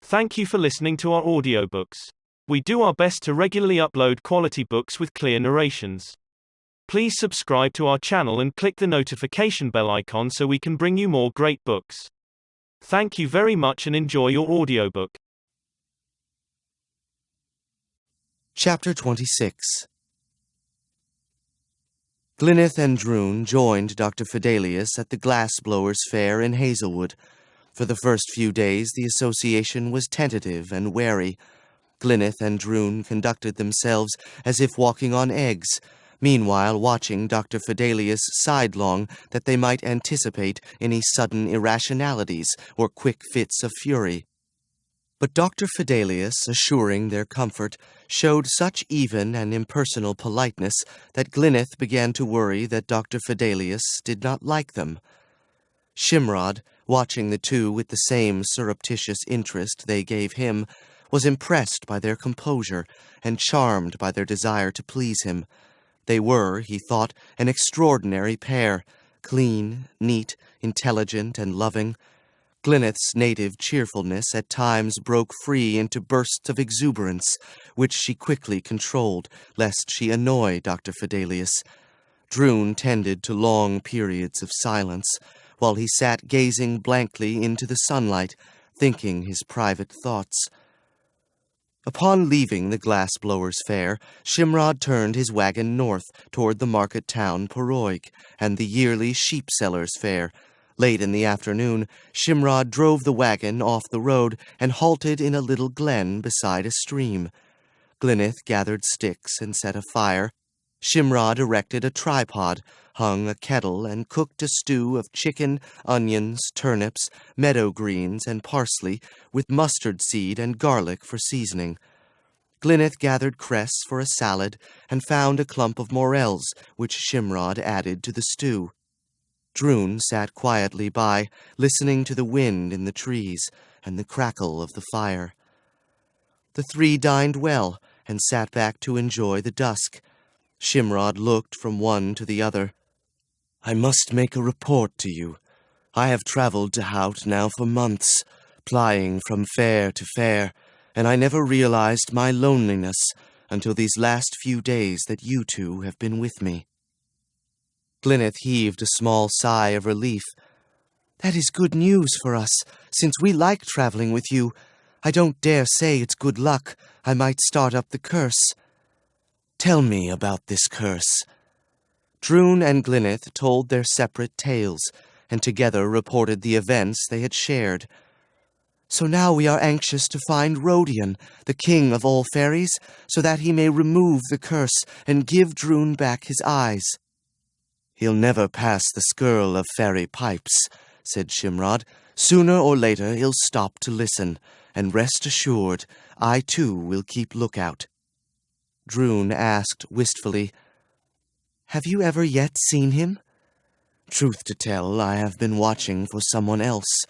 Thank you for listening to our audiobooks. We do our best to regularly upload quality books with clear narrations. Please subscribe to our channel and click the notification bell icon so we can bring you more great books. Thank you very much and enjoy your audiobook. Chapter 26. Glyneth and Drun joined Dr. Fidelius at the Glassblowers' Fair in Hazelwood. For the first few days the association was tentative and wary. Glyneth and Drun conducted themselves as if walking on eggs, meanwhile watching Dr. Fidelius sidelong that they might anticipate any sudden irrationalities or quick fits of fury. But Dr. Fidelius, assuring their comfort, showed such even and impersonal politeness that Glyneth began to worry that Dr. Fidelius did not like them. Shimrod, watching the two with the same surreptitious interest they gave him, was impressed by their composure and charmed by their desire to please him. They were, he thought, an extraordinary pair, clean, neat, intelligent, and loving. Glyneth's native cheerfulness at times broke free into bursts of exuberance, which she quickly controlled, lest she annoy Dr. Fidelius. Drun tended to long periods of silence, while he sat gazing blankly into the sunlight, thinking his private thoughts. Upon leaving the Glassblowers' Fair, Shimrod turned his wagon north toward the market town Poroig and the yearly sheep-sellers' fair. Late in the afternoon, Shimrod drove the wagon off the road and halted in a little glen beside a stream. Glyneth gathered sticks and set a fire. Shimrod erected a tripod, hung a kettle, and cooked a stew of chicken, onions, turnips, meadow greens, and parsley, with mustard seed and garlic for seasoning. Glyneth gathered cress for a salad, and found a clump of morels, which Shimrod added to the stew. Drun sat quietly by, listening to the wind in the trees and the crackle of the fire. The three dined well, and sat back to enjoy the dusk. Shimrod looked from one to the other. "I must make a report to you. I have traveled to Hout now for months, plying from fair to fair, and I never realized my loneliness until these last few days that you two have been with me." Glyneth heaved a small sigh of relief. "That is good news for us, since we like traveling with you. I don't dare say it's good luck. I might start up the curse." "Tell me about this curse." Drun and Glyneth told their separate tales, and together reported the events they had shared. "So now we are anxious to find Rodion, the king of all fairies, so that he may remove the curse and give Drun back his eyes." "He'll never pass the skirl of fairy pipes," said Shimrod. "Sooner or later he'll stop to listen, and rest assured, I too will keep lookout." Drun asked wistfully, "Have you ever yet seen him?" "Truth to tell, I have been watching for someone else."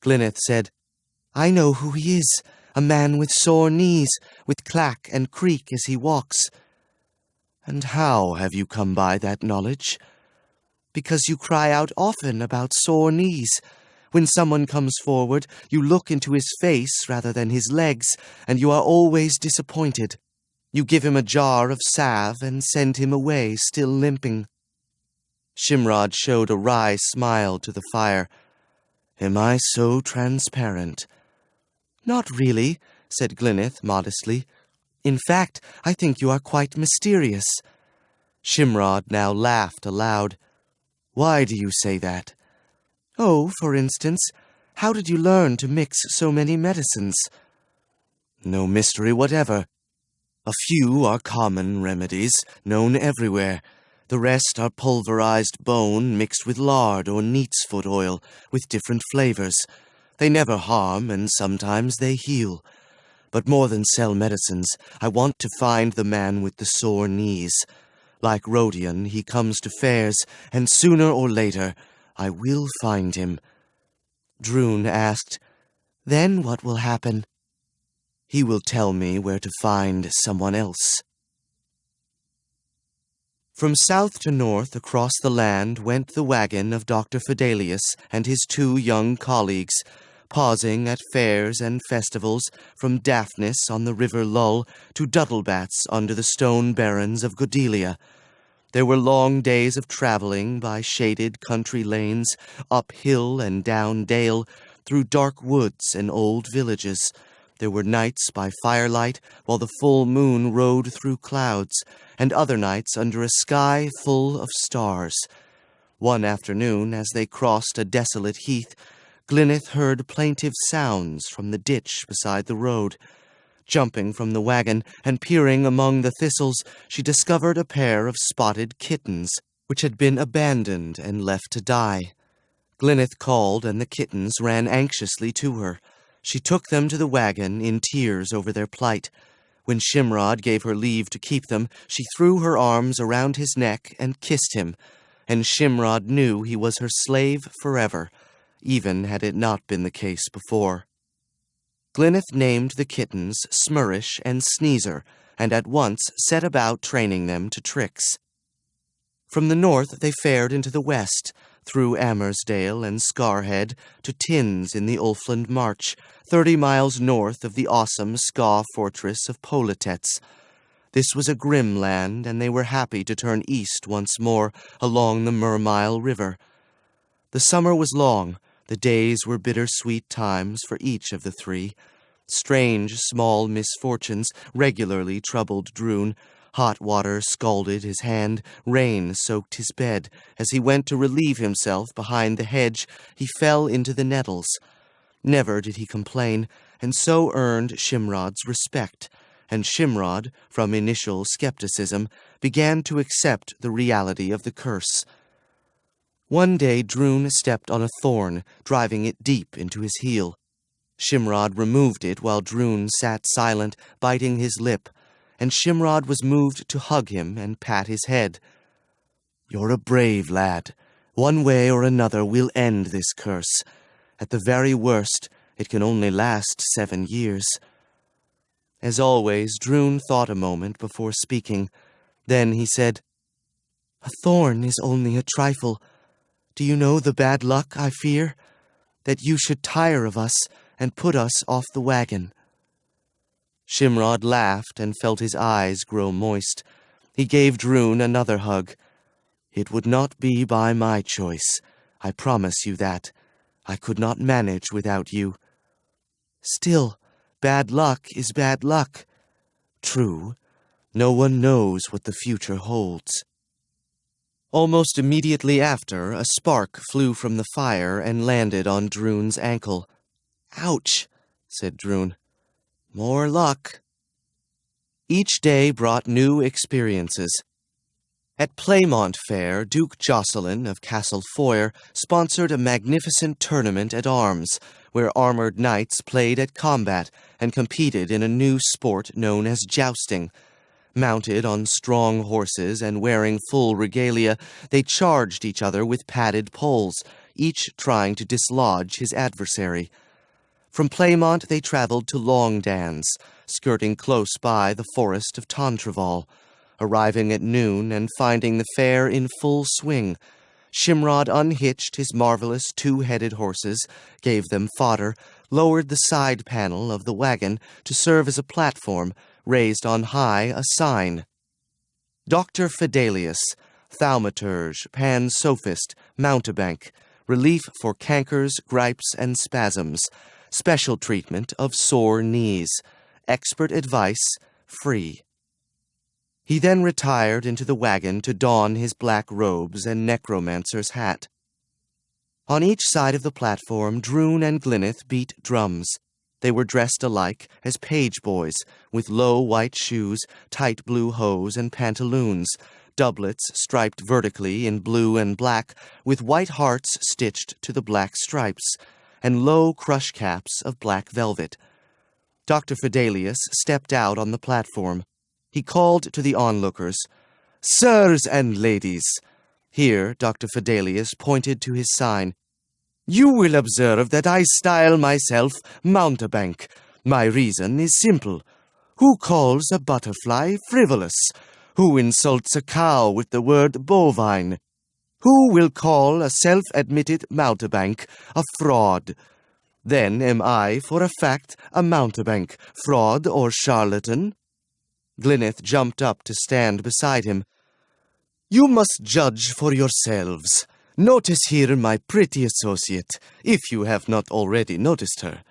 Glyneth said, "I know who he is, a man with sore knees, with clack and creak as he walks." "And how have you come by that knowledge?" "Because you cry out often about sore knees. When someone comes forward, you look into his face rather than his legs, and you are always disappointed. You give him a jar of salve and send him away still limping." Shimrod showed a wry smile to the fire. "Am I so transparent?" "Not really," said Glyneth modestly. "In fact, I think you are quite mysterious." Shimrod now laughed aloud. "Why do you say that?" "Oh, for instance, how did you learn to mix so many medicines?" "No mystery whatever. A few are common remedies, known everywhere. The rest are pulverized bone mixed with lard or neatsfoot oil, with different flavors. They never harm, and sometimes they heal. But more than sell medicines, I want to find the man with the sore knees. Like Rodion, he comes to fairs, and sooner or later I will find him." Drun asked, "Then what will happen?" "He will tell me where to find someone else." From south to north across the land went the wagon of Dr. Fidelius and his two young colleagues, pausing at fairs and festivals, from Daphnis on the river Lull to Duddlebats under the stone barrens of Godelia. There were long days of traveling by shaded country lanes, up hill and down dale, through dark woods and old villages. There were nights by firelight, while the full moon rode through clouds, and other nights under a sky full of stars. One afternoon, as they crossed a desolate heath, Glyneth heard plaintive sounds from the ditch beside the road. Jumping from the wagon and peering among the thistles, she discovered a pair of spotted kittens, which had been abandoned and left to die. Glyneth called, and the kittens ran anxiously to her. She took them to the wagon in tears over their plight. When Shimrod gave her leave to keep them, she threw her arms around his neck and kissed him, and Shimrod knew he was her slave forever, even had it not been the case before. Glyneth named the kittens Smurish and Sneezer, and at once set about training them to tricks. From the north they fared into the west, through Amersdale and Scarhead to Tins in the Ulfland March, 30 miles north of the awesome Ska fortress of Politets. This was a grim land, and they were happy to turn east once more along the Mermile River. The summer was long. The days were bittersweet times for each of the three. Strange small misfortunes regularly troubled Drun. Hot water scalded his hand, rain soaked his bed. As he went to relieve himself behind the hedge, he fell into the nettles. Never did he complain, and so earned Shimrod's respect, and Shimrod, from initial skepticism, began to accept the reality of the curse. One day Drun stepped on a thorn, driving it deep into his heel. Shimrod removed it while Drun sat silent, biting his lip, and Shimrod was moved to hug him and pat his head. "You're a brave lad. One way or another we'll end this curse. At the very worst, it can only last 7 years." As always, Drun thought a moment before speaking. Then he said, "A thorn is only a trifle. Do you know the bad luck I fear? That you should tire of us and put us off the wagon." Shimrod laughed and felt his eyes grow moist. He gave Drun another hug. "It would not be by my choice. I promise you that. I could not manage without you." "Still, bad luck is bad luck." "True. No one knows what the future holds." Almost immediately after, a spark flew from the fire and landed on Drun's ankle. "Ouch," said Drun. "More luck." Each day brought new experiences. At Playmont Fair, Duke Jocelyn of Castle Foyer sponsored a magnificent tournament at arms, where armored knights played at combat and competed in a new sport known as jousting. Mounted on strong horses and wearing full regalia, they charged each other with padded poles, each trying to dislodge his adversary. From Playmont they traveled to Longdans, skirting close by the forest of Tantreval. Arriving at noon and finding the fair in full swing, Shimrod unhitched his marvelous 2-headed horses, gave them fodder, lowered the side panel of the wagon to serve as a platform, raised on high a sign. Dr. Fidelius, thaumaturge, pan-sophist, mountebank, relief for cankers, gripes, and spasms, special treatment of sore knees, expert advice, free. He then retired into the wagon to don his black robes and necromancer's hat. On each side of the platform, Drun and Glyneth beat drums. They were dressed alike as page boys, with low white shoes, tight blue hose, and pantaloons, doublets striped vertically in blue and black, with white hearts stitched to the black stripes, and low crush caps of black velvet. Dr. Fidelius stepped out on the platform. He called to the onlookers, "Sirs and ladies." Here Dr. Fidelius pointed to his sign. "You will observe that I style myself mountebank. My reason is simple. Who calls a butterfly frivolous? Who insults a cow with the word bovine? Who will call a self-admitted mountebank a fraud? Then am I, for a fact, a mountebank, fraud, or charlatan?" Glyneth jumped up to stand beside him. "You must judge for yourselves. Notice here my pretty associate, if you have not already noticed her.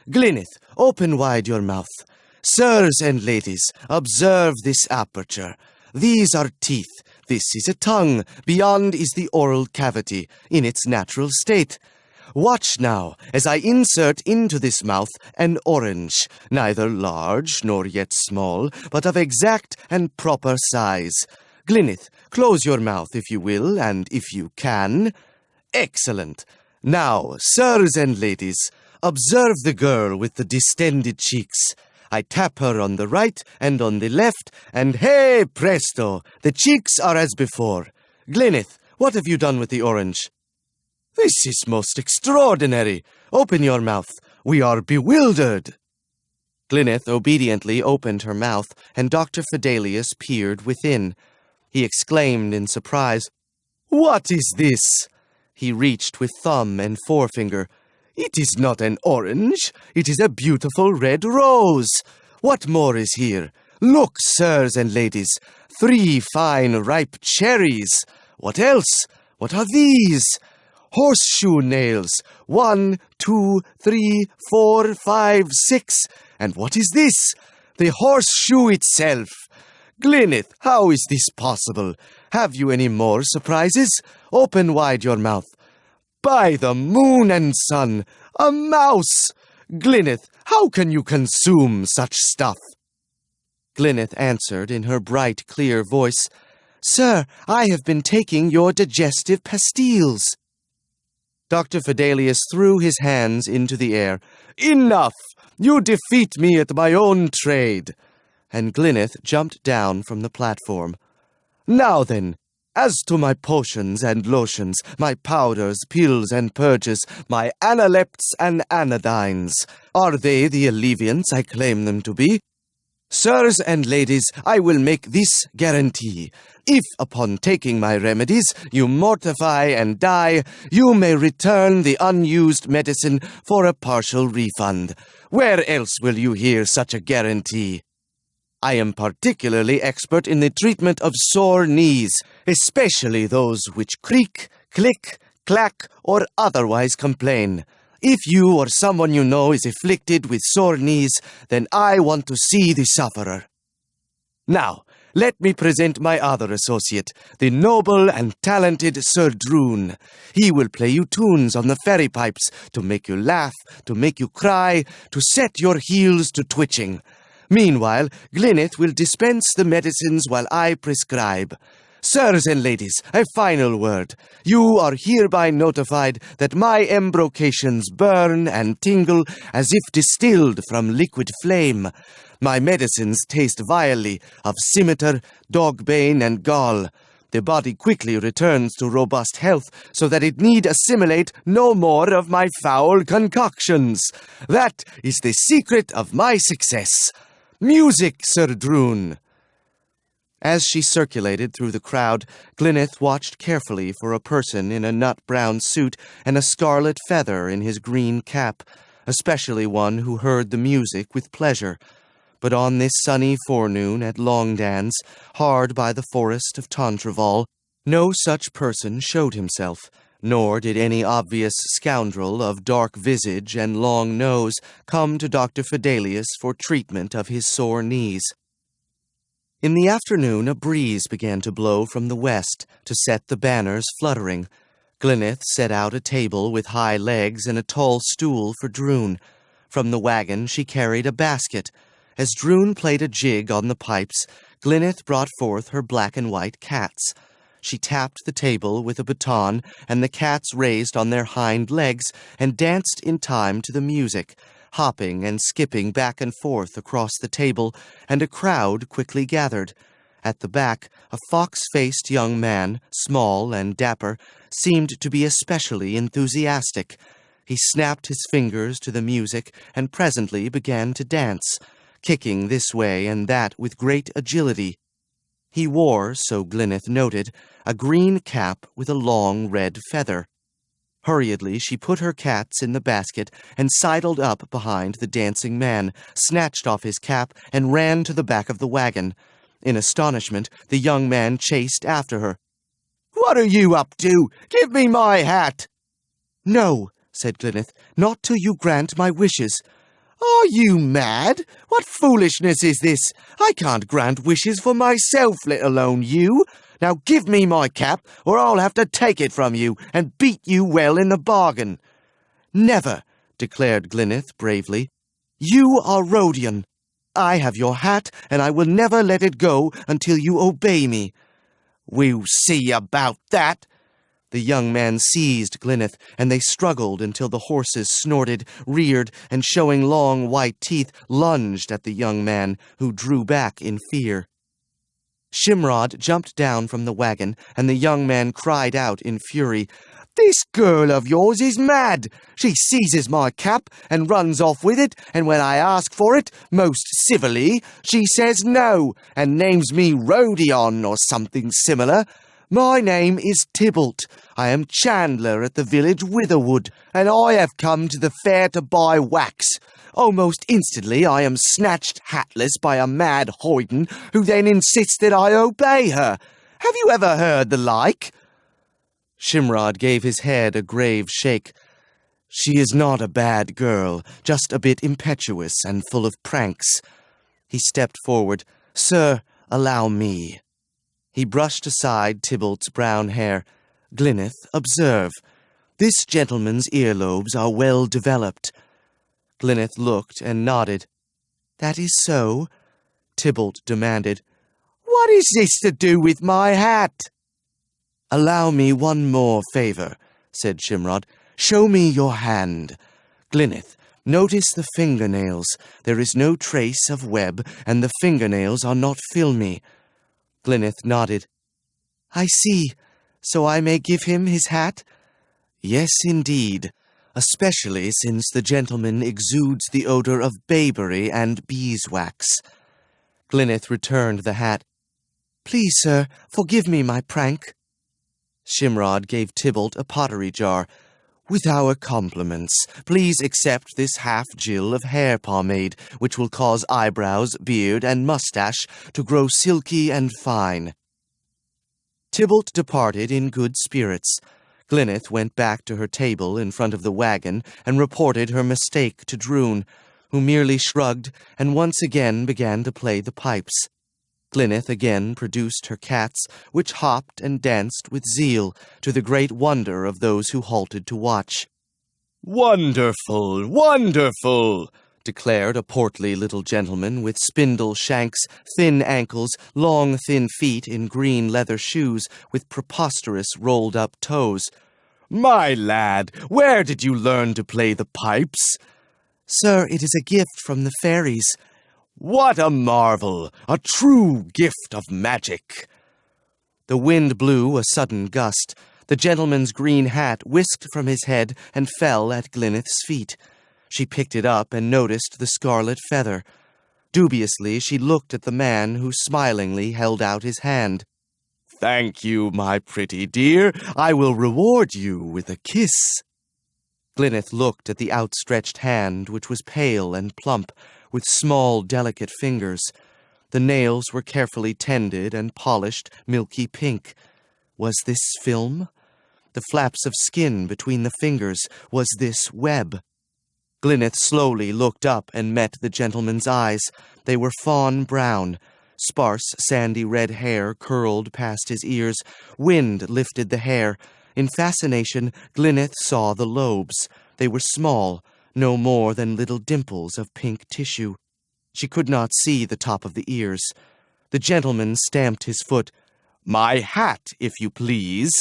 Glyneth, open wide your mouth. Sirs and ladies, observe this aperture. These are teeth. This is a tongue. Beyond is the oral cavity, in its natural state. Watch now, as I insert into this mouth an orange, neither large nor yet small, but of exact and proper size. Glyneth, close your mouth if you will, and if you can. Excellent. Now, sirs and ladies, observe the girl with the distended cheeks. I tap her on the right and on the left, and hey, presto, the cheeks are as before. Glyneth, what have you done with the orange?" "This is most extraordinary. Open your mouth. We are bewildered." Glyneth obediently opened her mouth, and Dr. Fidelius peered within. He exclaimed in surprise, "What is this?" He reached with thumb and forefinger. "It is not an orange. It is a beautiful red rose. What more is here? Look, sirs and ladies, 3 fine ripe cherries. What else? What are these? Horseshoe nails. 1, 2, 3, 4, 5, 6. And what is this? The horseshoe itself. Glyneth, how is this possible? Have you any more surprises? Open wide your mouth. By the moon and sun, a mouse! Glyneth, how can you consume such stuff?" Glyneth answered in her bright, clear voice, "Sir, I have been taking your digestive pastilles." Dr. Fidelius threw his hands into the air. "Enough! You defeat me at my own trade!" And Glyneth jumped down from the platform. "Now then, as to my potions and lotions, my powders, pills, and purges, my analepts and anodynes, are they the alleviants I claim them to be? Sirs and ladies, I will make this guarantee. If, upon taking my remedies, you mortify and die, you may return the unused medicine for a partial refund. Where else will you hear such a guarantee? I am particularly expert in the treatment of sore knees, especially those which creak, click, clack, or otherwise complain. If you or someone you know is afflicted with sore knees, then I want to see the sufferer. Now, let me present my other associate, the noble and talented Suldrun. He will play you tunes on the fairy pipes to make you laugh, to make you cry, to set your heels to twitching. Meanwhile, Glyneth will dispense the medicines while I prescribe. Sirs and ladies, a final word. You are hereby notified that my embrocations burn and tingle as if distilled from liquid flame. My medicines taste vilely of scimitar, dogbane, and gall. The body quickly returns to robust health so that it need assimilate no more of my foul concoctions. That is the secret of my success. Music, Suldrun!" As she circulated through the crowd, Glyneth watched carefully for a person in a nut-brown suit and a scarlet feather in his green cap, especially one who heard the music with pleasure. But on this sunny forenoon at Longdans, hard by the forest of Tantreval, no such person showed himself, nor did any obvious scoundrel of dark visage and long nose come to Dr. Fidelius for treatment of his sore knees. In the afternoon a breeze began to blow from the west to set the banners fluttering. Glyneth set out a table with high legs and a tall stool for Droon. From the wagon she carried a basket. As Droon played a jig on the pipes, Glyneth brought forth her black and white cats. She tapped the table with a baton, and the cats raised on their hind legs and danced in time to the music, hopping and skipping back and forth across the table, and a crowd quickly gathered. At the back, a fox-faced young man, small and dapper, seemed to be especially enthusiastic. He snapped his fingers to the music and presently began to dance, kicking this way and that with great agility. He wore, so Glyneth noted, a green cap with a long red feather. Hurriedly, she put her cats in the basket and sidled up behind the dancing man, snatched off his cap, and ran to the back of the wagon. In astonishment, the young man chased after her. "What are you up to? Give me my hat!" "No," said Glyneth, "not till you grant my wishes." "Are you mad? What foolishness is this? I can't grant wishes for myself, let alone you. Now give me my cap, or I'll have to take it from you, and beat you well in the bargain." "Never," declared Glyneth bravely. "You are Rodion. I have your hat, and I will never let it go until you obey me." "We'll see about that." The young man seized Glyneth, and they struggled until the horses snorted, reared, and showing long white teeth, lunged at the young man, who drew back in fear. Shimrod jumped down from the wagon, and the young man cried out in fury, "This girl of yours is mad! She seizes my cap and runs off with it, and when I ask for it, most civilly, she says no, and names me Rodion or something similar. My name is Tybalt. I am chandler at the village Witherwood, and I have come to the fair to buy wax. Almost instantly I am snatched hatless by a mad hoyden, who then insists that I obey her. Have you ever heard the like?" Shimrod gave his head a grave shake. "She is not a bad girl, just a bit impetuous and full of pranks." He stepped forward. "Sir, allow me." He brushed aside Tybalt's brown hair. "Glyneth, observe. This gentleman's earlobes are well developed." Glyneth looked and nodded. "That is so?" Tybalt demanded. "What is this to do with my hat?" "Allow me one more favor," said Shimrod. "Show me your hand. Glyneth, notice the fingernails. There is no trace of web, and the fingernails are not filmy." Glyneth nodded. "I see. So I may give him his hat?" "Yes, indeed, especially since the gentleman exudes the odor of bayberry and beeswax." Glyneth returned the hat. "Please, sir, forgive me my prank." Shimrod gave Tybalt a pottery jar. "With our compliments, please accept this half-gill of hair pomade, which will cause eyebrows, beard, and mustache to grow silky and fine." Tybalt departed in good spirits. Glyneth went back to her table in front of the wagon and reported her mistake to Droon, who merely shrugged and once again began to play the pipes. Glyneth again produced her cats, which hopped and danced with zeal, to the great wonder of those who halted to watch. "Wonderful, wonderful!" declared a portly little gentleman with spindle shanks, thin ankles, long thin feet in green leather shoes with preposterous rolled-up toes. "My lad, where did you learn to play the pipes?" "Sir, it is a gift from the fairies." "What a marvel! A true gift of magic!" The wind blew a sudden gust. The gentleman's green hat whisked from his head and fell at Glyneth's feet. She picked it up and noticed the scarlet feather. Dubiously, she looked at the man who smilingly held out his hand. "Thank you, my pretty dear. I will reward you with a kiss." Glyneth looked at the outstretched hand, which was pale and plump, with small, delicate fingers. The nails were carefully tended and polished milky pink. Was this film? The flaps of skin between the fingers, was this web? Glyneth slowly looked up and met the gentleman's eyes. They were fawn brown. Sparse, sandy red hair curled past his ears. Wind lifted the hair. In fascination, Glyneth saw the lobes. They were small, no more than little dimples of pink tissue. She could not see the top of the ears. The gentleman stamped his foot. "My hat, if you please."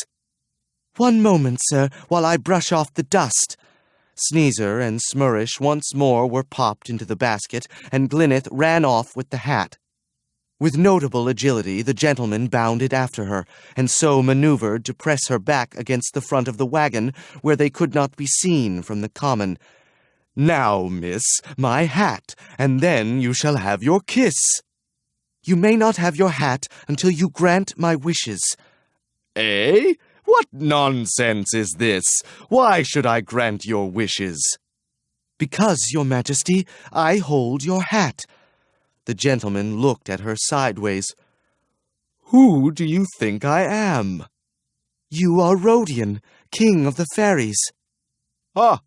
"One moment, sir, while I brush off the dust." Sneezer and Smurish once more were popped into the basket, and Glyneth ran off with the hat. With notable agility, the gentleman bounded after her, and so maneuvered to press her back against the front of the wagon, where they could not be seen from the common. "Now, miss, my hat, and then you shall have your kiss." "You may not have your hat until you grant my wishes." "Eh? What nonsense is this? Why should I grant your wishes?" "Because, your majesty, I hold your hat." The gentleman looked at her sideways. "Who do you think I am?" "You are Rodion, king of the fairies." Ah.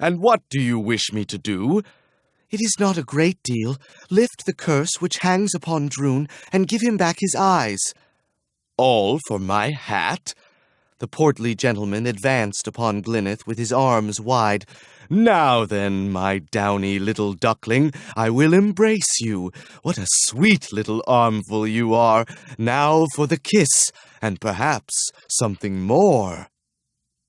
And what do you wish me to do?" "It is not a great deal. Lift the curse which hangs upon Drun and give him back his eyes." "All for my hat?" The portly gentleman advanced upon Glyneth with his arms wide. "Now then, my downy little duckling, I will embrace you. What a sweet little armful you are. Now for the kiss, and perhaps something more."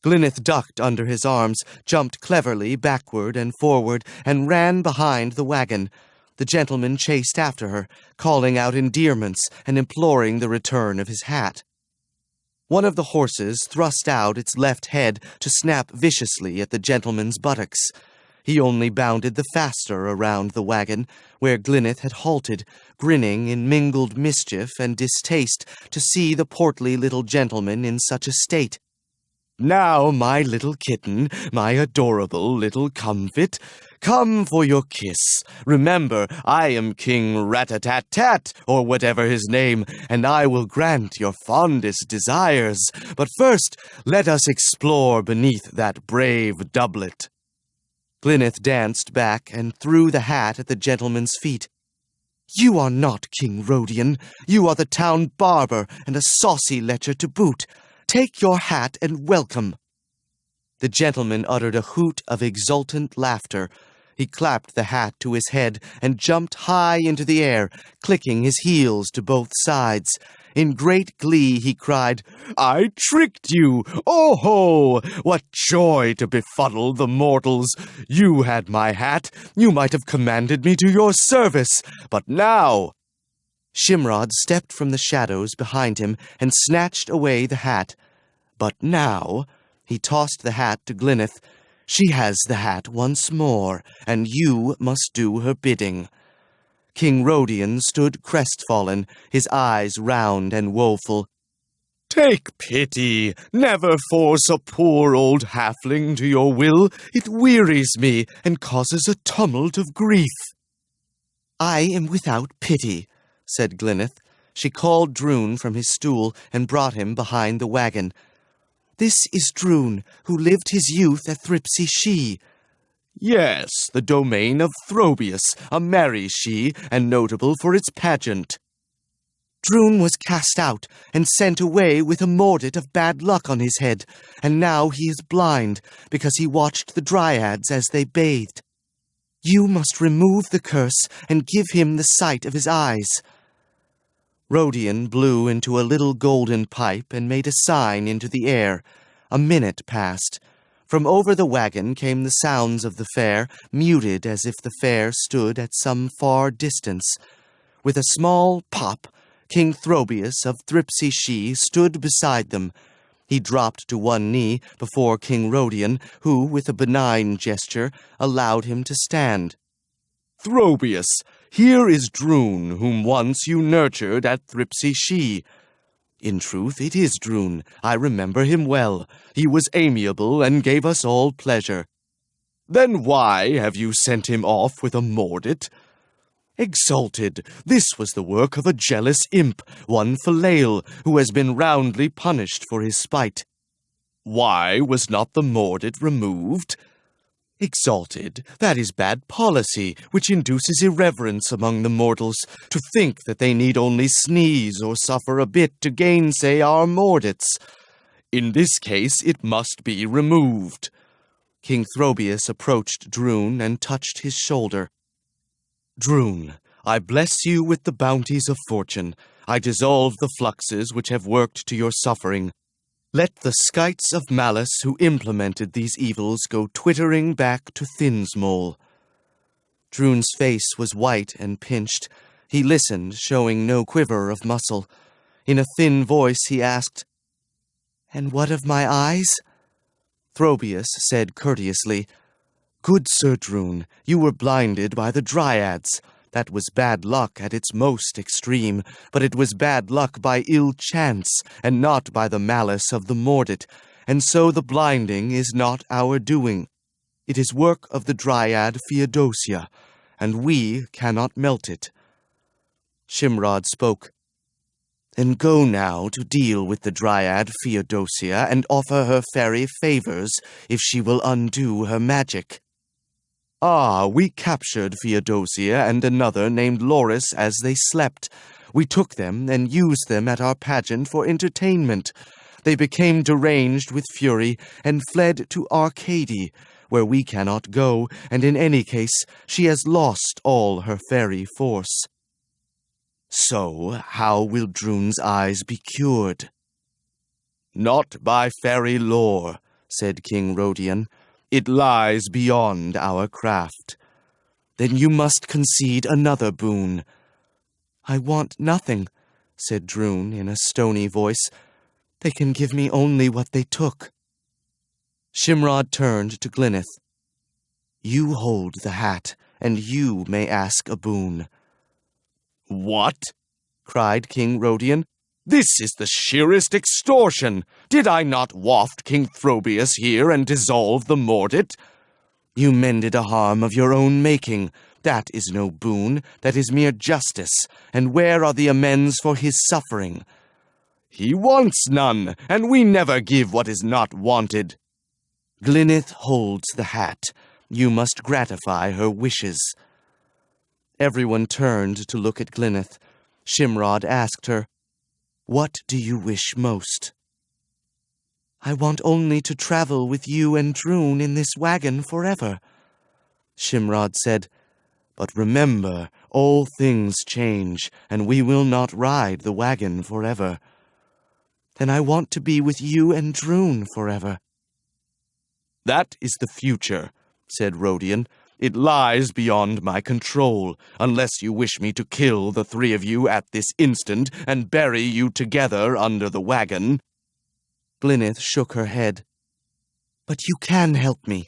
Glyneth ducked under his arms, jumped cleverly backward and forward, and ran behind the wagon. The gentleman chased after her, calling out endearments and imploring the return of his hat. One of the horses thrust out its left head to snap viciously at the gentleman's buttocks. He only bounded the faster around the wagon, where Glyneth had halted, grinning in mingled mischief and distaste to see the portly little gentleman in such a state. "Now, my little kitten, my adorable little comfit, come for your kiss. Remember, I am King Rat-a-tat-tat, or whatever his name, and I will grant your fondest desires. But first, let us explore beneath that brave doublet." Glyneth danced back and threw the hat at the gentleman's feet. "You are not King Rodion. You are the town barber, and a saucy lecher to boot. Take your hat and welcome." The gentleman uttered a hoot of exultant laughter. He clapped the hat to his head and jumped high into the air, clicking his heels to both sides. In great glee he cried, "I tricked you! Oh-ho! What joy to befuddle the mortals! You had my hat. You might have commanded me to your service. But now—" Shimrod stepped from the shadows behind him and snatched away the hat. "But now," he tossed the hat to Glyneth, "she has the hat once more, and you must do her bidding." King Rodion stood crestfallen, his eyes round and woeful. "Take pity! Never force a poor old halfling to your will. It wearies me and causes a tumult of grief." "I am without pity," said Glyneth. She called Drun from his stool and brought him behind the wagon. "This is Drun, who lived his youth at Thripsy She." "Yes, the domain of Throbius, a merry she, and notable for its pageant." "Drun was cast out and sent away with a mordant of bad luck on his head, and now he is blind because he watched the dryads as they bathed. You must remove the curse and give him the sight of his eyes." Rodion blew into a little golden pipe and made a sign into the air. A minute passed. From over the wagon came the sounds of the fair, muted as if the fair stood at some far distance. With a small pop, King Throbius of Thripsy She stood beside them. He dropped to one knee before King Rodion, who, with a benign gesture, allowed him to stand. "Throbius, here is Drun, whom once you nurtured at Thripsy She." "In truth, it is Drun. I remember him well. He was amiable and gave us all pleasure." "Then why have you sent him off with a mordant?" "Exalted, this was the work of a jealous imp, one Falale, who has been roundly punished for his spite." "Why was not the mordant removed?" "Exalted, that is bad policy, which induces irreverence among the mortals, to think that they need only sneeze or suffer a bit to gainsay our mordants. In this case it must be removed." King Throbius approached Drun and touched his shoulder. "Drun, I bless you with the bounties of fortune. I dissolve the fluxes which have worked to your suffering. Let the skites of malice who implemented these evils go twittering back to Thinsmole." Drun's face was white and pinched. He listened, showing no quiver of muscle. In a thin voice he asked, "And what of my eyes?" Throbius said courteously, "Good Sir Drun, you were blinded by the dryads. That was bad luck at its most extreme, but it was bad luck by ill chance, and not by the malice of the Mordant, and so the blinding is not our doing. It is work of the dryad Theodosia, and we cannot melt it. Shimrod spoke. Then go now to deal with the dryad Theodosia and offer her fairy favors if she will undo her magic. Ah, we captured Theodosia and another named Loris as they slept. We took them and used them at our pageant for entertainment. They became deranged with fury and fled to Arcady, where we cannot go, and in any case she has lost all her fairy force. So how will Drun's eyes be cured? Not by fairy lore, said King Rodion. It lies beyond our craft. Then you must concede another boon. I want nothing, said Drun in a stony voice. They can give me only what they took. Shimrod turned to Glyneth. You hold the hat, and you may ask a boon. What? Cried King Rodion. This is the sheerest extortion. Did I not waft King Throbius here and dissolve the Mordant? You mended a harm of your own making. That is no boon, that is mere justice. And where are the amends for his suffering? He wants none, and we never give what is not wanted. Glyneth holds the hat. You must gratify her wishes. Everyone turned to look at Glyneth. Shimrod asked her, What do you wish most? I want only to travel with you and Drun in this wagon forever. Shimrod said, But remember, all things change, and we will not ride the wagon forever. Then I want to be with you and Drun forever. That is the future, said Rodion. It lies beyond my control, unless you wish me to kill the three of you at this instant and bury you together under the wagon. Glyneth shook her head. But you can help me.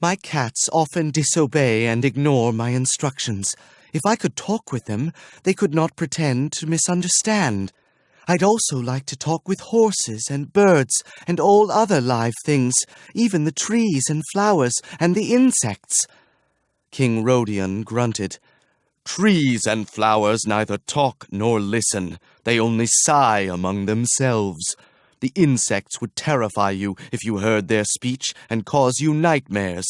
My cats often disobey and ignore my instructions. If I could talk with them, they could not pretend to misunderstand. I'd also like to talk with horses and birds and all other live things, even the trees and flowers and the insects. King Rodion grunted. Trees and flowers neither talk nor listen. They only sigh among themselves. The insects would terrify you if you heard their speech and cause you nightmares.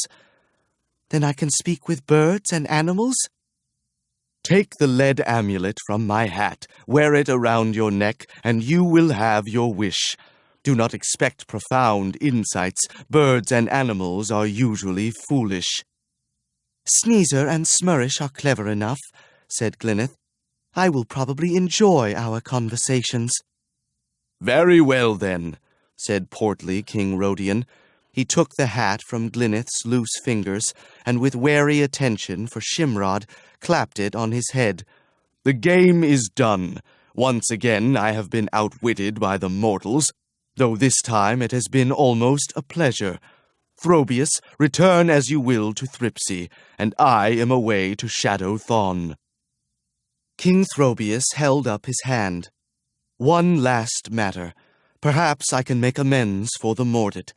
Then I can speak with birds and animals? Take the lead amulet from my hat, wear it around your neck, and you will have your wish. Do not expect profound insights. Birds and animals are usually foolish. Sneezer and Smurish are clever enough, said Glyneth. I will probably enjoy our conversations. Very well, then, said portly King Rodion. He took the hat from Glyneth's loose fingers, and with wary attention for Shimrod, clapped it on his head. The game is done. Once again I have been outwitted by the mortals, though this time it has been almost a pleasure. Throbius, return as you will to Thripsy, and I am away to Shadow Thon. King Throbius held up his hand. One last matter. Perhaps I can make amends for the Mordant.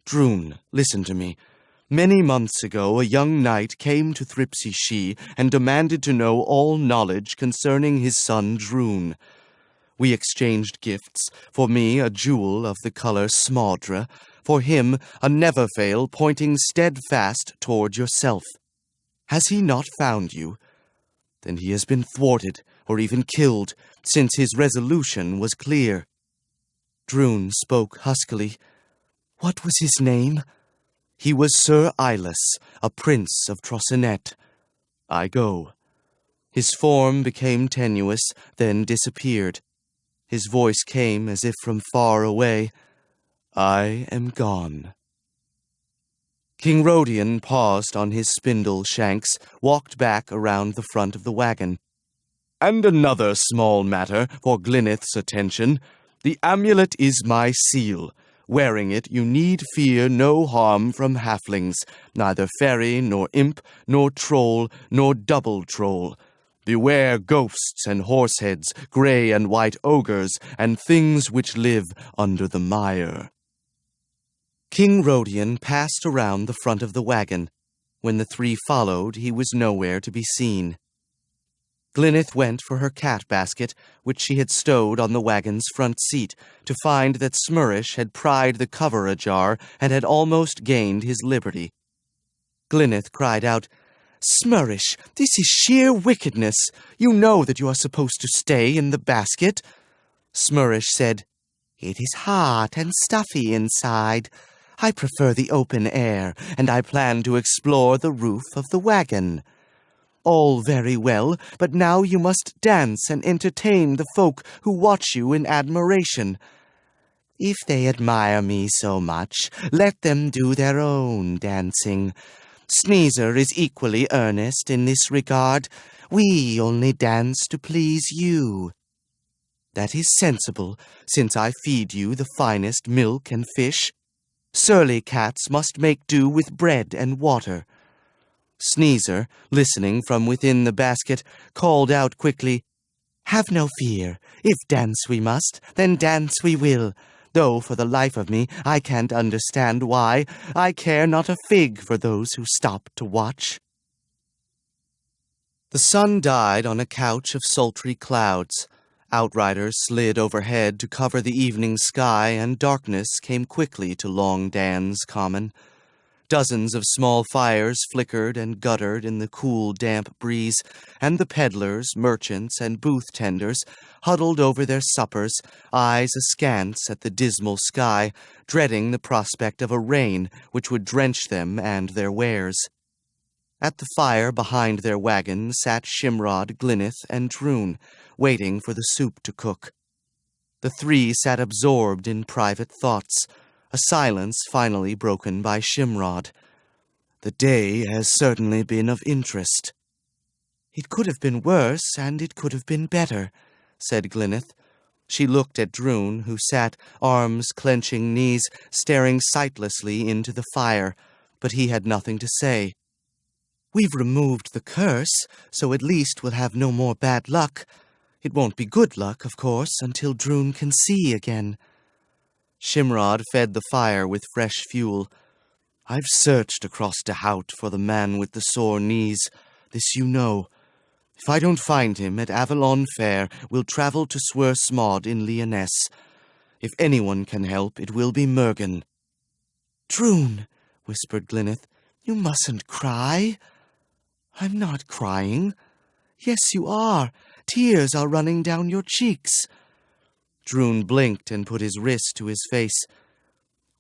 Drun, listen to me. Many months ago, a young knight came to Thripsy She and demanded to know all knowledge concerning his son Drun. We exchanged gifts, for me a jewel of the color Smaldra, for him a never-fail pointing steadfast toward yourself. Has he not found you? Then he has been thwarted, or even killed, since his resolution was clear. Drun spoke huskily. What was his name? He was Sir Ilus, a prince of Trosinet. I go. His form became tenuous, then disappeared. His voice came as if from far away. I am gone. King Rodion paused on his spindle shanks, walked back around the front of the wagon. And another small matter for Glyneth's attention. The amulet is my seal. Wearing it, you need fear no harm from halflings, neither fairy, nor imp, nor troll, nor double troll. Beware ghosts and horseheads, grey and white ogres, and things which live under the mire." King Rodion passed around the front of the wagon. When the three followed, he was nowhere to be seen. Glyneth went for her cat basket, which she had stowed on the wagon's front seat, to find that Smurish had pried the cover ajar and had almost gained his liberty. Glyneth cried out, "Smurish, this is sheer wickedness. You know that you are supposed to stay in the basket." Smurish said, "It is hot and stuffy inside. I prefer the open air, and I plan to explore the roof of the wagon." "All very well, but now you must dance and entertain the folk who watch you in admiration." "If they admire me so much, let them do their own dancing. Sneezer is equally earnest in this regard. We only dance to please you." "That is sensible, since I feed you the finest milk and fish. Surly cats must make do with bread and water." Sneezer, listening from within the basket, called out quickly, "Have no fear. If dance we must, then dance we will. Though for the life of me I can't understand why. I care not a fig for those who stop to watch." The sun died on a couch of sultry clouds. Outriders slid overhead to cover the evening sky, and darkness came quickly to Long Dan's common. Dozens of small fires flickered and guttered in the cool, damp breeze, and the peddlers, merchants, and booth tenders huddled over their suppers, eyes askance at the dismal sky, dreading the prospect of a rain which would drench them and their wares. At the fire behind their wagon sat Shimrod, Glyneth, and Droon, waiting for the soup to cook. The three sat absorbed in private thoughts, a silence finally broken by Shimrod. "The day has certainly been of interest." "It could have been worse, and it could have been better," said Glyneth. She looked at Droon, who sat, arms clenching knees, staring sightlessly into the fire, but he had nothing to say. "We've removed the curse, so at least we'll have no more bad luck. It won't be good luck, of course, until Droon can see again." Shimrod fed the fire with fresh fuel. "I've searched across the Hout for the man with the sore knees. This you know. If I don't find him at Avalon Fair, we'll travel to Swir Smod in Lyonesse. If anyone can help, it will be Mergen." "Droon," whispered Glyneth, "you mustn't cry." "I'm not crying." "Yes, you are. Tears are running down your cheeks." Droon blinked and put his wrist to his face.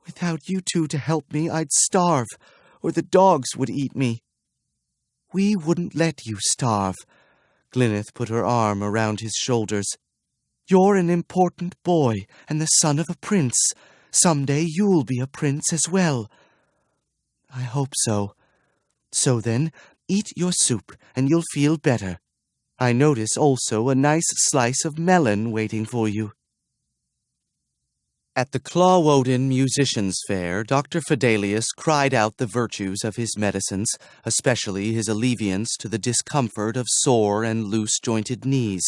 "Without you two to help me, I'd starve, or the dogs would eat me." "We wouldn't let you starve." Glyneth put her arm around his shoulders. "You're an important boy and the son of a prince. Someday you'll be a prince as well." "I hope so. So then, eat your soup and you'll feel better. I notice also a nice slice of melon waiting for you." At the Clawwoden Musicians' Fair, Dr. Fidelius cried out the virtues of his medicines, especially his alleviance to the discomfort of sore and loose-jointed knees.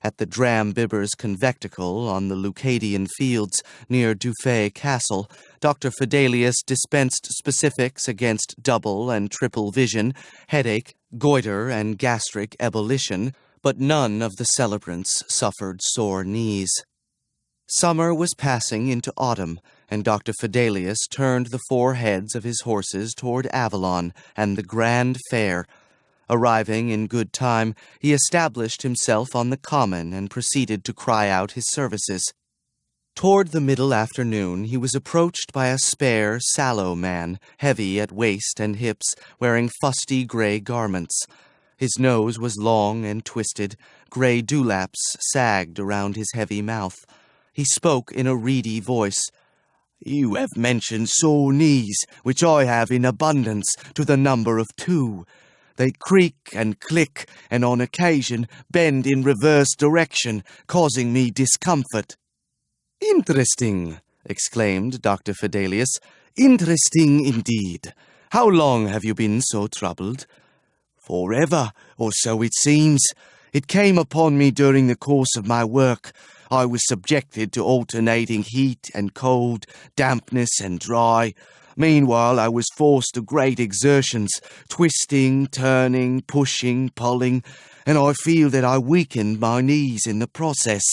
At the Dram-Bibbers Convecticle on the Leucadian Fields near Dufay Castle, Dr. Fidelius dispensed specifics against double and triple vision, headache, goiter, and gastric ebullition, but none of the celebrants suffered sore knees. Summer was passing into autumn, and Dr. Fidelius turned the four heads of his horses toward Avalon and the Grand Fair. Arriving in good time, he established himself on the common and proceeded to cry out his services. Toward the middle afternoon, he was approached by a spare, sallow man, heavy at waist and hips, wearing fusty gray garments. His nose was long and twisted, gray dewlaps sagged around his heavy mouth. He spoke in a reedy voice. "You have mentioned sore knees, which I have in abundance, to the number of 2. They creak and click, and on occasion bend in reverse direction, causing me discomfort." "Interesting," exclaimed Dr. Fidelius. "Interesting indeed. How long have you been so troubled?" Forever, or so it seems. It came upon me during the course of my work. I was subjected to alternating heat and cold, dampness and dry. Meanwhile, I was forced to great exertions, twisting, turning, pushing, pulling, and I feel that I weakened my knees in the process.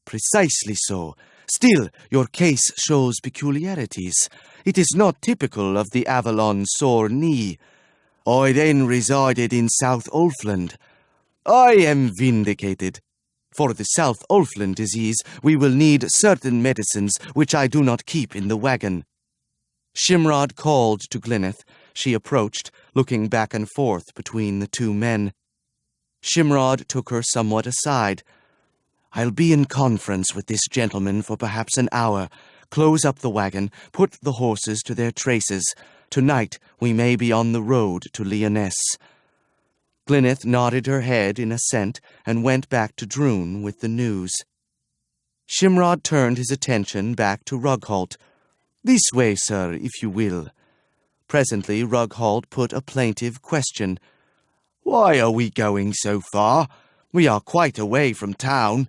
Precisely so. Still, your case shows peculiarities. It is not typical of the Avalon sore knee. I then resided in South Ulfland. I am vindicated. For the South Ulfland disease, we will need certain medicines which I do not keep in the wagon. Shimrod called to Glyneth. She approached, looking back and forth between the two men. Shimrod took her somewhat aside. I'll be in conference with this gentleman for perhaps an hour. Close up the wagon, put the horses to their traces. Tonight we may be on the road to Lyonesse. Glyneth nodded her head in assent and went back to Droon with the news. Shimrod turned his attention back to Rughalt. This way, sir, if you will. Presently Rughalt put a plaintive question. Why are we going so far? We are quite away from town.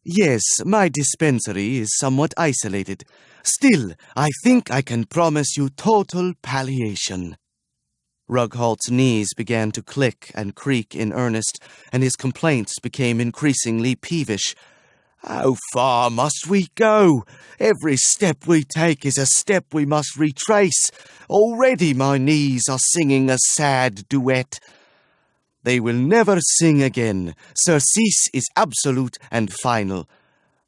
Yes, my dispensary is somewhat isolated. Still, I think I can promise you total palliation. Rughalt's knees began to click and creak in earnest, and his complaints became increasingly peevish. How far must we go? Every step we take is a step we must retrace. Already my knees are singing a sad duet. They will never sing again. Surcease is absolute and final.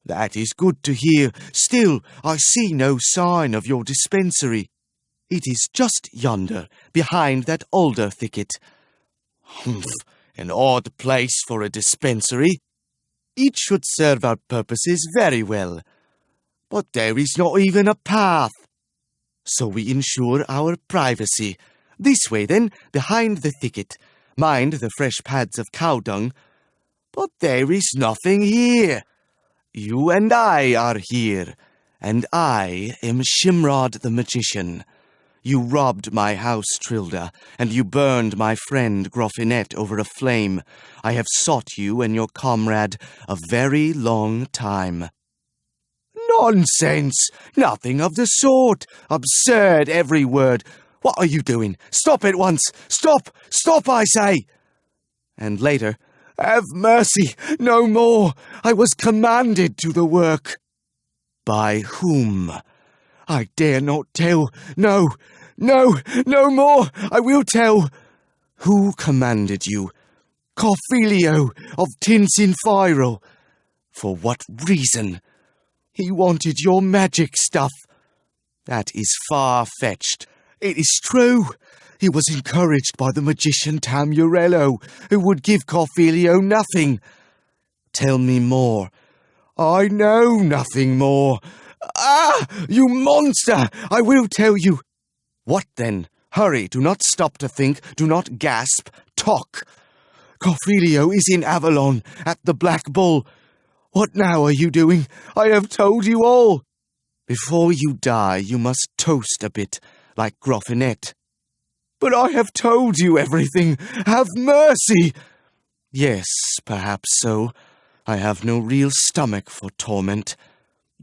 That is good to hear. Still, I see no sign of your dispensary. It is just yonder, behind that alder thicket. Humph, an odd place for a dispensary. It should serve our purposes very well. But there is not even a path. So we ensure our privacy. This way, then, behind the thicket. Mind the fresh pads of cow dung. But there is nothing here. You and I are here, and I am Shimrod the magician. You robbed my house, Trilda, and you burned my friend Groffinet over a flame. I have sought you and your comrade a very long time. Nonsense! Nothing of the sort! Absurd, every word! What are you doing? Stop at once! Stop! Stop, I say! And later, have mercy! No more! I was commanded to the work. By whom? I dare not tell. No, no, no more. I will tell. Who commanded you? Corfelio of Tinsinfiro. For what reason? He wanted your magic stuff. That is far-fetched. It is true. He was encouraged by the magician Tamurello, who would give Corfelio nothing. Tell me more. I know nothing more. Ah, you monster! I will tell you. What then? Hurry, do not stop to think, do not gasp, talk. Corfelio is in Avalon, at the Black Bull. What now are you doing? I have told you all. Before you die, you must toast a bit, like Groffinet. But I have told you everything. Have mercy! Yes, perhaps so. I have no real stomach for torment.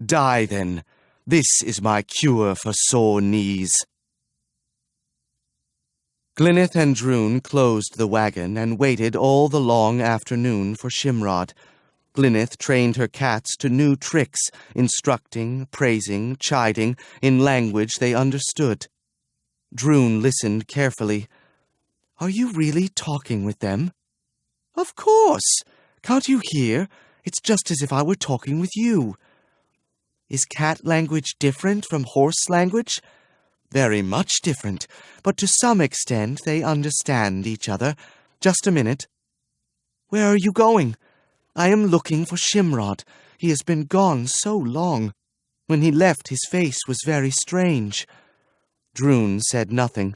Die, then. This is my cure for sore knees. Glyneth and Droon closed the wagon and waited all the long afternoon for Shimrod. Glyneth trained her cats to new tricks, instructing, praising, chiding, in language they understood. Droon listened carefully. Are you really talking with them? Of course. Can't you hear? It's just as if I were talking with you. Is cat language different from horse language? Very much different, but to some extent they understand each other. Just a minute. Where are you going? I am looking for Shimrod. He has been gone so long. When he left, his face was very strange. Droon said nothing.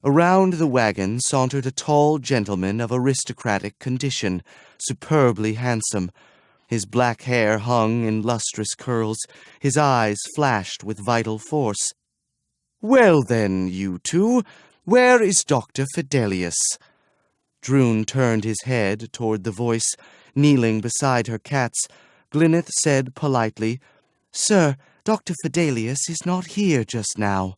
Around the wagon sauntered a tall gentleman of aristocratic condition, superbly handsome. His black hair hung in lustrous curls. His eyes flashed with vital force. Well then, you two, Where is Dr. Fidelius?" Droon turned his head toward the voice, kneeling beside her cats. Glyneth said politely, "Sir, Dr. Fidelius is not here just now."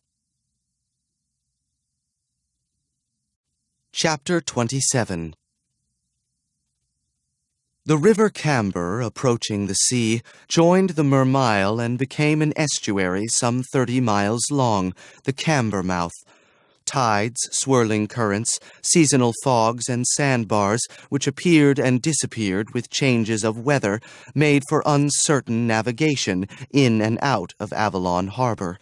Chapter 27. The river Camber, approaching the sea, joined the Mermile and became an estuary some 30 miles long, the Camber mouth. Tides, swirling currents, seasonal fogs, and sandbars, which appeared and disappeared with changes of weather, made for uncertain navigation in and out of Avalon Harbor.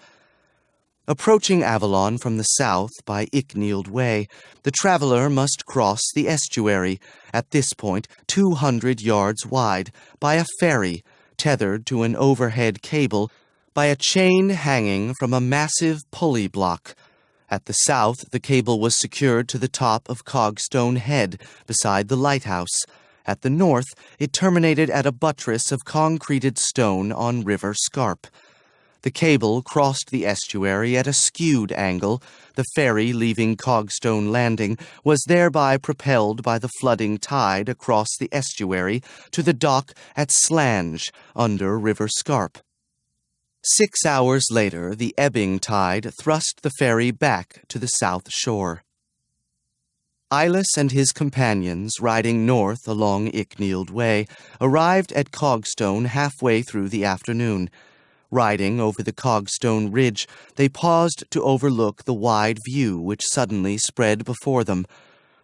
Approaching Avalon from the south by Icknield Way, the traveler must cross the estuary, at this point 200 yards wide, by a ferry, tethered to an overhead cable, by a chain hanging from a massive pulley block. At the south, the cable was secured to the top of Cogstone Head, beside the lighthouse. At the north, it terminated at a buttress of concreted stone on River Scarp. The cable crossed the estuary at a skewed angle. The ferry leaving Cogstone Landing was thereby propelled by the flooding tide across the estuary to the dock at Slange, under River Scarp. 6 hours later, the ebbing tide thrust the ferry back to the south shore. Ilus and his companions, riding north along Icknield Way, arrived at Cogstone halfway through the afternoon. Riding over the Cogstone Ridge, they paused to overlook the wide view which suddenly spread before them,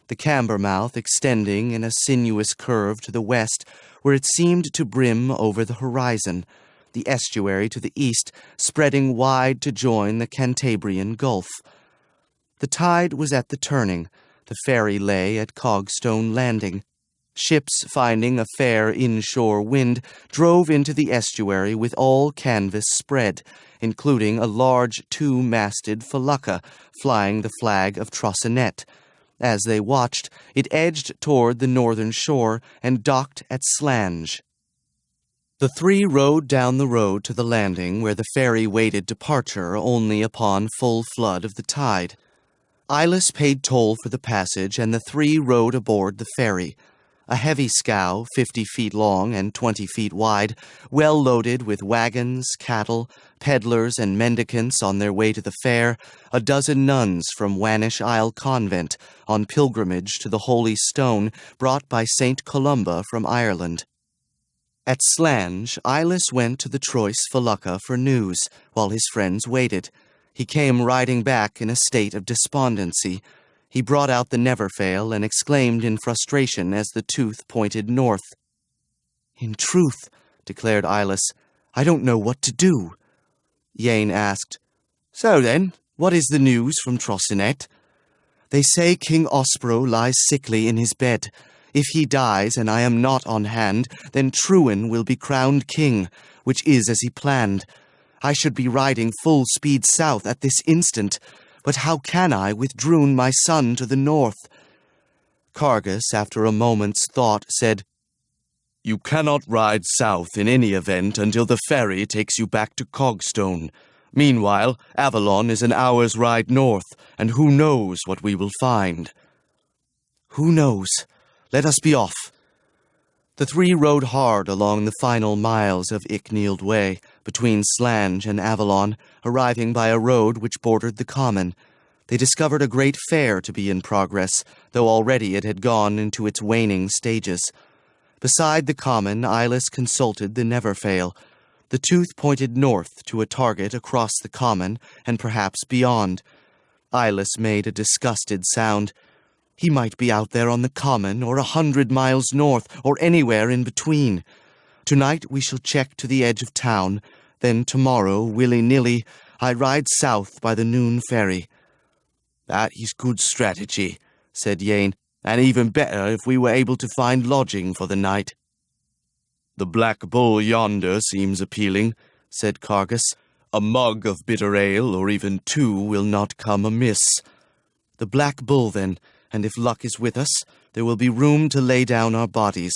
the Camber mouth extending in a sinuous curve to the west, where it seemed to brim over the horizon, the estuary to the east spreading wide to join the Cantabrian Gulf. The tide was at the turning. The ferry lay at Cogstone Landing. Ships, finding a fair inshore wind, drove into the estuary with all canvas spread, including a large 2-masted felucca flying the flag of Trosinet. As they watched, it edged toward the northern shore and docked at Slange. The three rowed down the road to the landing where the ferry waited departure only upon full flood of the tide. Ilus paid toll for the passage, and the three rowed aboard the ferry. A heavy scow, 50 feet long and 20 feet wide, well loaded with wagons, cattle, peddlers, and mendicants on their way to the fair, a dozen nuns from Wanish Isle Convent on pilgrimage to the Holy Stone brought by St. Columba from Ireland. At Slange, Ilus went to the Troyes felucca for news, while his friends waited. He came riding back in a state of despondency. He brought out the Neverfail and exclaimed in frustration as the tooth pointed north. "In truth," declared Ilus, "I don't know what to do." Yane asked, "So then, what is the news from Trosinet?" "They say King Ospro lies sickly in his bed. If he dies and I am not on hand, then Truin will be crowned king, which is as he planned. I should be riding full speed south at this instant, but how can I with Droon my son to the north?" Cargus, after a moment's thought, said, "You cannot ride south in any event until the ferry takes you back to Cogstone. Meanwhile, Avalon is an hour's ride north, and who knows what we will find." "Who knows? Let us be off." The three rode hard along the final miles of Icknield Way, between Slange and Avalon, arriving by a road which bordered the common. They discovered a great fair to be in progress, though already it had gone into its waning stages. Beside the common, Ilus consulted the Neverfail. The tooth pointed north to a target across the common, and perhaps beyond. Ilus made a disgusted sound. He might be out there on the common, or 100 miles north, or anywhere in between. Tonight we shall check to the edge of town, then tomorrow, willy-nilly, I ride south by the noon ferry. "That is good strategy," said Yane, "and even better if we were able to find lodging for the night." "The Black Bull yonder seems appealing," said Cargus. "A mug of bitter ale, or even 2, will not come amiss." "The Black Bull, then, and if luck is with us, there will be room to lay down our bodies."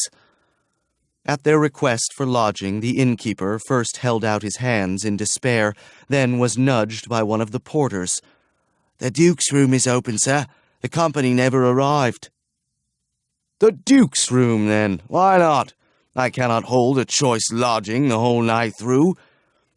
At their request for lodging, the innkeeper first held out his hands in despair, then was nudged by one of the porters. "The Duke's room is open, sir. The company never arrived." "The Duke's room, then? Why not? I cannot hold a choice lodging the whole night through."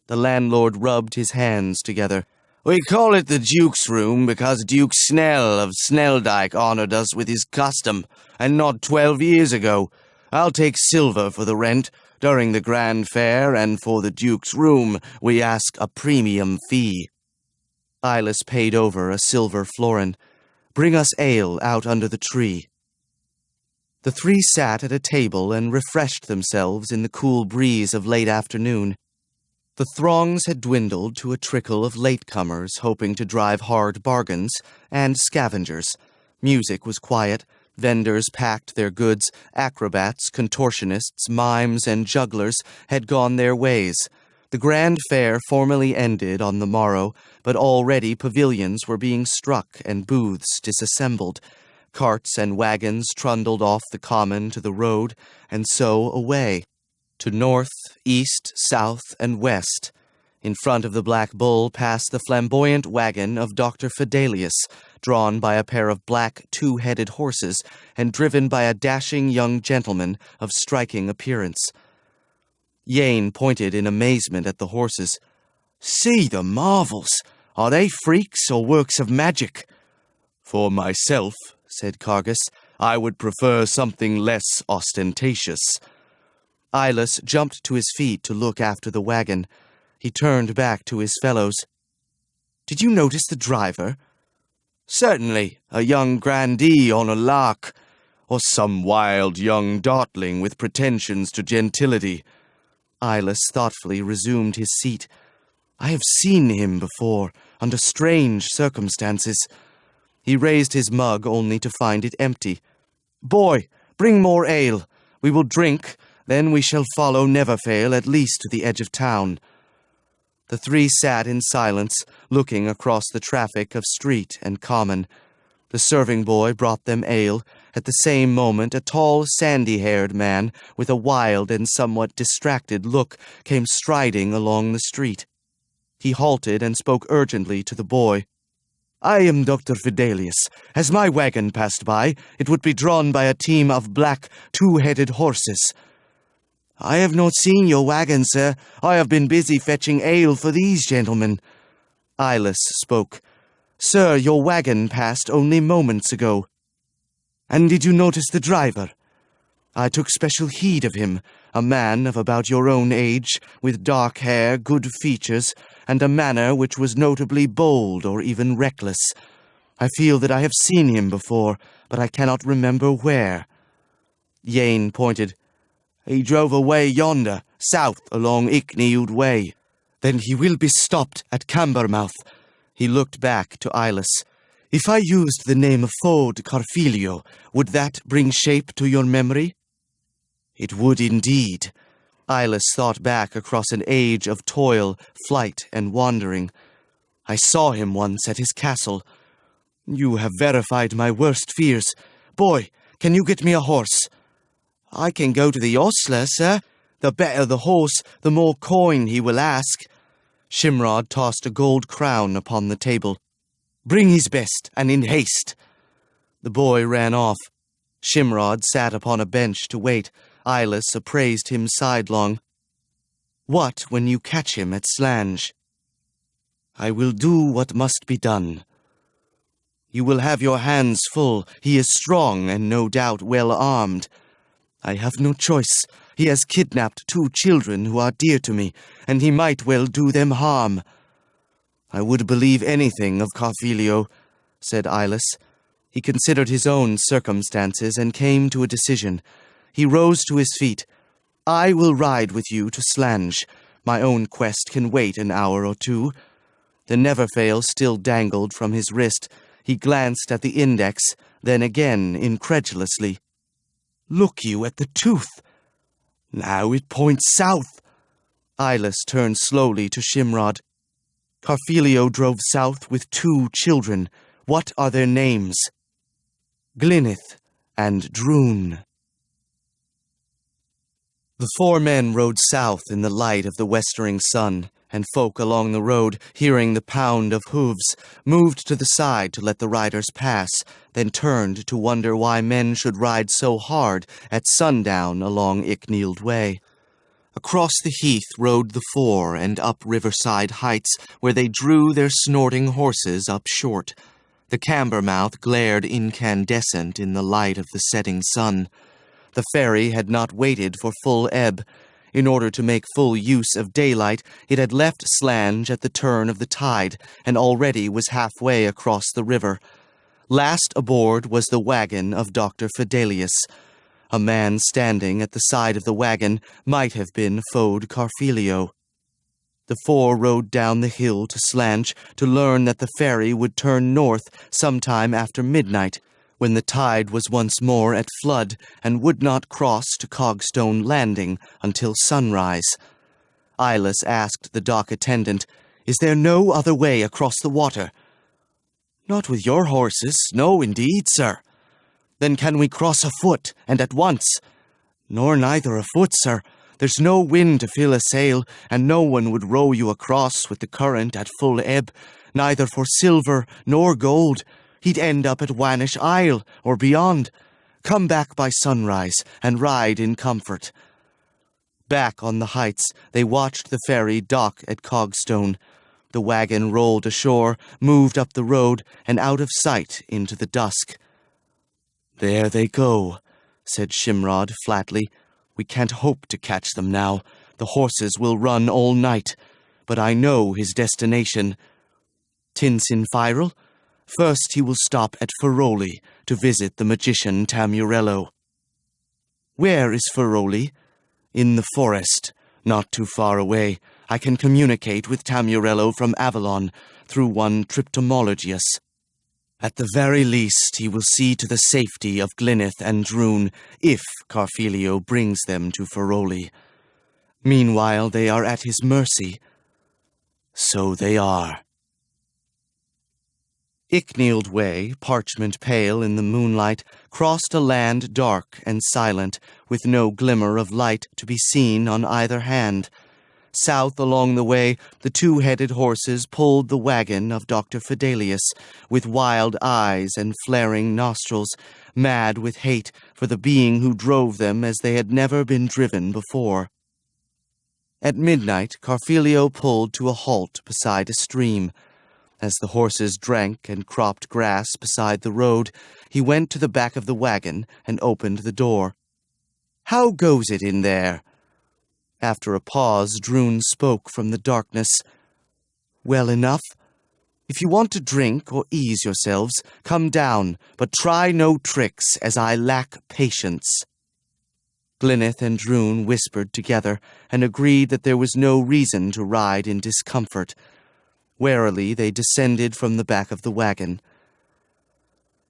The landlord rubbed his hands together. "We call it the Duke's room because Duke Snell of Snelldyke honored us with his custom, and not 12 years ago. I'll take silver for the rent during the grand fair, and for the Duke's room we ask a premium fee." Eyeless paid over a silver florin. "Bring us ale out under the tree." The three sat at a table and refreshed themselves in the cool breeze of late afternoon. The throngs had dwindled to a trickle of latecomers hoping to drive hard bargains, and scavengers. Music was quiet. Vendors packed their goods. Acrobats, contortionists, mimes, and jugglers had gone their ways. The grand fair formally ended on the morrow, but already pavilions were being struck and booths disassembled. Carts and wagons trundled off the common to the road, and so away, to north, east, south, and west. In front of the Black Bull passed the flamboyant wagon of Dr. Fidelius, drawn by a pair of black two-headed horses and driven by a dashing young gentleman of striking appearance. Yane pointed in amazement at the horses. "See the marvels! Are they freaks or works of magic?" "For myself," said Cargus, "I would prefer something less ostentatious." Eyeless jumped to his feet to look after the wagon. He turned back to his fellows. "Did you notice the driver?" "Certainly, a young grandee on a lark, or some wild young dartling with pretensions to gentility." Eyeless thoughtfully resumed his seat. "I have seen him before, under strange circumstances." He raised his mug only to find it empty. "Boy, bring more ale. We will drink, then we shall follow Neverfail at least to the edge of town." The three sat in silence, looking across the traffic of street and common. The serving boy brought them ale. At the same moment, a tall, sandy-haired man with a wild and somewhat distracted look came striding along the street. He halted and spoke urgently to the boy. "I am Dr. Fidelius. As my wagon passed by, it would be drawn by a team of black, two-headed horses." "I have not seen your wagon, sir. I have been busy fetching ale for these gentlemen." Eyeless spoke. "Sir, your wagon passed only moments ago." "And did you notice the driver?" "I took special heed of him, a man of about your own age, with dark hair, good features, and a manner which was notably bold or even reckless. I feel that I have seen him before, but I cannot remember where." Yane pointed. "He drove away yonder, south along Icknield Way." "Then he will be stopped at Cambermouth." He looked back to Eyeless. "If I used the name of Ford Carfilio, would that bring shape to your memory?" "It would indeed." Eyeless thought back across an age of toil, flight, and wandering. "I saw him once at his castle." "You have verified my worst fears. Boy, can you get me a horse?" "I can go to the ostler, sir. The better the horse, the more coin he will ask." Shimrod tossed a gold crown upon the table. "Bring his best, and in haste." The boy ran off. Shimrod sat upon a bench to wait. Eyeless appraised him sidelong. "What when you catch him at Slange?" "I will do what must be done." "You will have your hands full. He is strong and no doubt well armed." "I have no choice. He has kidnapped 2 children who are dear to me, and he might well do them harm." "I would believe anything of Carfilio," said Eyeless. He considered his own circumstances and came to a decision. He rose to his feet. "I will ride with you to Slange. My own quest can wait an hour or 2. The Neverfail still dangled from his wrist. He glanced at the index, then again incredulously. "Look you at the tooth. Now it points south." Eyeless turned slowly to Shimrod. "Carfilio drove south with 2 children. What are their names?" "Glyneth and Droon." The 4 men rode south in the light of the westering sun. and folk along the road, hearing the pound of hooves, moved to the side to let the riders pass, then turned to wonder why men should ride so hard at sundown along Icknield Way. Across the heath rode the four and up riverside heights, where they drew their snorting horses up short. The camber mouth glared incandescent in the light of the setting sun. The ferry had not waited for full ebb. In order to make full use of daylight, it had left Slange at the turn of the tide, and already was halfway across the river. Last aboard was the wagon of Dr. Fidelius. A man standing at the side of the wagon might have been Fode Carfilio. The four rode down the hill to Slange to learn that the ferry would turn north sometime after midnight, when the tide was once more at flood and would not cross to Cogstone Landing until sunrise. Ilas asked the dock attendant, "Is there no other way across the water?" "Not with your horses, no indeed, sir." "Then can we cross afoot, and at once?" "Nor neither afoot, sir. There's no wind to fill a sail, and no one would row you across with the current at full ebb, neither for silver nor gold. He'd end up at Wanish Isle, or beyond. Come back by sunrise, and ride in comfort." Back on the heights, they watched the ferry dock at Cogstone. The wagon rolled ashore, moved up the road, and out of sight into the dusk. "There they go," said Shimrod flatly. "We can't hope to catch them now. The horses will run all night. But I know his destination. Tinsinfirel? First he will stop at Feroli to visit the magician Tamurello." "Where is Feroli?" "In the forest, not too far away. I can communicate with Tamurello from Avalon through one Triptomologius. At the very least, he will see to the safety of Glyneth and Droon if Carfilio brings them to Feroli. Meanwhile, they are at his mercy." "So they are." Icknield Way, parchment pale in the moonlight, crossed a land dark and silent, with no glimmer of light to be seen on either hand. South along the way, the two-headed horses pulled the wagon of Dr. Fidelius, with wild eyes and flaring nostrils, mad with hate for the being who drove them as they had never been driven before. At midnight, Carfilio pulled to a halt beside a stream. As the horses drank and cropped grass beside the road, he went to the back of the wagon and opened the door. "How goes it in there?" After a pause, Droon spoke from the darkness. "Well enough. If you want to drink or ease yourselves, come down, but try no tricks, as I lack patience." Glyneth and Droon whispered together and agreed that there was no reason to ride in discomfort. Warily they descended from the back of the wagon.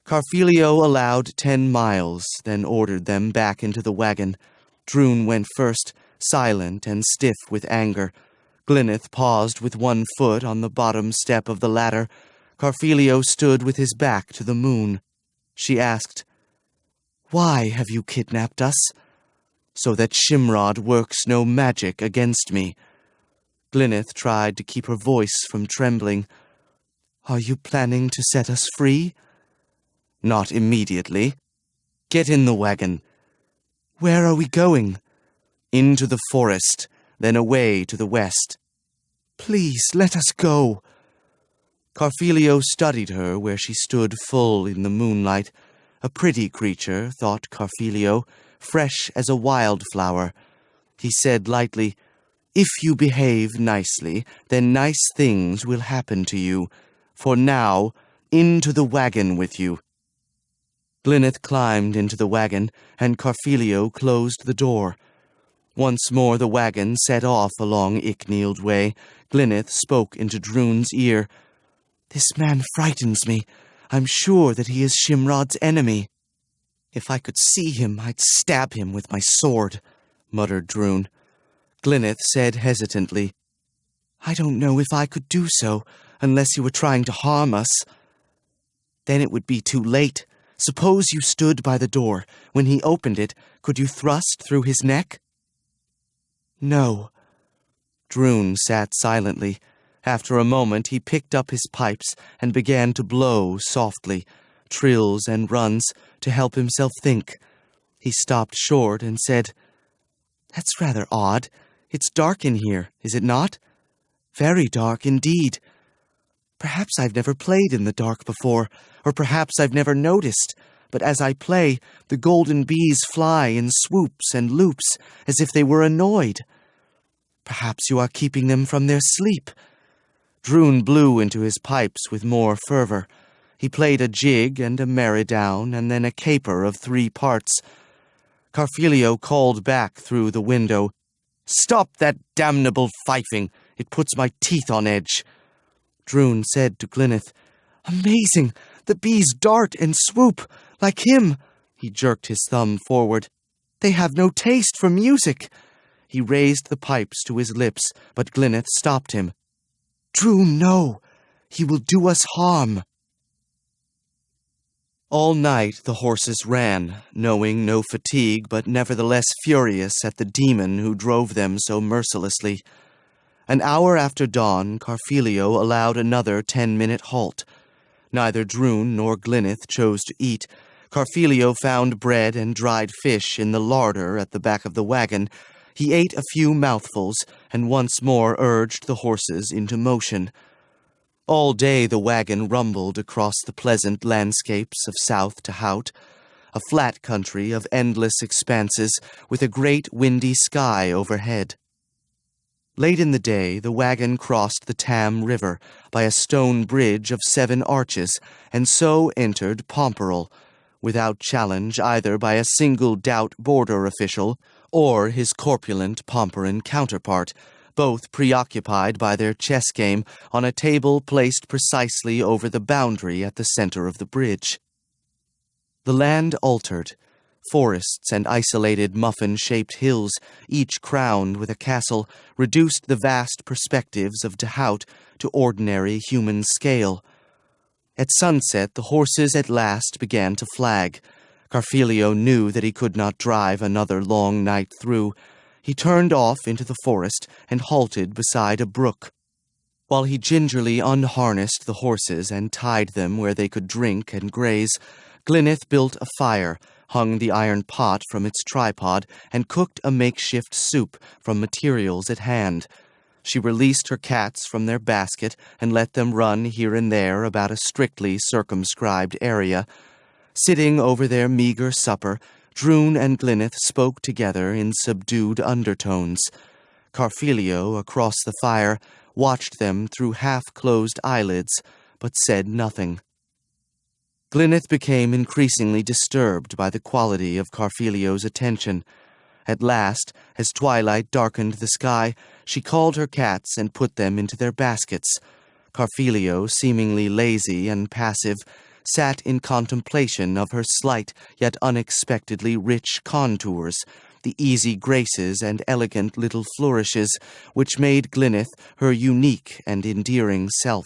Carfilio allowed 10 miles, then ordered them back into the wagon. Droon went first, silent and stiff with anger. Glyneth paused with one foot on the bottom step of the ladder. Carfilio stood with his back to the moon. She asked, "Why have you kidnapped us?" "So that Shimrod works no magic against me." Glyneth tried to keep her voice from trembling. "Are you planning to set us free?" "Not immediately." "Get in the wagon." "Where are we going?" "Into the forest, then away to the west." "Please, let us go." Carfilio studied her where she stood full in the moonlight. A pretty creature, thought Carfilio, fresh as a wildflower. He said lightly, "If you behave nicely, then nice things will happen to you. For now, into the wagon with you." Glyneth climbed into the wagon, and Carfilio closed the door. Once more the wagon set off along Icknield Way. Glyneth spoke into Droon's ear. "This man frightens me. I'm sure that he is Shimrod's enemy." "If I could see him, I'd stab him with my sword," muttered Droon. Glyneth said hesitantly, "I don't know if I could do so, unless he were trying to harm us." "Then it would be too late. Suppose you stood by the door. When he opened it, could you thrust through his neck?" "No." Droon sat silently. After a moment he picked up his pipes and began to blow softly, trills and runs, to help himself think. He stopped short and said, "That's rather odd. It's dark in here, is it not? Very dark indeed. Perhaps I've never played in the dark before, or perhaps I've never noticed, but as I play, the golden bees fly in swoops and loops, as if they were annoyed. Perhaps you are keeping them from their sleep." Droon blew into his pipes with more fervor. He played a jig and a merry-down, and then a caper of 3 parts. Carfilio called back through the window, "Stop that damnable fifing! It puts my teeth on edge." Droon said to Glyneth, "Amazing! The bees dart and swoop, like him." He jerked his thumb forward. "They have no taste for music." He raised the pipes to his lips, but Glyneth stopped him. "Droon, no! He will do us harm." All night the horses ran, knowing no fatigue, but nevertheless furious at the demon who drove them so mercilessly. An hour after dawn, Carfilio allowed another 10-minute halt. Neither Droon nor Glyneth chose to eat. Carfilio found bread and dried fish in the larder at the back of the wagon. He ate a few mouthfuls, and once more urged the horses into motion. All day the wagon rumbled across the pleasant landscapes of South to Hout, a flat country of endless expanses with a great windy sky overhead. Late in the day, the wagon crossed the Tam River by a stone bridge of 7 arches, and so entered Pomperol, without challenge either by a single Dout border official or his corpulent Pomperan counterpart, both preoccupied by their chess game on a table placed precisely over the boundary at the center of the bridge. The land altered. Forests and isolated muffin-shaped hills, each crowned with a castle, reduced the vast perspectives of Dehout to ordinary human scale. At sunset, the horses at last began to flag. Carfilio knew that he could not drive another long night through. He turned off into the forest and halted beside a brook. While he gingerly unharnessed the horses and tied them where they could drink and graze, Glyneth built a fire, hung the iron pot from its tripod, and cooked a makeshift soup from materials at hand. She released her cats from their basket and let them run here and there about a strictly circumscribed area. Sitting over their meager supper, Droon and Glyneth spoke together in subdued undertones. Carfilio, across the fire, watched them through half-closed eyelids, but said nothing. Glyneth became increasingly disturbed by the quality of Carfilio's attention. At last, as twilight darkened the sky, she called her cats and put them into their baskets. Carfilio, seemingly lazy and passive, sat in contemplation of her slight yet unexpectedly rich contours, the easy graces and elegant little flourishes which made Glyneth her unique and endearing self.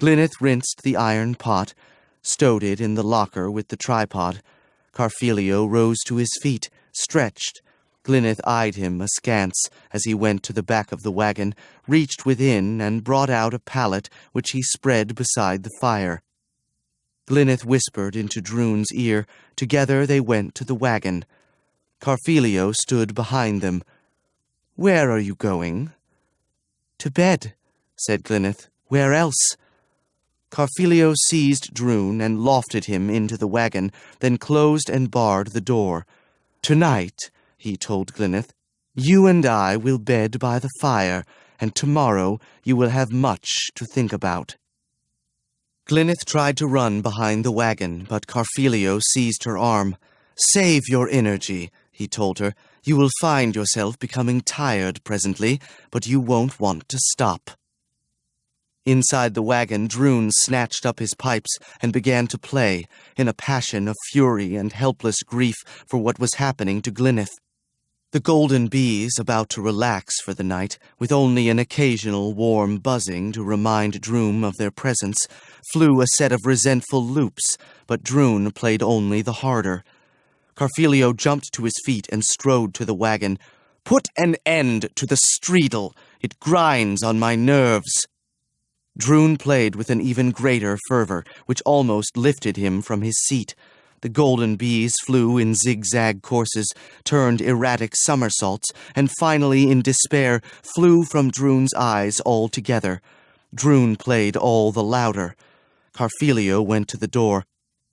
Glyneth rinsed the iron pot, stowed it in the locker with the tripod. Carfilio rose to his feet, stretched. Glyneth eyed him askance as he went to the back of the wagon, reached within, and brought out a pallet which he spread beside the fire. Glyneth whispered into Droon's ear. Together they went to the wagon. Carfilio stood behind them. "Where are you going?" "To bed," said Glyneth. "Where else?" Carfilio seized Droon and lofted him into the wagon, then closed and barred the door. "Tonight," he told Glyneth, "you and I will bed by the fire, and tomorrow you will have much to think about." Glyneth tried to run behind the wagon, but Carfilio seized her arm. "Save your energy," he told her. "You will find yourself becoming tired presently, but you won't want to stop." Inside the wagon, Droon snatched up his pipes and began to play, in a passion of fury and helpless grief for what was happening to Glyneth. The golden bees, about to relax for the night, with only an occasional warm buzzing to remind Droon of their presence, flew a set of resentful loops, but Droon played only the harder. Carfilio jumped to his feet and strode to the wagon. Put an end to the streedle. It grinds on my nerves." Droon played with an even greater fervor, which almost lifted him from his seat. The golden bees flew in zigzag courses, turned erratic somersaults, and finally, in despair, flew from Droon's eyes altogether. Droon played all the louder. Carfelio went to the door.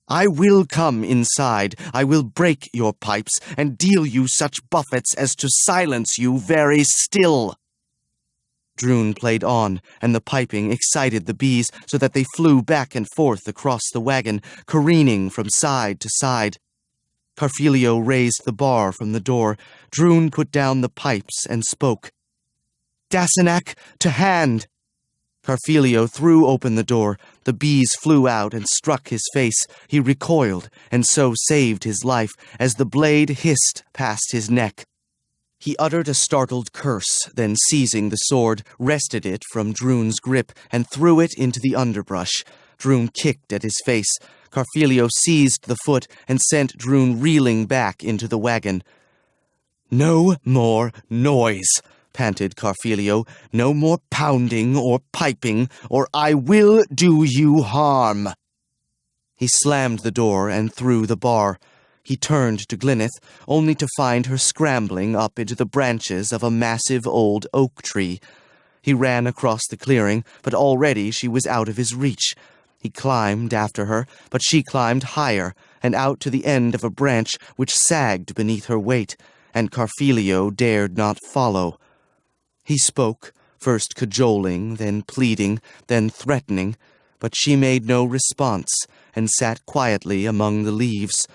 "I will come inside. I will break your pipes and deal you such buffets as to silence you very still." Droon played on, and the piping excited the bees so that they flew back and forth across the wagon, careening from side to side. Carfelio raised the bar from the door. Droon put down the pipes and spoke. "Dasenak, to hand!" Carfelio threw open the door. The bees flew out and struck his face. He recoiled, and so saved his life, as the blade hissed past his neck. He uttered a startled curse, then seizing the sword, wrested it from Droon's grip and threw it into the underbrush. Droon kicked at his face. Carfelio seized the foot and sent Droon reeling back into the wagon. "No more noise," panted Carfelio. "No more pounding or piping, or I will do you harm." He slammed the door and threw the bar. He turned to Glyneth, only to find her scrambling up into the branches of a massive old oak tree. He ran across the clearing, but already she was out of his reach. He climbed after her, but she climbed higher, and out to the end of a branch which sagged beneath her weight, and Carfelio dared not follow. He spoke, first cajoling, then pleading, then threatening, but she made no response, and sat quietly among the leaves.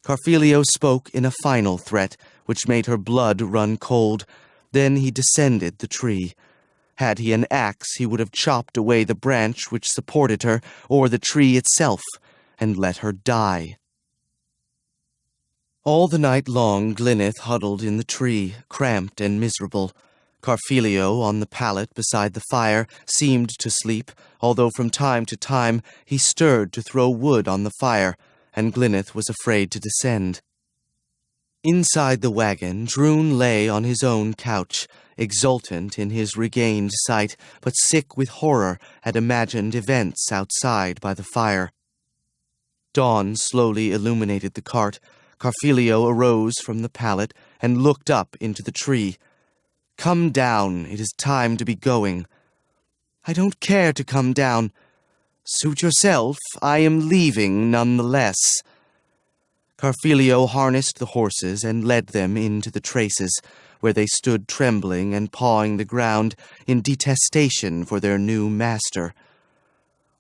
Carfelio spoke in a final threat, which made her blood run cold. Then he descended the tree. Had he an axe, he would have chopped away the branch which supported her, or the tree itself, and let her die. All the night long Glyneth huddled in the tree, cramped and miserable. Carfelio, on the pallet beside the fire, seemed to sleep, although from time to time he stirred to throw wood on the fire, and Glyneth was afraid to descend. Inside the wagon, Droon lay on his own couch, exultant in his regained sight, but sick with horror at imagined events outside by the fire. Dawn slowly illuminated the cart. Carfelio arose from the pallet and looked up into the tree. "Come down, it is time to be going." "I don't care to come down." "Suit yourself, I am leaving nonetheless." Carfelio harnessed the horses and led them into the traces, where they stood trembling and pawing the ground in detestation for their new master.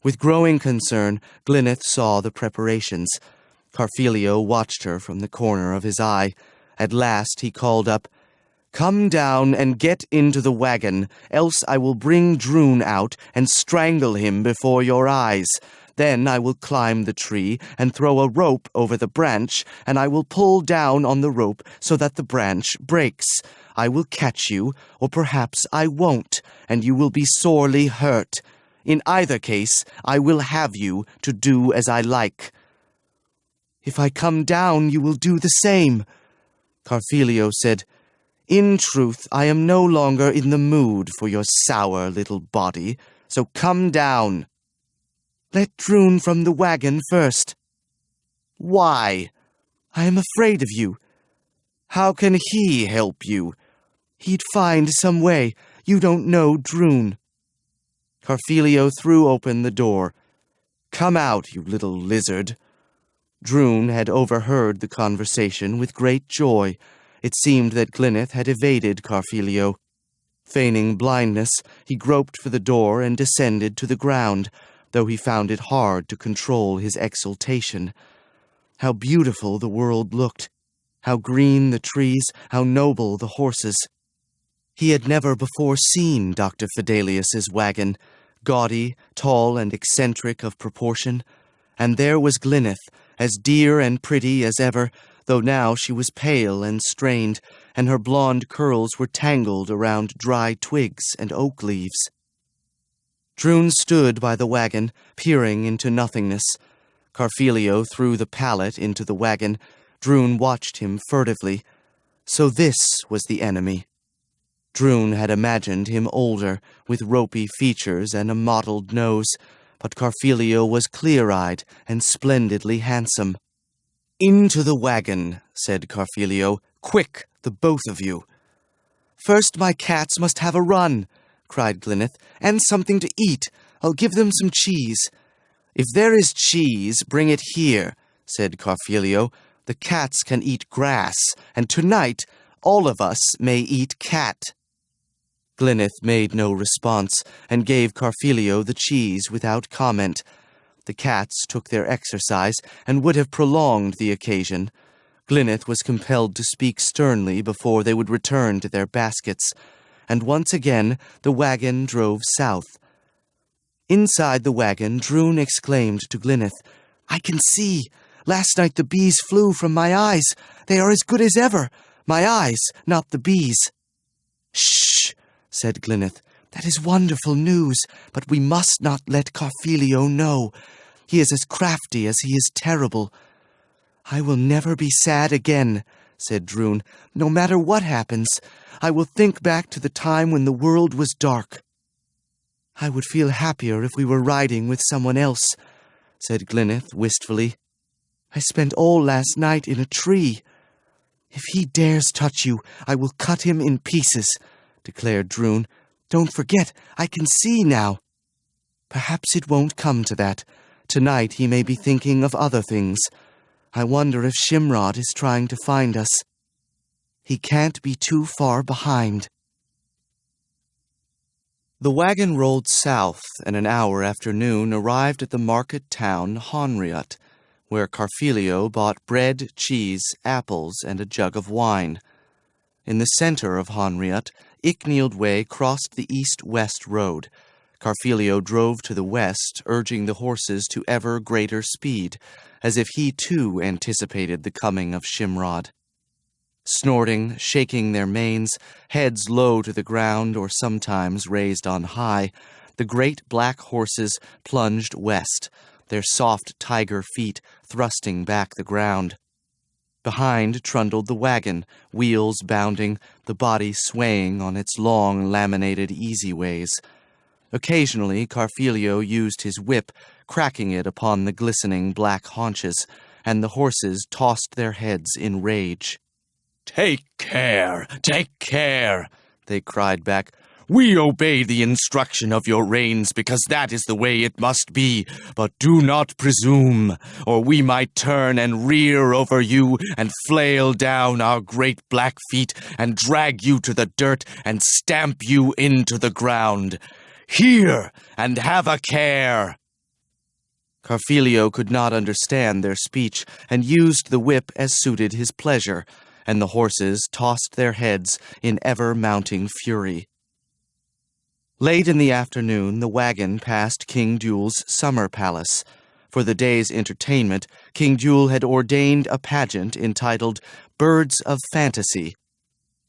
With growing concern, Glyneth saw the preparations. Carfelio watched her from the corner of his eye. At last he called up, "Come down and get into the wagon, else I will bring Droon out and strangle him before your eyes. Then I will climb the tree and throw a rope over the branch, and I will pull down on the rope so that the branch breaks. I will catch you, or perhaps I won't, and you will be sorely hurt. In either case, I will have you to do as I like." "If I come down, you will do the same." Carfelio said, "In truth, I am no longer in the mood for your sour little body, so come down." "Let Droon from the wagon first." "Why?" "I am afraid of you." "How can he help you?" "He'd find some way. You don't know Droon." Carfelio threw open the door. "Come out, you little lizard." Droon had overheard the conversation with great joy. It seemed that Glyneth had evaded Carfelio. Feigning blindness, he groped for the door and descended to the ground, though he found it hard to control his exultation. How beautiful the world looked! How green the trees, how noble the horses! He had never before seen Dr. Fidelius's wagon, gaudy, tall, and eccentric of proportion. And there was Glyneth, as dear and pretty as ever, though now she was pale and strained, and her blonde curls were tangled around dry twigs and oak leaves. Droon stood by the wagon, peering into nothingness. Carfelio threw the pallet into the wagon. Droon watched him furtively. So this was the enemy. Drun had imagined him older, with ropey features and a mottled nose, but Carfelio was clear-eyed and splendidly handsome. "Into the wagon," said Carfelio. "Quick, the both of you." "First my cats must have a run," cried Glyneth, "and something to eat. I'll give them some cheese." "If there is cheese, bring it here," said Carfelio. "The cats can eat grass, and tonight all of us may eat cat." Glyneth made no response, and gave Carfelio the cheese without comment. The cats took their exercise, and would have prolonged the occasion. Glyneth was compelled to speak sternly before they would return to their baskets, and once again the wagon drove south. Inside the wagon, Drun exclaimed to Glyneth, "I can see! Last night the bees flew from my eyes. They are as good as ever. My eyes, not the bees." "Shh!" said Glyneth. "That is wonderful news, but we must not let Carfelio know. He is as crafty as he is terrible." "I will never be sad again," said Drun. "No matter what happens, I will think back to the time when the world was dark." "I would feel happier if we were riding with someone else," said Glyneth wistfully. "I spent all last night in a tree." "If he dares touch you, I will cut him in pieces," declared Drun. "Don't forget, I can see now." "Perhaps it won't come to that. Tonight he may be thinking of other things. I wonder if Shimrod is trying to find us. He can't be too far behind." The wagon rolled south, and an hour after noon arrived at the market town Honriot, where Carfelio bought bread, cheese, apples, and a jug of wine. In the center of Honriot, Icknield Way crossed the east-west road. Carfelio drove to the west, urging the horses to ever greater speed, as if he too anticipated the coming of Shimrod. Snorting, shaking their manes, heads low to the ground or sometimes raised on high, the great black horses plunged west, their soft tiger feet thrusting back the ground. Behind trundled the wagon, wheels bounding, the body swaying on its long laminated easy-ways. Occasionally Carfelio used his whip, cracking it upon the glistening black haunches, and the horses tossed their heads in rage. "Take care! Take care!" they cried back. "We obey the instruction of your reins because that is the way it must be, but do not presume, or we might turn and rear over you and flail down our great black feet and drag you to the dirt and stamp you into the ground. Hear and have a care!" Carfelio could not understand their speech and used the whip as suited his pleasure, and the horses tossed their heads in ever-mounting fury. Late in the afternoon, the wagon passed King Duel's summer palace. For the day's entertainment, King Duel had ordained a pageant entitled Birds of Fantasy.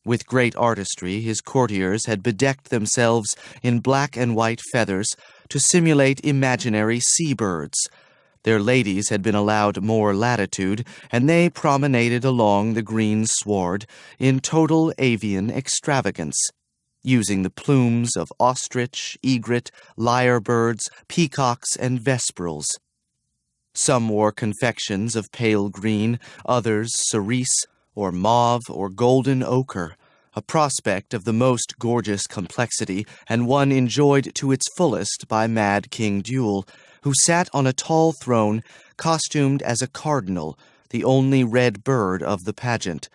With great artistry, his courtiers had bedecked themselves in black and white feathers to simulate imaginary seabirds. Their ladies had been allowed more latitude, and they promenaded along the green sward in total avian extravagance, using the plumes of ostrich, egret, lyrebirds, peacocks, and vesperals. Some wore confections of pale green, others cerise, or mauve, or golden ochre, a prospect of the most gorgeous complexity, and one enjoyed to its fullest by Mad King Duel, who sat on a tall throne, costumed as a cardinal, the only red bird of the pageant.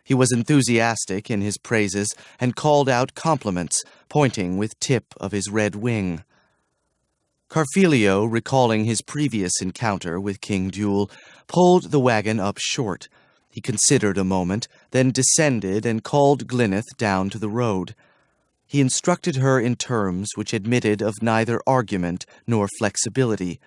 He was enthusiastic in his praises, and called out compliments, pointing with tip of his red wing. Carfelio, recalling his previous encounter with King Duel, pulled the wagon up short. He considered a moment, then descended and called Glyneth down to the road. He instructed her in terms which admitted of neither argument nor flexibility.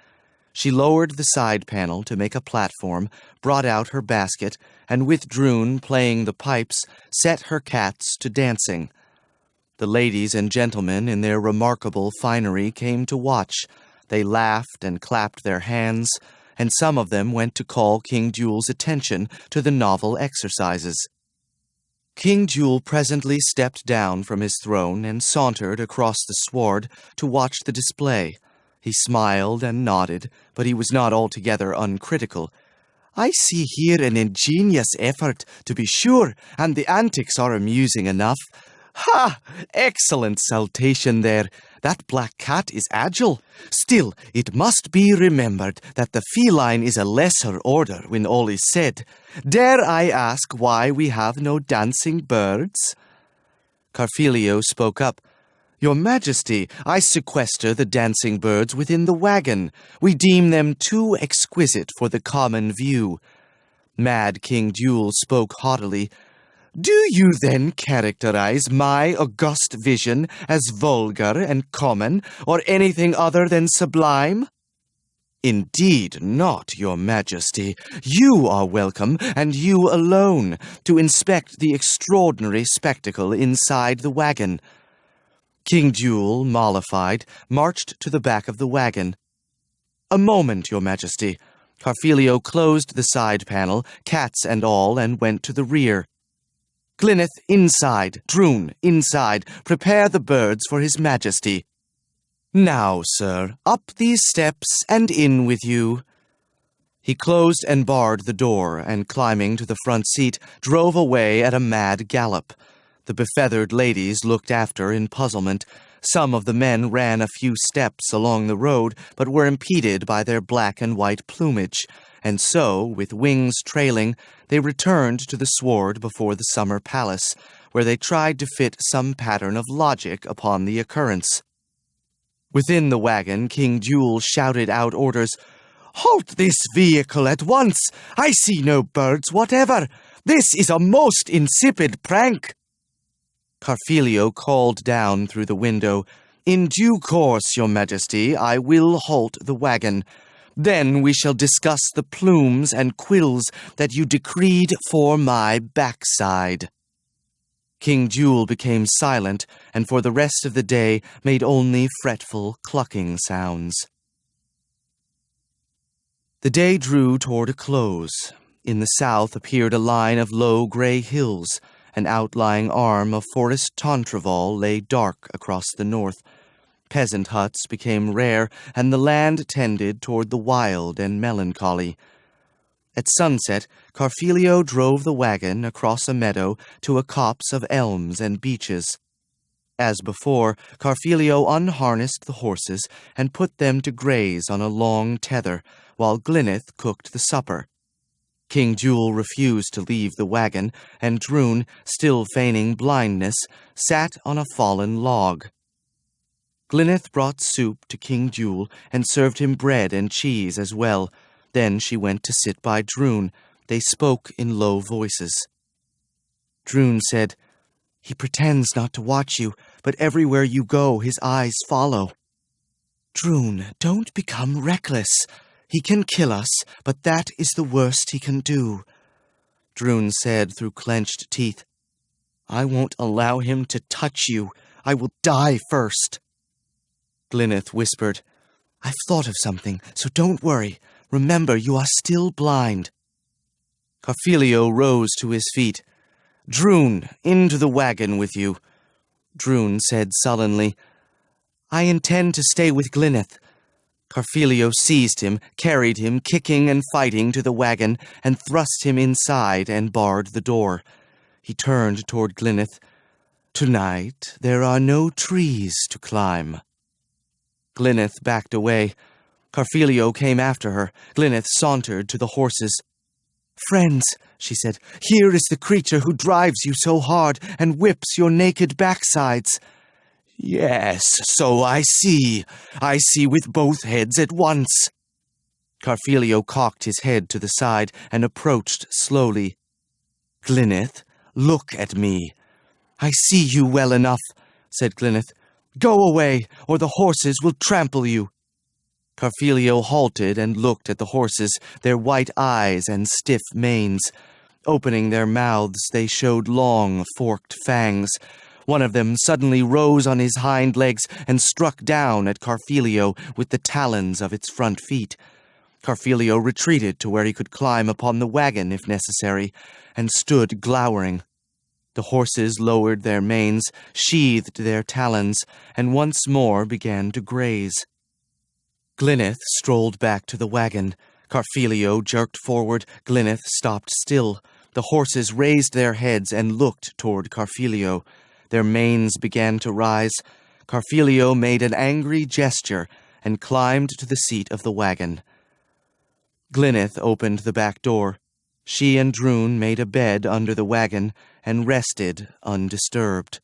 She lowered the side panel to make a platform, brought out her basket, and with Drun playing the pipes, set her cats to dancing. The ladies and gentlemen in their remarkable finery came to watch. They laughed and clapped their hands, and some of them went to call King Duel's attention to the novel exercises. King Jewel presently stepped down from his throne and sauntered across the sward to watch the display. He smiled and nodded, but he was not altogether uncritical. "I see here an ingenious effort, to be sure, and the antics are amusing enough. Ha! Excellent saltation there. That black cat is agile. Still, it must be remembered that the feline is a lesser order when all is said. Dare I ask why we have no dancing birds?" Carfelio spoke up. "Your Majesty, I sequester the dancing birds within the wagon. We deem them too exquisite for the common view." Mad King Jewel spoke haughtily. "Do you then characterize my august vision as vulgar and common, or anything other than sublime?" "Indeed not, Your Majesty. You are welcome, and you alone, to inspect the extraordinary spectacle inside the wagon." King Jewel, mollified, marched to the back of the wagon. "A moment, Your Majesty." Carfelio closed the side panel, cats and all, and went to the rear. "Glyneth, inside. Drun, inside. Prepare the birds for His Majesty." "Now, sir, up these steps and in with you." He closed and barred the door, and climbing to the front seat, drove away at a mad gallop. The befeathered ladies looked after in puzzlement. Some of the men ran a few steps along the road, but were impeded by their black and white plumage, and so, with wings trailing, they returned to the sward before the summer palace, where they tried to fit some pattern of logic upon the occurrence. Within the wagon, King Jewel shouted out orders. "Halt this vehicle at once! I see no birds whatever! This is a most insipid prank!" Carfelio called down through the window, "In due course, Your Majesty, I will halt the wagon. Then we shall discuss the plumes and quills that you decreed for my backside." King Jewel became silent, and for the rest of the day made only fretful clucking sounds. The day drew toward a close. In the south appeared a line of low gray hills. An outlying arm of Forest Tantreval lay dark across the north. Peasant huts became rare, and the land tended toward the wild and melancholy. At sunset, Carfelio drove the wagon across a meadow to a copse of elms and beeches. As before, Carfelio unharnessed the horses and put them to graze on a long tether, while Glyneth cooked the supper. King Jewel refused to leave the wagon, and Drun, still feigning blindness, sat on a fallen log. Glyneth brought soup to King Jewel and served him bread and cheese as well. Then she went to sit by Drun. They spoke in low voices. Drun said, "He pretends not to watch you, but everywhere you go his eyes follow." "Drun, don't become reckless. He can kill us, but that is the worst he can do." Drun said through clenched teeth, "I won't allow him to touch you. I will die first." Glyneth whispered, "I've thought of something, so don't worry. Remember, you are still blind." Carfelio rose to his feet. "Drun, into the wagon with you." Drun said sullenly, "I intend to stay with Glyneth." Carfelio seized him, carried him, kicking and fighting, to the wagon, and thrust him inside and barred the door. He turned toward Glyneth. "Tonight there are no trees to climb." Glyneth backed away. Carfelio came after her. Glyneth sauntered to the horses. "Friends," she said, "here is the creature who drives you so hard and whips your naked backsides." "Yes, so I see. I see with both heads at once." Carfelio cocked his head to the side and approached slowly. "Glyneth, look at me." "I see you well enough," said Glyneth. "Go away, or the horses will trample you." Carfelio halted and looked at the horses, their white eyes and stiff manes. Opening their mouths, they showed long, forked fangs. One of them suddenly rose on his hind legs and struck down at Carfelio with the talons of its front feet. Carfelio retreated to where he could climb upon the wagon if necessary, and stood glowering. The horses lowered their manes, sheathed their talons, and once more began to graze. Glyneth strolled back to the wagon. Carfelio jerked forward. Glyneth stopped still. The horses raised their heads and looked toward Carfelio. Their manes began to rise. Carfelio made an angry gesture and climbed to the seat of the wagon. Glyneth opened the back door. She and Drun made a bed under the wagon and rested undisturbed.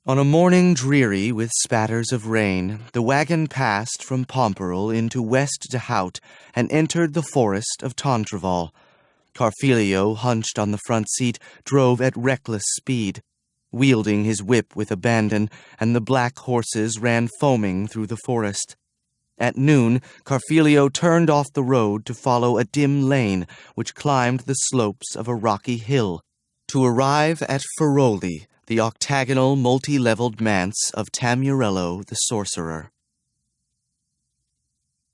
On a morning dreary with spatters of rain, the wagon passed from Pomperol into West de Hout and entered the forest of Tantreval. Carfelio, hunched on the front seat, drove at reckless speed, wielding his whip with abandon, and the black horses ran foaming through the forest. At noon, Carfelio turned off the road to follow a dim lane which climbed the slopes of a rocky hill, to arrive at Feroli, the octagonal, multi-leveled manse of Tamurello the sorcerer.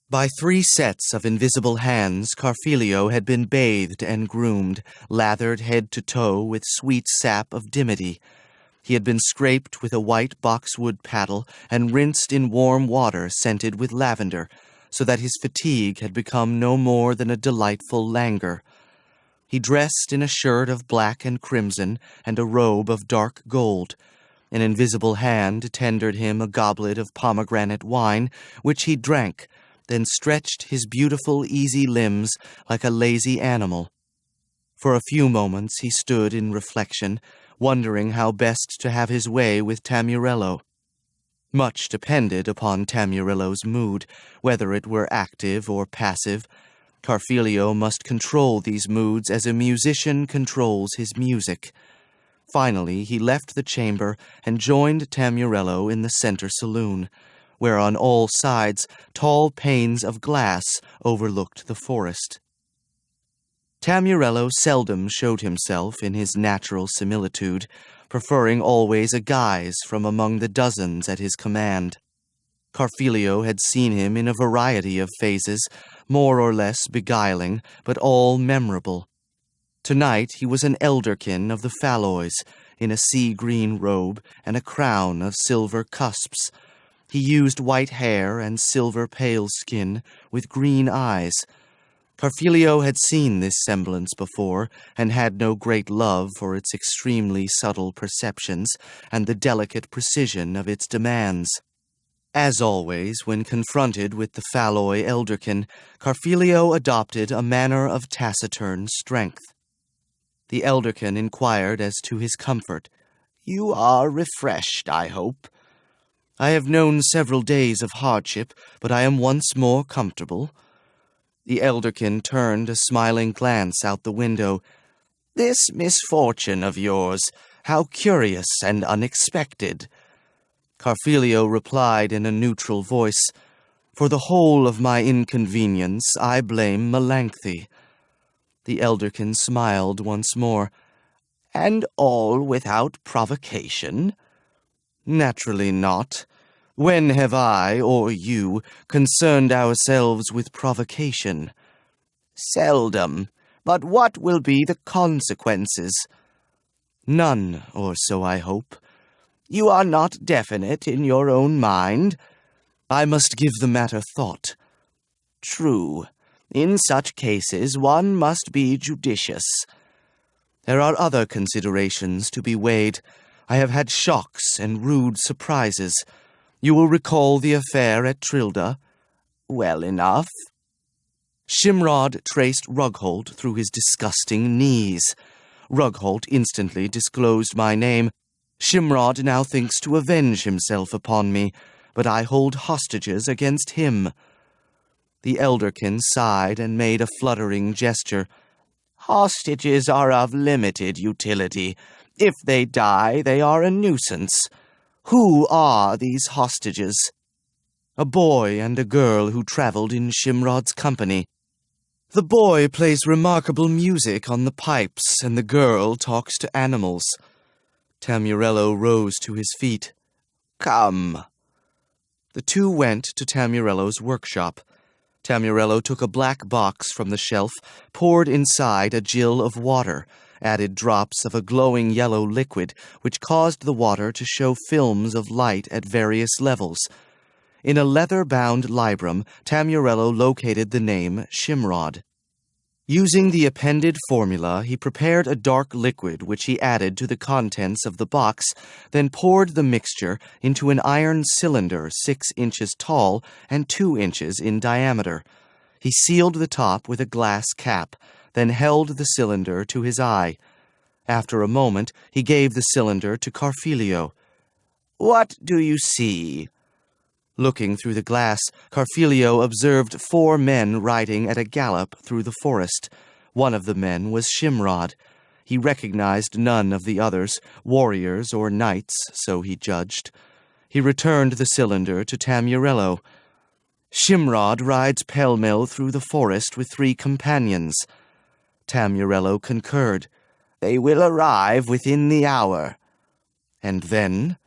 By 3 sets of invisible hands, Carfelio had been bathed and groomed, lathered head to toe with sweet sap of dimity. He had been scraped with a white boxwood paddle and rinsed in warm water scented with lavender, so that his fatigue had become no more than a delightful languor. He dressed in a shirt of black and crimson and a robe of dark gold. An invisible hand tendered him a goblet of pomegranate wine, which he drank, then stretched his beautiful, easy limbs like a lazy animal. For a few moments he stood in reflection, wondering how best to have his way with Tamurello. Much depended upon Tamurello's mood, whether it were active or passive. Carfelio must control these moods as a musician controls his music. Finally, he left the chamber and joined Tamurello in the center saloon, where on all sides tall panes of glass overlooked the forest. Tamurello seldom showed himself in his natural similitude, preferring always a guise from among the dozens at his command. Carfelio had seen him in a variety of phases, more or less beguiling, but all memorable. Tonight he was an elderkin of the Falloys, in a sea-green robe and a crown of silver cusps. He used white hair and silver pale skin, with green eyes. Carfelio had seen this semblance before, and had no great love for its extremely subtle perceptions and the delicate precision of its demands. As always, when confronted with the Falloy elderkin, Carfelio adopted a manner of taciturn strength. The elderkin inquired as to his comfort. "You are refreshed, I hope." "I have known several days of hardship, but I am once more comfortable." The elderkin turned a smiling glance out the window. "This misfortune of yours, how curious and unexpected." Carfelio replied in a neutral voice, "For the whole of my inconvenience I blame Melanthe." The elderkin smiled once more. "And all without provocation?" "Naturally not. When have I, or you, concerned ourselves with provocation?" "Seldom. But what will be the consequences?" "None, or so I hope." "You are not definite in your own mind?" "I must give the matter thought." "True. In such cases one must be judicious." "There are other considerations to be weighed. I have had shocks and rude surprises. You will recall the affair at Trilda?" "Well enough." Shimrod traced Rugholt through his disgusting knees. Rugholt instantly disclosed my name. Shimrod now thinks to avenge himself upon me, but I hold hostages against him. The elderkin sighed and made a fluttering gesture. "Hostages are of limited utility. If they die, they are a nuisance. Who are these hostages?" "A boy and a girl who traveled in Shimrod's company. The boy plays remarkable music on the pipes, and the girl talks to animals." Tamurello rose to his feet. "Come." The two went to Tamurello's workshop. Tamurello took a black box from the shelf, poured inside a gill of water, added drops of a glowing yellow liquid which caused the water to show films of light at various levels. In a leather-bound librum, Tamurello located the name Shimrod. Using the appended formula, he prepared a dark liquid which he added to the contents of the box, then poured the mixture into an iron cylinder 6 inches tall and 2 inches in diameter. He sealed the top with a glass cap, then held the cylinder to his eye. After a moment, he gave the cylinder to Carfilio. "What do you see?" Looking through the glass, Carfilio observed 4 men riding at a gallop through the forest. One of the men was Shimrod. He recognized none of the others, warriors or knights, so he judged. He returned the cylinder to Tamurello. "Shimrod rides pell-mell through the forest with 3 companions." Tamurello concurred. "They will arrive within the hour." "And then?"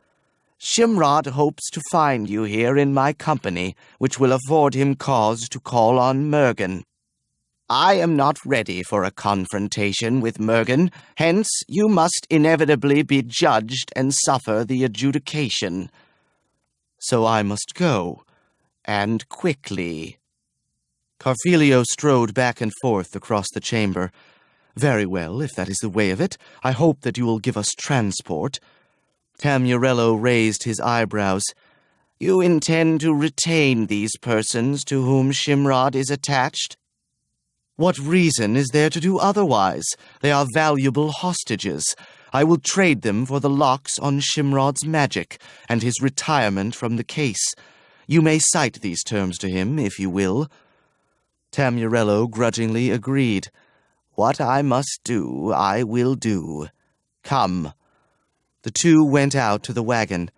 "Shimrod hopes to find you here in my company, which will afford him cause to call on Mergen. I am not ready for a confrontation with Mergen, hence you must inevitably be judged and suffer the adjudication." "So I must go." "And quickly." Carfilio strode back and forth across the chamber. "Very well, if that is the way of it. I hope that you will give us transport." Tamurello raised his eyebrows. "You intend to retain these persons to whom Shimrod is attached?" "What reason is there to do otherwise? They are valuable hostages. I will trade them for the locks on Shimrod's magic, and his retirement from the case. You may cite these terms to him, if you will." Tamurello grudgingly agreed. "What I must do, I will do. Come." The 2 went out to the wagon.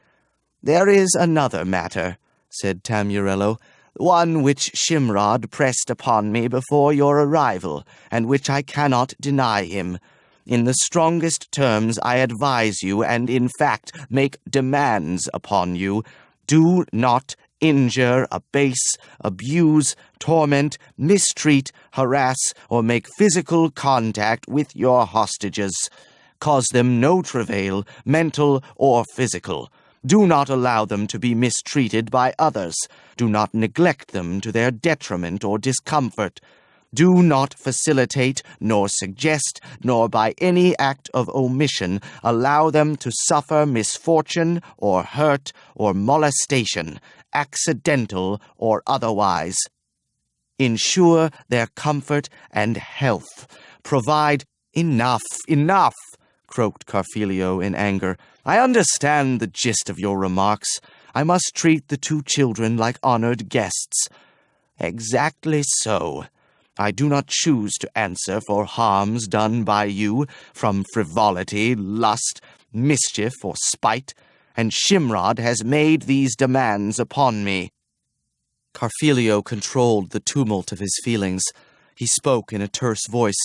"There is another matter," said Tamurello, "one which Shimrod pressed upon me before your arrival, and which I cannot deny him. In the strongest terms I advise you, and in fact make demands upon you. Do not injure, abase, abuse, torment, mistreat, harass, or make physical contact with your hostages. Cause them no travail, mental or physical. Do not allow them to be mistreated by others. Do not neglect them to their detriment or discomfort. Do not facilitate, nor suggest, nor by any act of omission allow them to suffer misfortune or hurt or molestation, accidental or otherwise. Ensure their comfort and health. Provide—" "Enough, enough!" croaked Carfilio in anger. "I understand the gist of your remarks. I must treat the 2 children like honored guests." "Exactly so. I do not choose to answer for harms done by you, from frivolity, lust, mischief, or spite, and Shimrod has made these demands upon me." Carfilio controlled the tumult of his feelings. He spoke in a terse voice.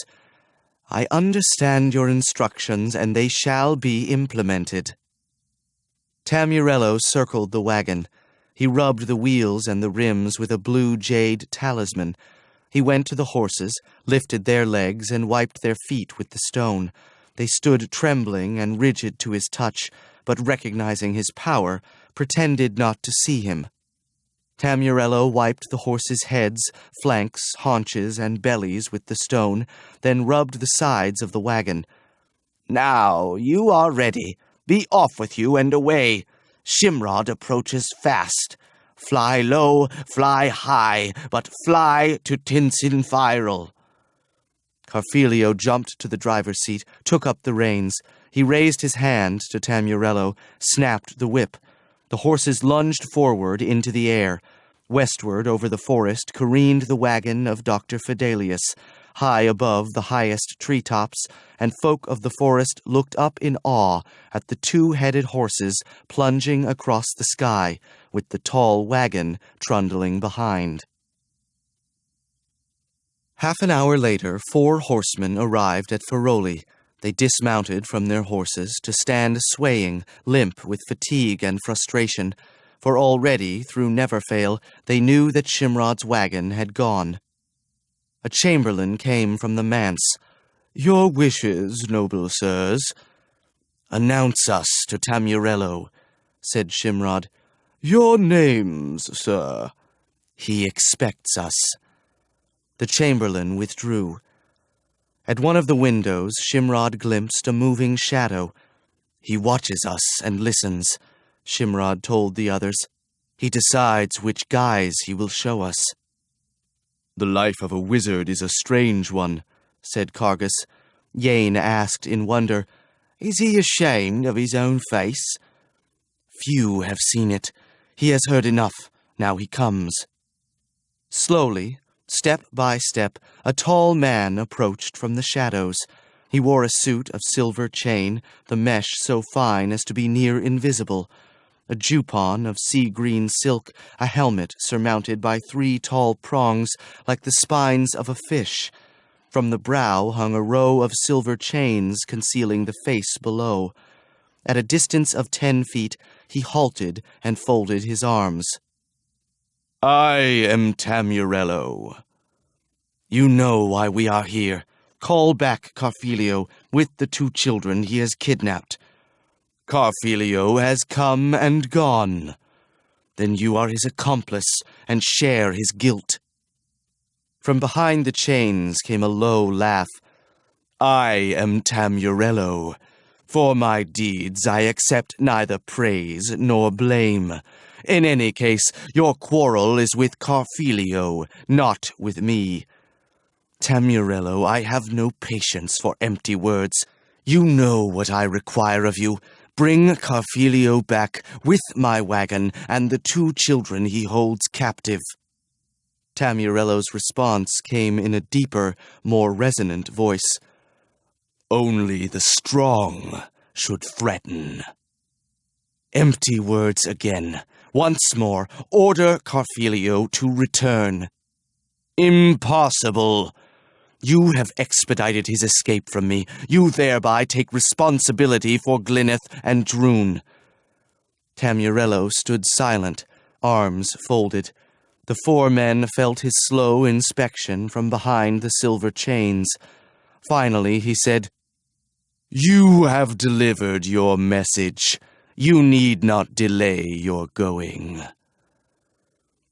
"I understand your instructions, and they shall be implemented." Tamurello circled the wagon. He rubbed the wheels and the rims with a blue jade talisman. He went to the horses, lifted their legs, and wiped their feet with the stone. They stood trembling and rigid to his touch, but recognizing his power, pretended not to see him. Tamurello wiped the horses' heads, flanks, haunches, and bellies with the stone, then rubbed the sides of the wagon. "Now you are ready. Be off with you and away. Shimrod approaches fast. Fly low, fly high, but fly to Tinsinfiral." Carfilio jumped to the driver's seat, took up the reins. He raised his hand to Tamurello, snapped the whip. The horses lunged forward into the air. Westward over the forest careened the wagon of Dr. Fidelius, high above the highest treetops, and folk of the forest looked up in awe at the 2-headed horses plunging across the sky, with the tall wagon trundling behind. Half an hour later, 4 horsemen arrived at Ferroli. They dismounted from their horses to stand swaying, limp with fatigue and frustration, for already, through Neverfail, they knew that Shimrod's wagon had gone. A chamberlain came from the manse. Your wishes, noble sirs. Announce us to Tamurello, said Shimrod. Your names, sir. He expects us. The chamberlain withdrew. At one of the windows, Shimrod glimpsed a moving shadow. He watches us and listens, Shimrod told the others. He decides which guise he will show us. The life of a wizard is a strange one, said Cargus. Yane asked in wonder, Is he ashamed of his own face? Few have seen it. He has heard enough. Now he comes. Slowly, step by step, a tall man approached from the shadows. He wore a suit of silver chain, the mesh so fine as to be near invisible, a jupon of sea-green silk, a helmet surmounted by 3 tall prongs like the spines of a fish. From the brow hung a row of silver chains concealing the face below. At a distance of 10 feet, he halted and folded his arms. I am Tamurello. You know why we are here. Call back Carfelio with the 2 children he has kidnapped. Carfelio has come and gone. Then you are his accomplice and share his guilt. From behind the chains came a low laugh. I am Tamurello. For my deeds I accept neither praise nor blame. In any case, your quarrel is with Carfelio, not with me. Tamurello, I have no patience for empty words. You know what I require of you. Bring Carfelio back with my wagon and the 2 children he holds captive. Tamurello's response came in a deeper, more resonant voice. Only the strong should threaten. Empty words again. Once more, order Carfelio to return. Impossible. You have expedited his escape from me. You thereby take responsibility for Glyneth and Droon. Tamurello stood silent, arms folded. The 4 men felt his slow inspection from behind the silver chains. Finally, he said, You have delivered your message. You need not delay your going.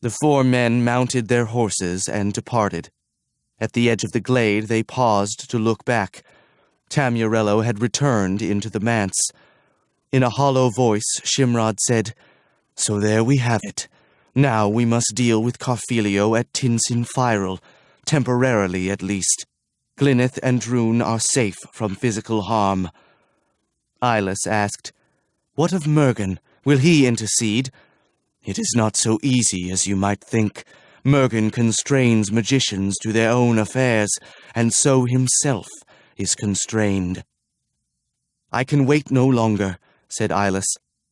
The 4 men mounted their horses and departed. At the edge of the glade, they paused to look back. Tamurello had returned into the manse. In a hollow voice, Shimrod said, So there we have it. Now we must deal with Carfelio at Tinsinfiral, temporarily at least. Glyneth and Droon are safe from physical harm. Ilas asked, What of Mergen? Will he intercede? It is not so easy as you might think. Mergen constrains magicians to their own affairs, and so himself is constrained. I can wait no longer, said Ilas.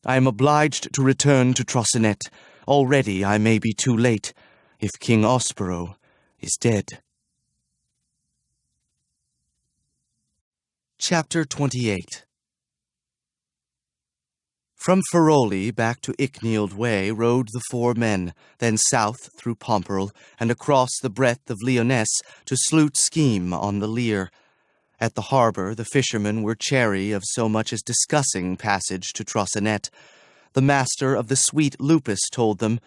I am obliged to return to Trosinet. Already I may be too late, if King Ospero is dead. Chapter 28. From Feroli back to Icknield Way rode the 4 men, then south through Pomperl and across the breadth of Lyonesse to Sloot Scheme on the Lear. At the harbour the fishermen were chary of so much as discussing passage to Trosinet. The master of the Sweet Lupus told them,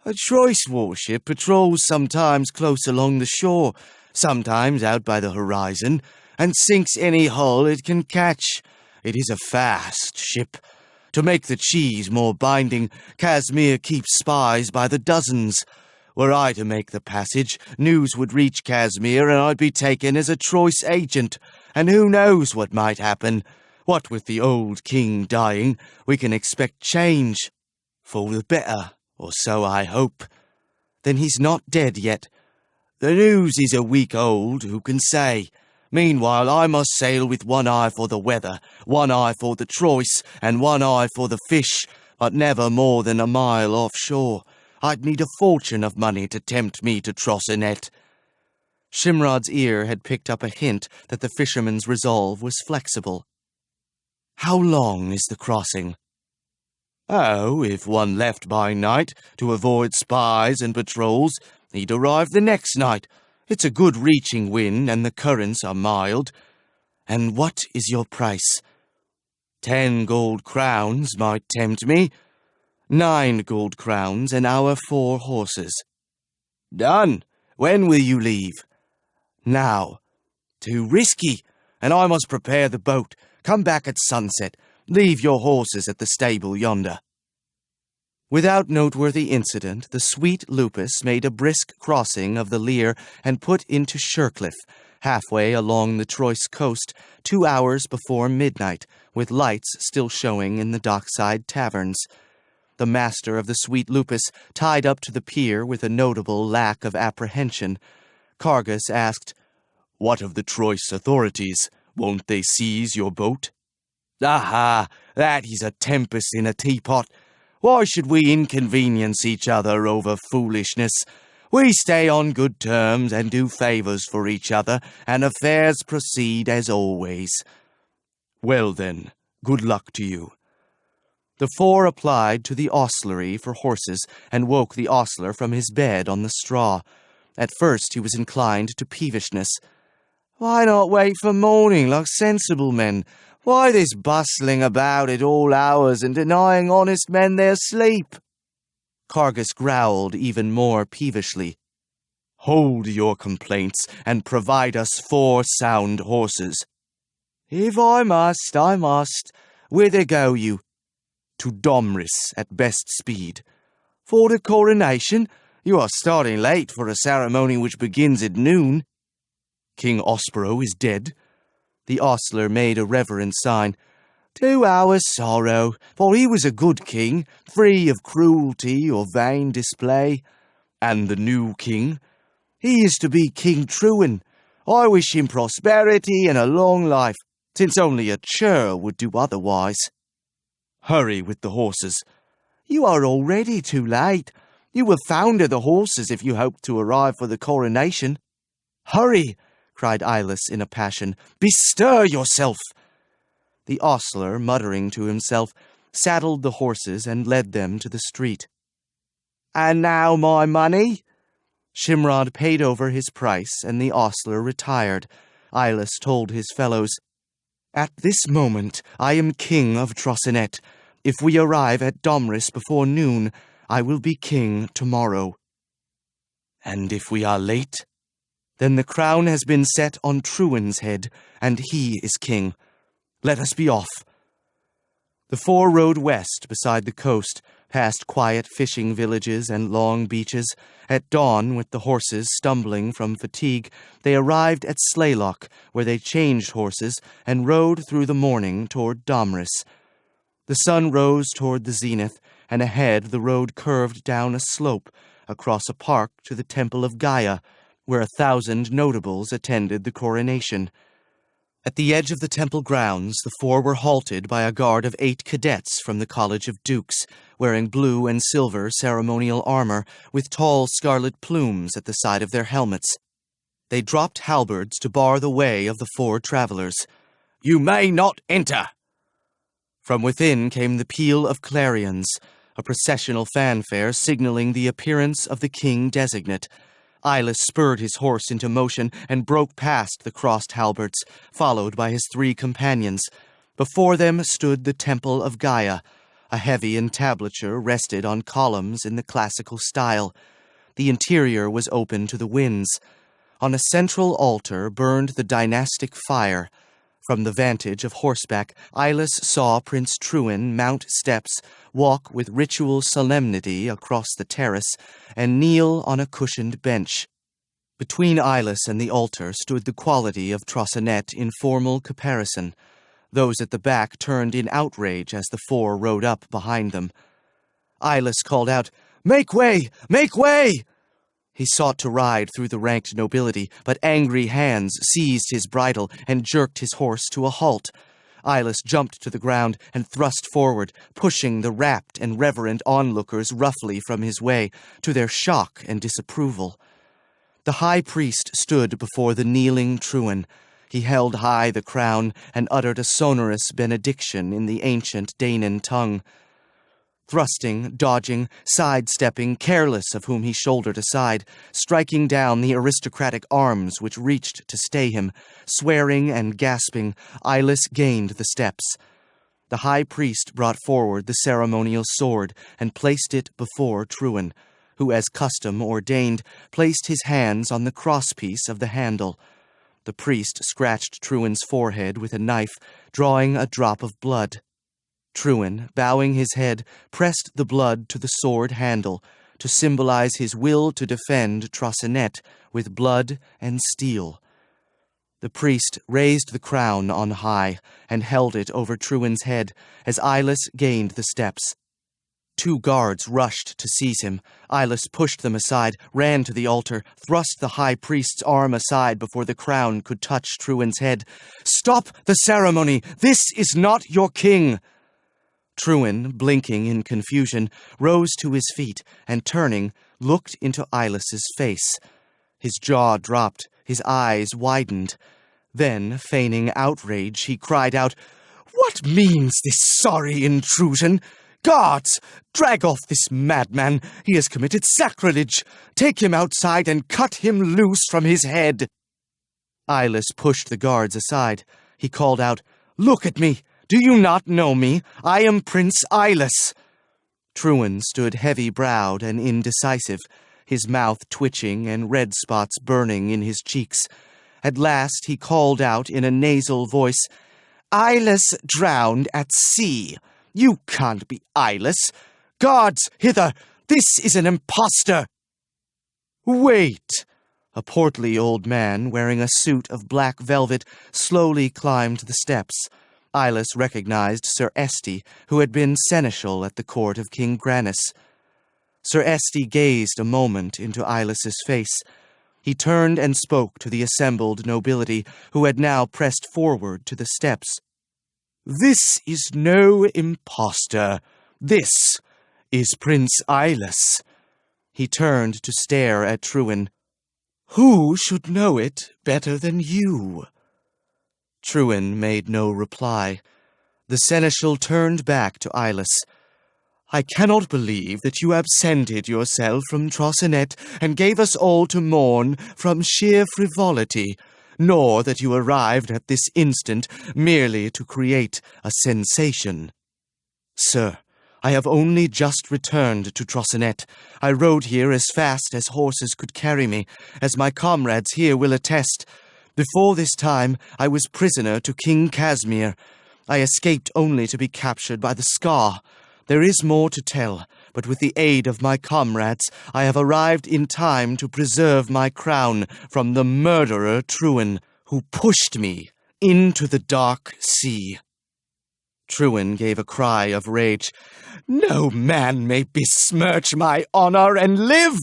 A choice warship patrols sometimes close along the shore, sometimes out by the horizon, and sinks any hull it can catch. It is a fast ship. To make the cheese more binding, Casimir keeps spies by the dozens. Were I to make the passage, news would reach Casimir and I'd be taken as a choice agent. And who knows what might happen? What with the old king dying, we can expect change. For the better, or so I hope. Then he's not dead yet. The news is a week old, who can say? Meanwhile, I must sail with one eye for the weather, one eye for the choice, and one eye for the fish, but never more than a mile offshore. I'd need a fortune of money to tempt me to Trosinet. Shimrod's ear had picked up a hint that the fisherman's resolve was flexible. How long is the crossing? Oh, if one left by night, to avoid spies and patrols, he'd arrive the next night. It's a good reaching wind, and the currents are mild. "And what is your price?" 10 gold crowns might tempt me. 9 gold crowns and our 4 horses." "Done. When will you leave?" "Now." "Too risky, and I must prepare the boat. Come back at sunset. Leave your horses at the stable yonder." Without noteworthy incident, the sweet Lupus made a brisk crossing of the Lyre and put into Shercliffe, halfway along the Troyes coast, 2 hours before midnight, with lights still showing in the dockside taverns. The master of the sweet Lupus tied up to the pier with a notable lack of apprehension. Cargus asked, "What of the Troyes authorities? Won't they seize your boat?" "Aha, that is a tempest in a teapot. Why should we inconvenience each other over foolishness? We stay on good terms and do favors for each other, and affairs proceed as always." "Well then, good luck to you." The 4 applied to the ostlery for horses and woke the ostler from his bed on the straw. At first he was inclined to peevishness. "Why not wait for morning like sensible men? Why this bustling about at all hours and denying honest men their sleep?" Cargus growled even more peevishly. "Hold your complaints and provide us 4 sound horses." "If I must, I must. Whither go you?" "To Domris at best speed." "For the coronation? You are starting late for a ceremony which begins at noon." "King Ospero is dead." The ostler made a reverent sign. "To our sorrow, for he was a good king, free of cruelty or vain display." "And the new king?" "He is to be King Truin. I wish him prosperity and a long life, since only a churl would do otherwise." "Hurry with the horses." "You are already too late. You will founder the horses if you hope to arrive for the coronation." "Hurry!" cried Ilus in a passion. "Bestir yourself!" The ostler, muttering to himself, saddled the horses and led them to the street. "And now my money?" Shimrod paid over his price, and the ostler retired. Ilus told his fellows, "At this moment I am king of Trosinet. If we arrive at Domris before noon, I will be king tomorrow." "And if we are late?" "Then the crown has been set on Truin's head, and he is king. Let us be off." The 4 rode west beside the coast, past quiet fishing villages and long beaches. At dawn, with the horses stumbling from fatigue, they arrived at Slaylock, where they changed horses and rode through the morning toward Domris. The sun rose toward the zenith, and ahead the road curved down a slope, across a park to the Temple of Gaia, where 1,000 notables attended the coronation. At the edge of the temple grounds, the 4 were halted by a guard of 8 cadets from the College of Dukes, wearing blue and silver ceremonial armor with tall scarlet plumes at the side of their helmets. They dropped halberds to bar the way of the 4 travelers. "You may not enter!" From within came the peal of clarions, a processional fanfare signaling the appearance of the king-designate. Ilus spurred his horse into motion and broke past the crossed halberds, followed by his 3 companions. Before them stood the Temple of Gaia. A heavy entablature rested on columns in the classical style. The interior was open to the winds. On a central altar burned the dynastic fire. From the vantage of horseback, Ilus saw Prince Truin mount steps, walk with ritual solemnity across the terrace, and kneel on a cushioned bench. Between Ilus and the altar stood the quality of Trosinet in formal caparison. Those at the back turned in outrage as the 4 rode up behind them. Ilus called out, "Make way! Make way!" He sought to ride through the ranked nobility, but angry hands seized his bridle and jerked his horse to a halt. Ilus jumped to the ground and thrust forward, pushing the rapt and reverent onlookers roughly from his way, to their shock and disapproval. The high priest stood before the kneeling Truin. He held high the crown and uttered a sonorous benediction in the ancient Danan tongue. thrusting, dodging, sidestepping, careless of whom he shouldered aside, striking down the aristocratic arms which reached to stay him, swearing and gasping, Eyeless gained the steps. The high priest brought forward the ceremonial sword and placed it before Trewin, who, as custom ordained, placed his hands on the crosspiece of the handle. The priest scratched Trewin's forehead with a knife, drawing a drop of blood. Trewin, bowing his head, pressed the blood to the sword handle, to symbolize his will to defend Trosinet with blood and steel. The priest raised the crown on high and held it over Trewin's head as Eyeless gained the steps. 2 guards rushed to seize him. Eyeless pushed them aside, ran to the altar, thrust the high priest's arm aside before the crown could touch Trewin's head. "Stop the ceremony! This is not your king!" Trewin, blinking in confusion, rose to his feet and, turning, looked into Eyeless's face. His jaw dropped, his eyes widened. Then, feigning outrage, he cried out, "What means this sorry intrusion? Guards, drag off this madman. He has committed sacrilege. Take him outside and cut him loose from his head." Eyeless pushed the guards aside. He called out, "Look at me. Do you not know me? I am Prince Eyeless." Trewin stood heavy-browed and indecisive, his mouth twitching and red spots burning in his cheeks. At last he called out in a nasal voice, "Eyeless drowned at sea. You can't be Eyeless. Guards, hither! This is an impostor!" "Wait!" A portly old man, wearing a suit of black velvet, slowly climbed the steps. Eyeless recognized Sir Esti, who had been seneschal at the court of King Grannis. Sir Esti gazed a moment into Eyeless's face. He turned and spoke to the assembled nobility, who had now pressed forward to the steps. "This is no impostor. This is Prince Eyeless." He turned to stare at Trewin. "Who should know it better than you?" Trewin made no reply. The seneschal turned back to Eyeless. "I cannot believe that you absented yourself from Trosinet and gave us all to mourn from sheer frivolity, nor that you arrived at this instant merely to create a sensation." "Sir, I have only just returned to Trosinet. I rode here as fast as horses could carry me, as my comrades here will attest. Before this time, I was prisoner to King Casimir. I escaped only to be captured by the Scar. There is more to tell, but with the aid of my comrades, I have arrived in time to preserve my crown from the murderer Trewin, who pushed me into the dark sea." Trewin gave a cry of rage. "No man may besmirch my honor and live!"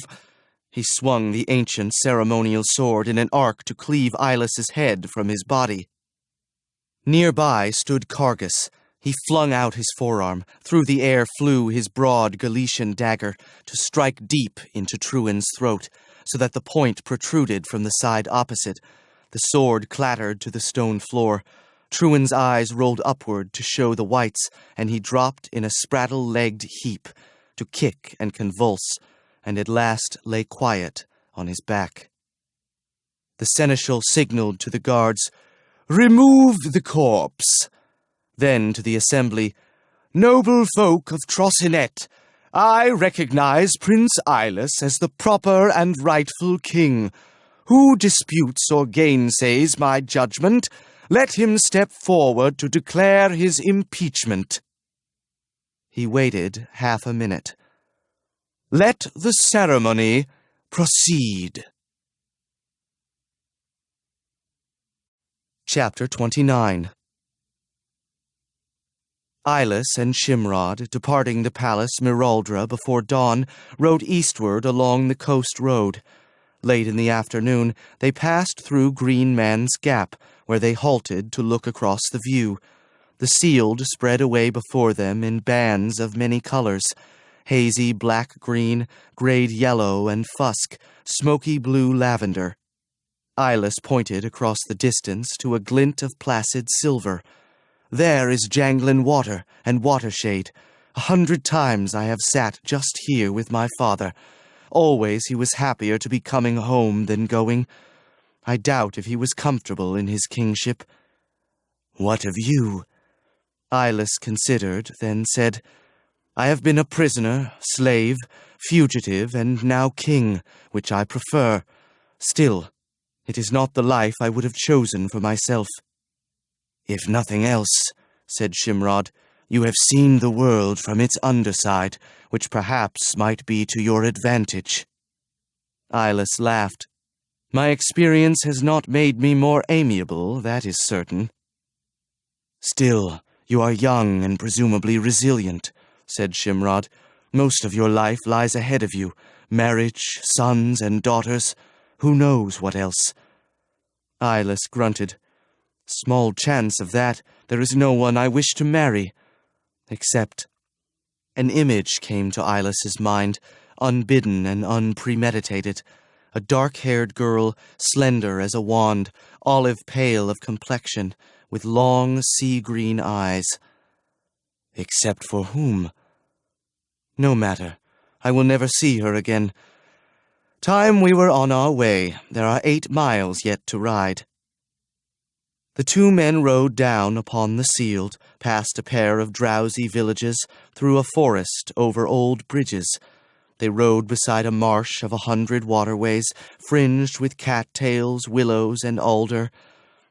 He swung the ancient ceremonial sword in an arc to cleave Eyeless's head from his body. Nearby stood Cargus. He flung out his forearm. Through the air flew his broad Galician dagger to strike deep into Trewin's throat, so that the point protruded from the side opposite. The sword clattered to the stone floor. Trewin's eyes rolled upward to show the whites, and he dropped in a spraddle-legged heap to kick and convulse, and at last lay quiet on his back. The seneschal signaled to the guards, "Remove the corpse." Then to the assembly, "Noble folk of Trosinet, I recognize Prince Eyeless as the proper and rightful king. Who disputes or gainsays my judgment, let him step forward to declare his impeachment." He waited half a minute. "Let the ceremony proceed." Chapter 29. Eyeless and Shimrod, departing the palace Miraldra before dawn, rode eastward along the coast road. Late in the afternoon, they passed through Green Man's Gap, where they halted to look across the view. The Sealed spread away before them in bands of many colors: hazy black-green, grayed yellow and fusk, smoky blue lavender. Eyeless pointed across the distance to a glint of placid silver. "There is Janglin Water and Watershade. 100 times I have sat just here with my father. Always he was happier to be coming home than going. I doubt if he was comfortable in his kingship. What of you? Eyeless considered, then said, I have been a prisoner, slave, fugitive, and now king, which I prefer. Still, it is not the life I would have chosen for myself. If nothing else, said Shimrod, you have seen the world from its underside, which perhaps might be to your advantage. Eyeless laughed. My experience has not made me more amiable, that is certain. Still, you are young and presumably resilient, said Shimrod. Most of your life lies ahead of you. Marriage, sons and daughters. Who knows what else? Eyeless grunted. Small chance of that. There is no one I wish to marry. Except... An image came to Eyeless's mind, unbidden and unpremeditated. A dark-haired girl, slender as a wand, olive-pale of complexion, with long sea-green eyes. Except for whom? No matter. I will never see her again. Time we were on our way. There are 8 miles yet to ride. The 2 men rode down upon the Sealed, past a pair of drowsy villages, through a forest, over old bridges. They rode beside a marsh of 100 waterways, fringed with cattails, willows, and alder.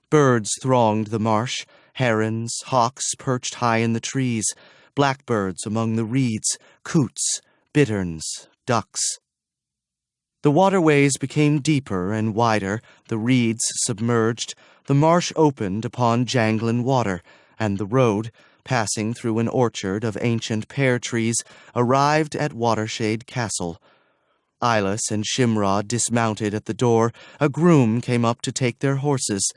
Birds thronged the marsh, herons, hawks perched high in the trees, blackbirds among the reeds, coots, bitterns, ducks. The waterways became deeper and wider, the reeds submerged, the marsh opened upon jangling water, and the road, passing through an orchard of ancient pear trees, arrived at Watershade Castle. Eyeless and Shimrod dismounted at the door. A groom came up to take their horses.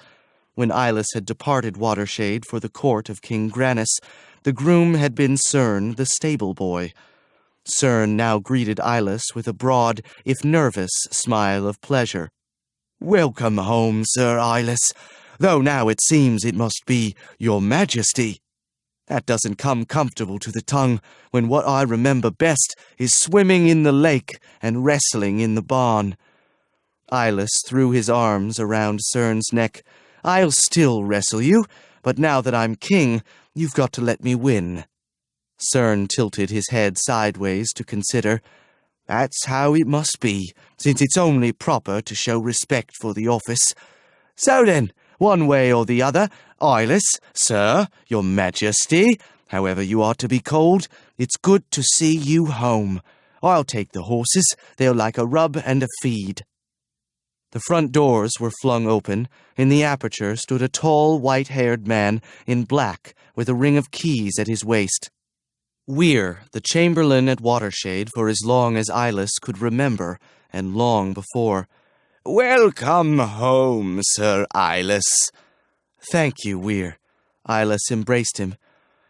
When Eyeless had departed Watershade for the court of King Grannis, the groom had been Cern, the stable boy. Cern now greeted Eyeless with a broad, if nervous, smile of pleasure. Welcome home, Sir Eyeless, though now it seems it must be your Majesty. That doesn't come comfortable to the tongue, when what I remember best is swimming in the lake and wrestling in the barn. Eyeless threw his arms around Cern's neck. I'll still wrestle you, but now that I'm king, you've got to let me win. Cern tilted his head sideways to consider. That's how it must be, since it's only proper to show respect for the office. So then, one way or the other, Eyeless, Sir, your Majesty, however you are to be called, it's good to see you home. I'll take the horses, they'll like a rub and a feed. The front doors were flung open. In the aperture stood a tall, white-haired man in black, with a ring of keys at his waist. Weir, the chamberlain at Watershade for as long as Eyeless could remember, and long before. Welcome home, Sir Eyeless. Thank you, Weir. Eyeless embraced him.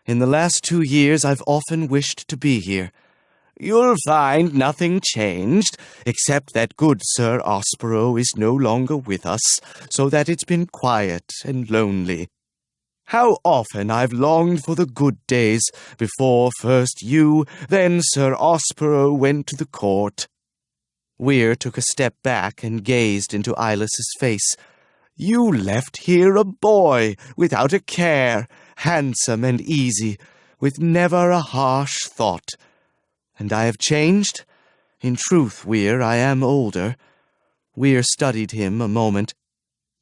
In the last 2 years I've often wished to be here. You'll find nothing changed, except that good Sir Ospero is no longer with us, so that it's been quiet and lonely. How often I've longed for the good days, before first you, then Sir Ospero went to the court. Weir took a step back and gazed into Eyeless's face. You left here a boy, without a care, handsome and easy, with never a harsh thought. And I have changed? In truth, Weir, I am older. Weir studied him a moment.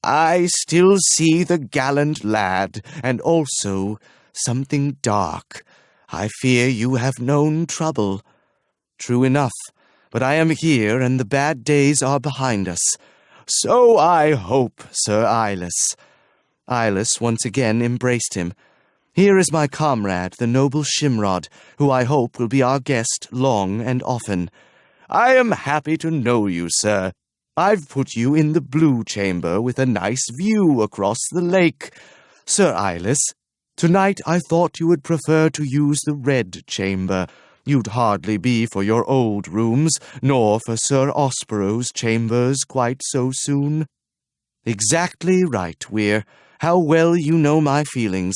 I still see the gallant lad, and also something dark. I fear you have known trouble. True enough, but I am here, and the bad days are behind us. So I hope, Sir Eyeless. Eyeless once again embraced him. Here is my comrade, the noble Shimrod, who I hope will be our guest long and often. I am happy to know you, sir. I've put you in the blue chamber with a nice view across the lake. Sir Eyeless, tonight I thought you would prefer to use the red chamber. You'd hardly be for your old rooms, nor for Sir Ospero's chambers quite so soon. Exactly right, Weir. How well you know my feelings.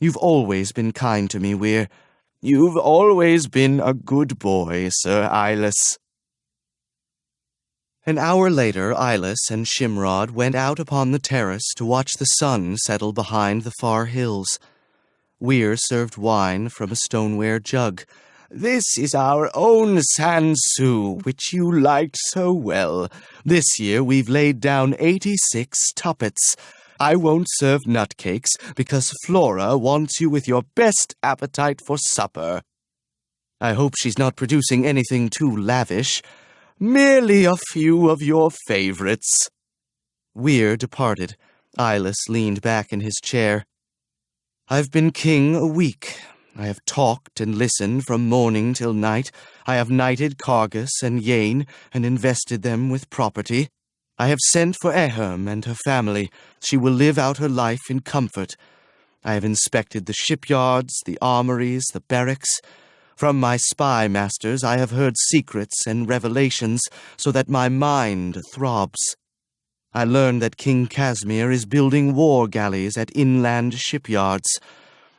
You've always been kind to me, Weir. You've always been a good boy, Sir Eyeless." An hour later, Eyeless and Shimrod went out upon the terrace to watch the sun settle behind the far hills. Weir served wine from a stoneware jug. "This is our own Sansu, which you liked so well. This year we've laid down 86 tuppets. I won't serve nutcakes because Flora wants you with your best appetite for supper. I hope she's not producing anything too lavish. Merely a few of your favorites." Weir departed. Eyeless leaned back in his chair. "I've been king a week. I have talked and listened from morning till night. I have knighted Cargus and Yane and invested them with property. I have sent for Eherm and her family. She will live out her life in comfort. I have inspected the shipyards, the armories, the barracks. From my spy masters I have heard secrets and revelations so that my mind throbs. I learned that King Casimir is building war galleys at inland shipyards.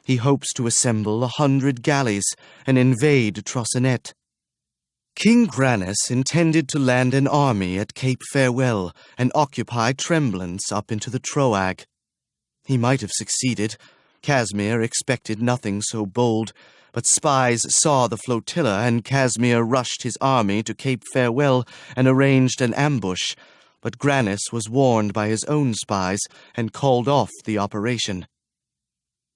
He hopes to assemble 100 galleys and invade Trossenet. King Granus intended to land an army at Cape Farewell and occupy Tremblance up into the Troag. He might have succeeded. Casimir expected nothing so bold, but spies saw the flotilla and Casimir rushed his army to Cape Farewell and arranged an ambush, but Granus was warned by his own spies and called off the operation.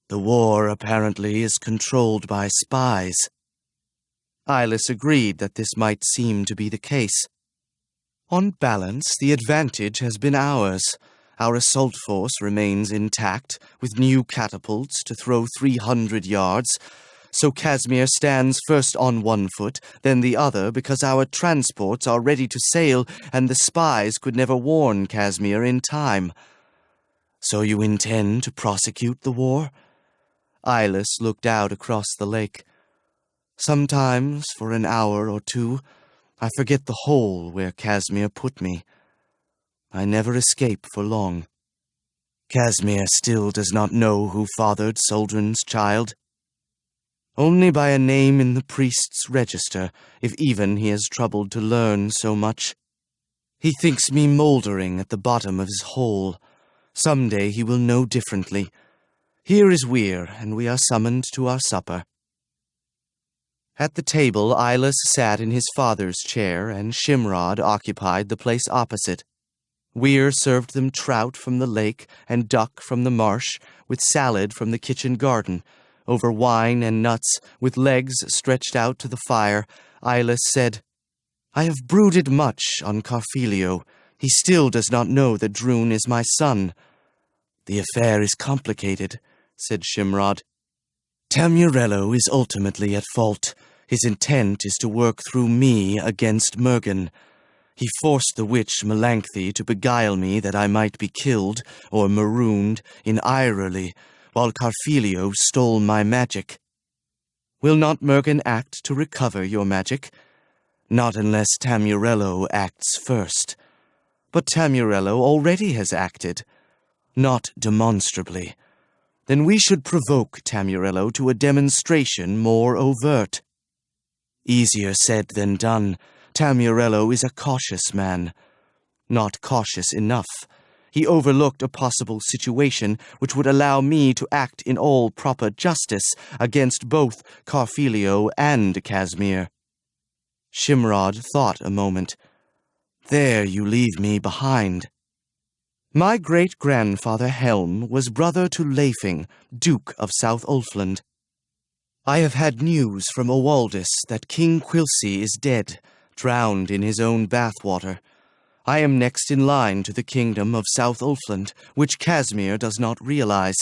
The war, apparently, is controlled by spies." Eyeless agreed that this might seem to be the case. "On balance, the advantage has been ours. Our assault force remains intact, with new catapults to throw 300 yards, so Casimir stands first on one foot, then the other, because our transports are ready to sail, and the spies could never warn Casimir in time." "So you intend to prosecute the war?" Eyeless looked out across the lake. "Sometimes, for an hour or two, I forget the hole where Casimir put me. I never escape for long." "Casimir still does not know who fathered Suldrun's child?" "Only by a name in the priest's register, if even he has troubled to learn so much. He thinks me mouldering at the bottom of his hole. Some day he will know differently. Here is Weir, and we are summoned to our supper." At the table, Eyeless sat in his father's chair, and Shimrod occupied the place opposite. Weir served them trout from the lake and duck from the marsh, with salad from the kitchen garden. Over wine and nuts, with legs stretched out to the fire, Eyeless said, "I have brooded much on Carfilio. He still does not know that Drun is my son." "The affair is complicated," said Shimrod. "Tamurello is ultimately at fault. His intent is to work through me against Mergen. He forced the witch Melanthe to beguile me that I might be killed or marooned in Irely, while Carfilio stole my magic. Will not Mergen act to recover your magic? Not unless Tamurello acts first. But Tamurello already has acted. Not demonstrably. Then we should provoke Tamurello to a demonstration more overt." "Easier said than done. Tamurello is a cautious man." "Not cautious enough. He overlooked a possible situation which would allow me to act in all proper justice against both Carfilio and Casimir." Shimrod thought a moment. "There you leave me behind. My great-grandfather Helm was brother to Leifing, Duke of South Ulfland. I have had news from Owaldis that King Quilci is dead, drowned in his own bathwater. I am next in line to the kingdom of South Ulfland, which Casimir does not realize.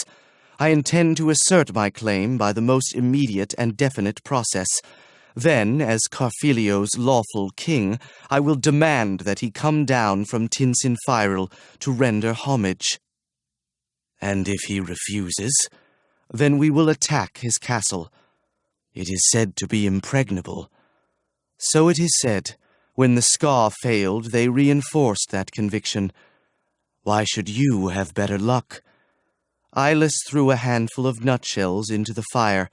I intend to assert my claim by the most immediate and definite process. Then, as Carfilio's lawful king, I will demand that he come down from Tinsinfirel to render homage." "And if he refuses?" "Then we will attack his castle. It is said to be impregnable." "So it is said. When the Scar failed, they reinforced that conviction. Why should you have better luck?" Eyeless threw a handful of nutshells into the fire.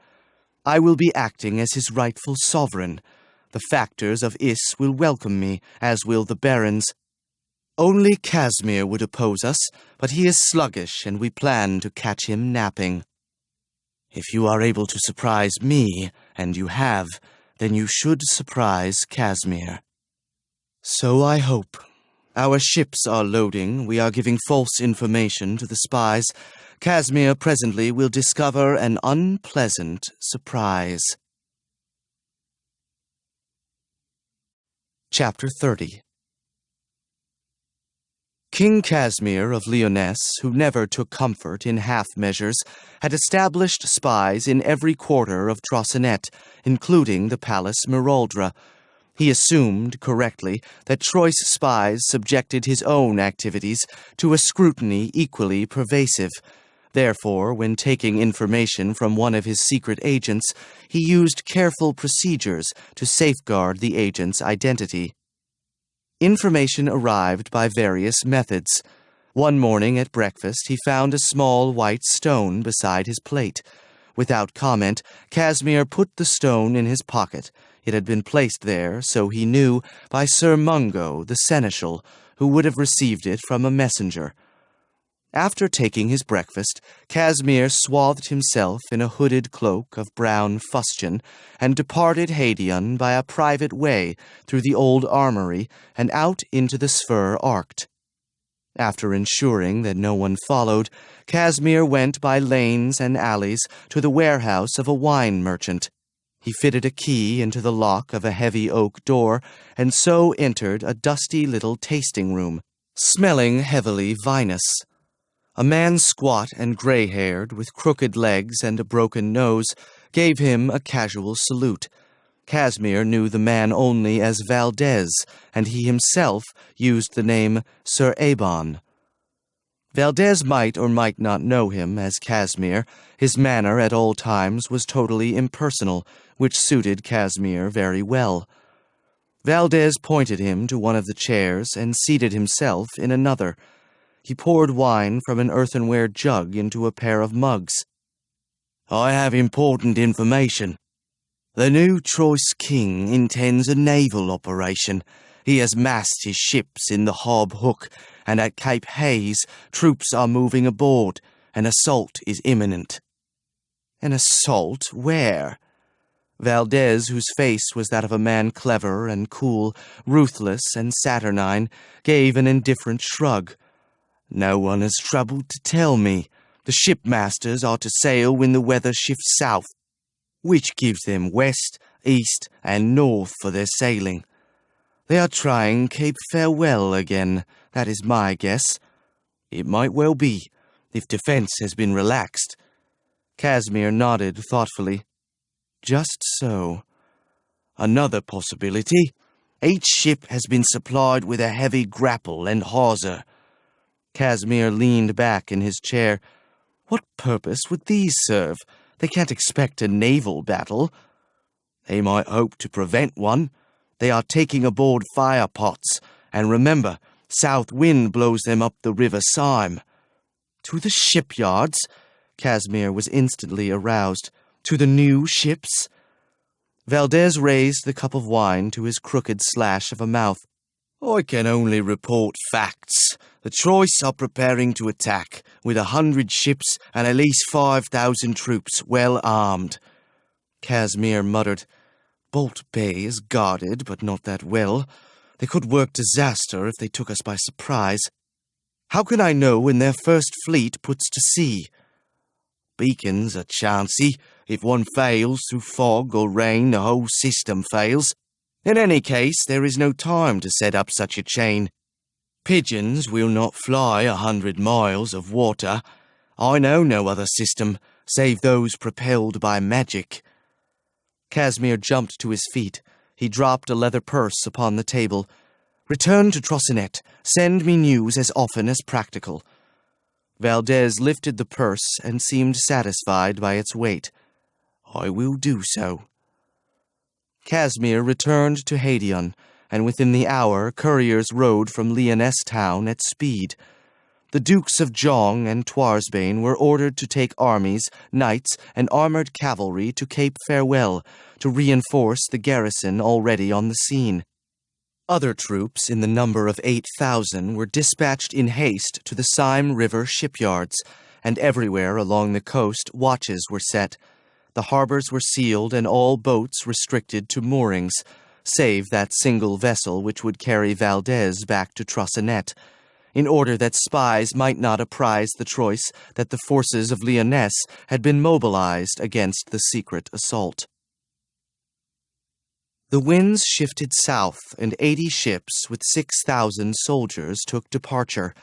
I will be acting as his rightful sovereign. The factors of Is will welcome me, as will the barons. Only Casimir would oppose us, but he is sluggish, and we plan to catch him napping. If you are able to surprise me, and you have, then you should surprise Casimir. So I hope. Our ships are loading. We are giving false information to the spies. Casimir presently will discover an unpleasant surprise. Chapter 30. King Casimir of Lyonesse, who never took comfort in half-measures, had established spies in every quarter of Trossonnet, including the Palace Miraldra. He assumed, correctly, that Troyes spies subjected his own activities to a scrutiny equally pervasive. Therefore, when taking information from one of his secret agents, he used careful procedures to safeguard the agent's identity. Information arrived by various methods. One morning at breakfast, he found a small white stone beside his plate. Without comment, Casimir put the stone in his pocket. It had been placed there, so he knew, by Sir Mungo, the seneschal, who would have received it from a messenger. After taking his breakfast, Casimir swathed himself in a hooded cloak of brown fustian, and departed Hadion by a private way through the old armory and out into the Spher Arct. After ensuring that no one followed, Casimir went by lanes and alleys to the warehouse of a wine merchant. He fitted a key into the lock of a heavy oak door, and so entered a dusty little tasting room, smelling heavily vinous. A man squat and gray-haired, with crooked legs and a broken nose, gave him a casual salute. Casimir knew the man only as Valdez, and he himself used the name Sir Abon. Valdez might or might not know him as Casimir. His manner at all times was totally impersonal, which suited Casimir very well. Valdez pointed him to one of the chairs and seated himself in another. He poured wine from an earthenware jug into a pair of mugs. "I have important information. The new Troyes king intends a naval operation. He has massed his ships in the Hob Hook, and at Cape Hayes troops are moving aboard. An assault is imminent." "An assault? Where?" Valdez, whose face was that of a man clever and cool, ruthless and saturnine, gave an indifferent shrug. "No one has troubled to tell me. The shipmasters are to sail when the weather shifts south, which gives them west, east, and north for their sailing. They are trying Cape Farewell again, that is my guess. It might well be, if defense has been relaxed." Casimir nodded thoughtfully. "Just so. Another possibility. Each ship has been supplied with a heavy grapple and hawser." Casimir leaned back in his chair. "What purpose would these serve? They can't expect a naval battle." "They might hope to prevent one. They are taking aboard fire pots, and remember, south wind blows them up the River Syme." "To the shipyards?" Casimir was instantly aroused. "To the new ships?" Valdez raised the cup of wine to his crooked slash of a mouth. "I can only report facts. The Troyes are preparing to attack, with 100 ships and at least 5,000 troops well armed." Casimir muttered, "Bolt Bay is guarded, but not that well. They could work disaster if they took us by surprise. How can I know when their first fleet puts to sea?" "Beacons are chancy. If one fails through fog or rain, the whole system fails. In any case, there is no time to set up such a chain. Pigeons will not fly 100 miles of water. I know no other system, save those propelled by magic." Casimir jumped to his feet. He dropped a leather purse upon the table. "Return to Trossonnet. Send me news as often as practical." Valdez lifted the purse and seemed satisfied by its weight. "I will do so." Casimir returned to Hadion, and within the hour couriers rode from Lyonesse town at speed. The Dukes of Jong and Twarsbane were ordered to take armies, knights, and armored cavalry to Cape Farewell to reinforce the garrison already on the scene. Other troops, in the number of 8,000, were dispatched in haste to the Sime River shipyards, and everywhere along the coast watches were set. The harbors were sealed and all boats restricted to moorings, save that single vessel which would carry Valdez back to Trossenet, in order that spies might not apprise the Troyes that the forces of Lyonesse had been mobilized against the secret assault. The winds shifted south, and 80 ships with 6,000 soldiers took departure.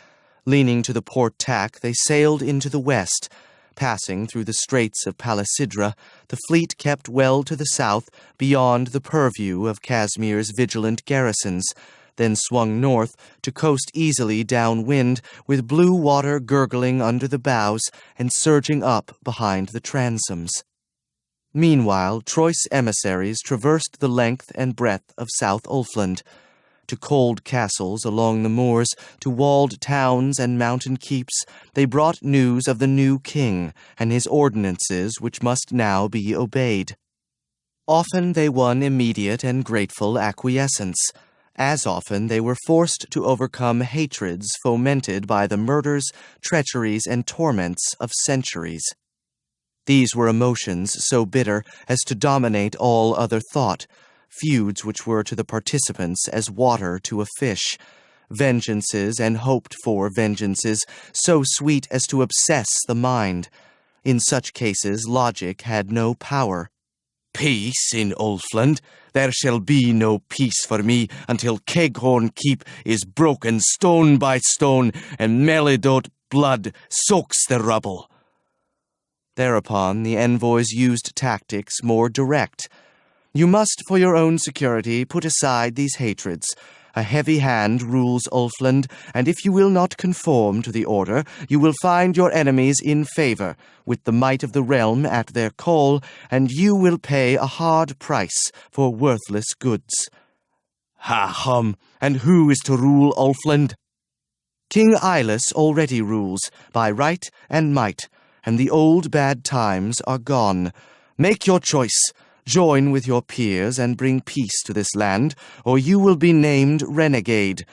Leaning to the port tack, they sailed into the west. Passing through the straits of Palisidra, the fleet kept well to the south beyond the purview of Casimir's vigilant garrisons, then swung north to coast easily downwind with blue water gurgling under the bows and surging up behind the transoms. Meanwhile, Troyes emissaries traversed the length and breadth of South Ulfland. To cold castles along the moors, to walled towns and mountain keeps, they brought news of the new king and his ordinances which must now be obeyed. Often they won immediate and grateful acquiescence. As often they were forced to overcome hatreds fomented by the murders, treacheries, and torments of centuries. These were emotions so bitter as to dominate all other thought, feuds which were to the participants as water to a fish, vengeances and hoped-for vengeances so sweet as to obsess the mind. In such cases logic had no power. "Peace in Ulfland? There shall be no peace for me until Keghorn Keep is broken stone by stone and Melidote blood soaks the rubble." Thereupon the envoys used tactics more direct. "You must, for your own security, put aside these hatreds. A heavy hand rules Ulfland, and if you will not conform to the order, you will find your enemies in favor, with the might of the realm at their call, and you will pay a hard price for worthless goods." "Ha-hum! And who is to rule Ulfland?" "King Eilus already rules, by right and might, and the old bad times are gone. Make your choice. Join with your peers and bring peace to this land, or you will be named renegade.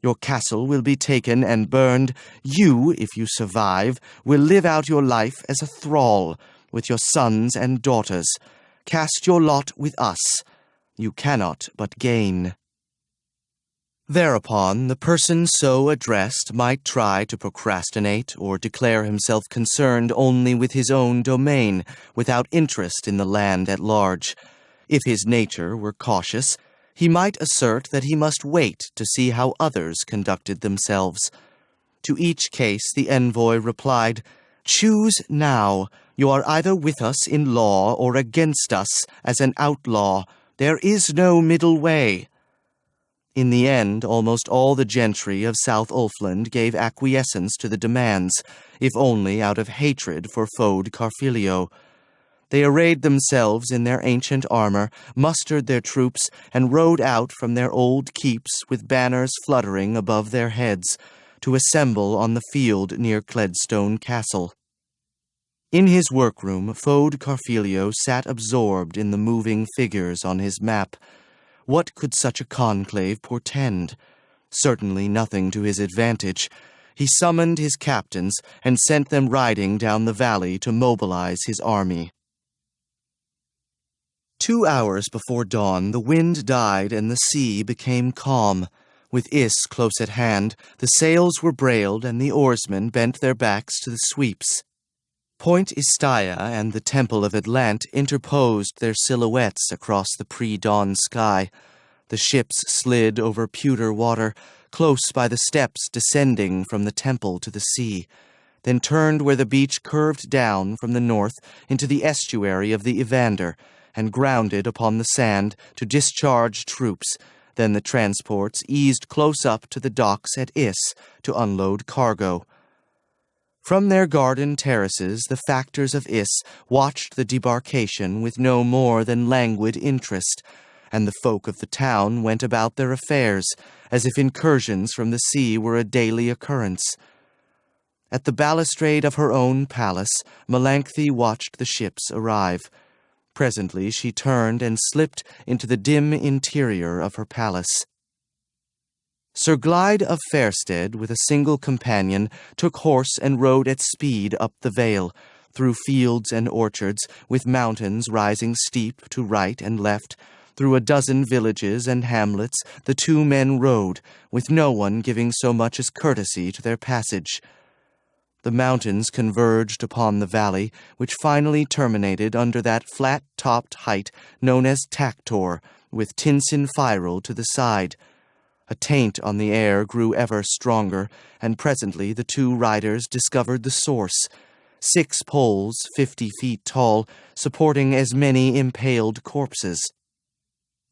Your castle will be taken and burned. You, if you survive, will live out your life as a thrall, with your sons and daughters. Cast your lot with us. You cannot but gain." Thereupon, the person so addressed might try to procrastinate or declare himself concerned only with his own domain, without interest in the land at large. If his nature were cautious, he might assert that he must wait to see how others conducted themselves. To each case the envoy replied, "Choose now. You are either with us in law or against us as an outlaw. There is no middle way." In the end, almost all the gentry of South Ulfland gave acquiescence to the demands, if only out of hatred for Fode Carfilio. They arrayed themselves in their ancient armor, mustered their troops, and rode out from their old keeps with banners fluttering above their heads, to assemble on the field near Cledstone Castle. In his workroom, Fode Carfilio sat absorbed in the moving figures on his map. What could such a conclave portend? Certainly nothing to his advantage. He summoned his captains and sent them riding down the valley to mobilize his army. 2 hours before dawn, the wind died and the sea became calm. With Is close at hand, the sails were brailed and the oarsmen bent their backs to the sweeps. Point Istaya and the Temple of Atlant interposed their silhouettes across the pre-dawn sky. The ships slid over pewter water, close by the steps descending from the temple to the sea, then turned where the beach curved down from the north into the estuary of the Evander, and grounded upon the sand to discharge troops. Then the transports eased close up to the docks at Is to unload cargo. From their garden terraces, the factors of Is watched the debarkation with no more than languid interest, and the folk of the town went about their affairs, as if incursions from the sea were a daily occurrence. At the balustrade of her own palace, Melanthe watched the ships arrive. Presently she turned and slipped into the dim interior of her palace. Sir Glyde of Fairstead, with a single companion, took horse and rode at speed up the vale, through fields and orchards, with mountains rising steep to right and left. Through a dozen villages and hamlets the two men rode, with no one giving so much as courtesy to their passage. The mountains converged upon the valley, which finally terminated under that flat-topped height known as Tactor, with Tinsinfiral to the side. A taint on the air grew ever stronger, and presently the two riders discovered the source. 6 poles, 50 feet tall, supporting as many impaled corpses.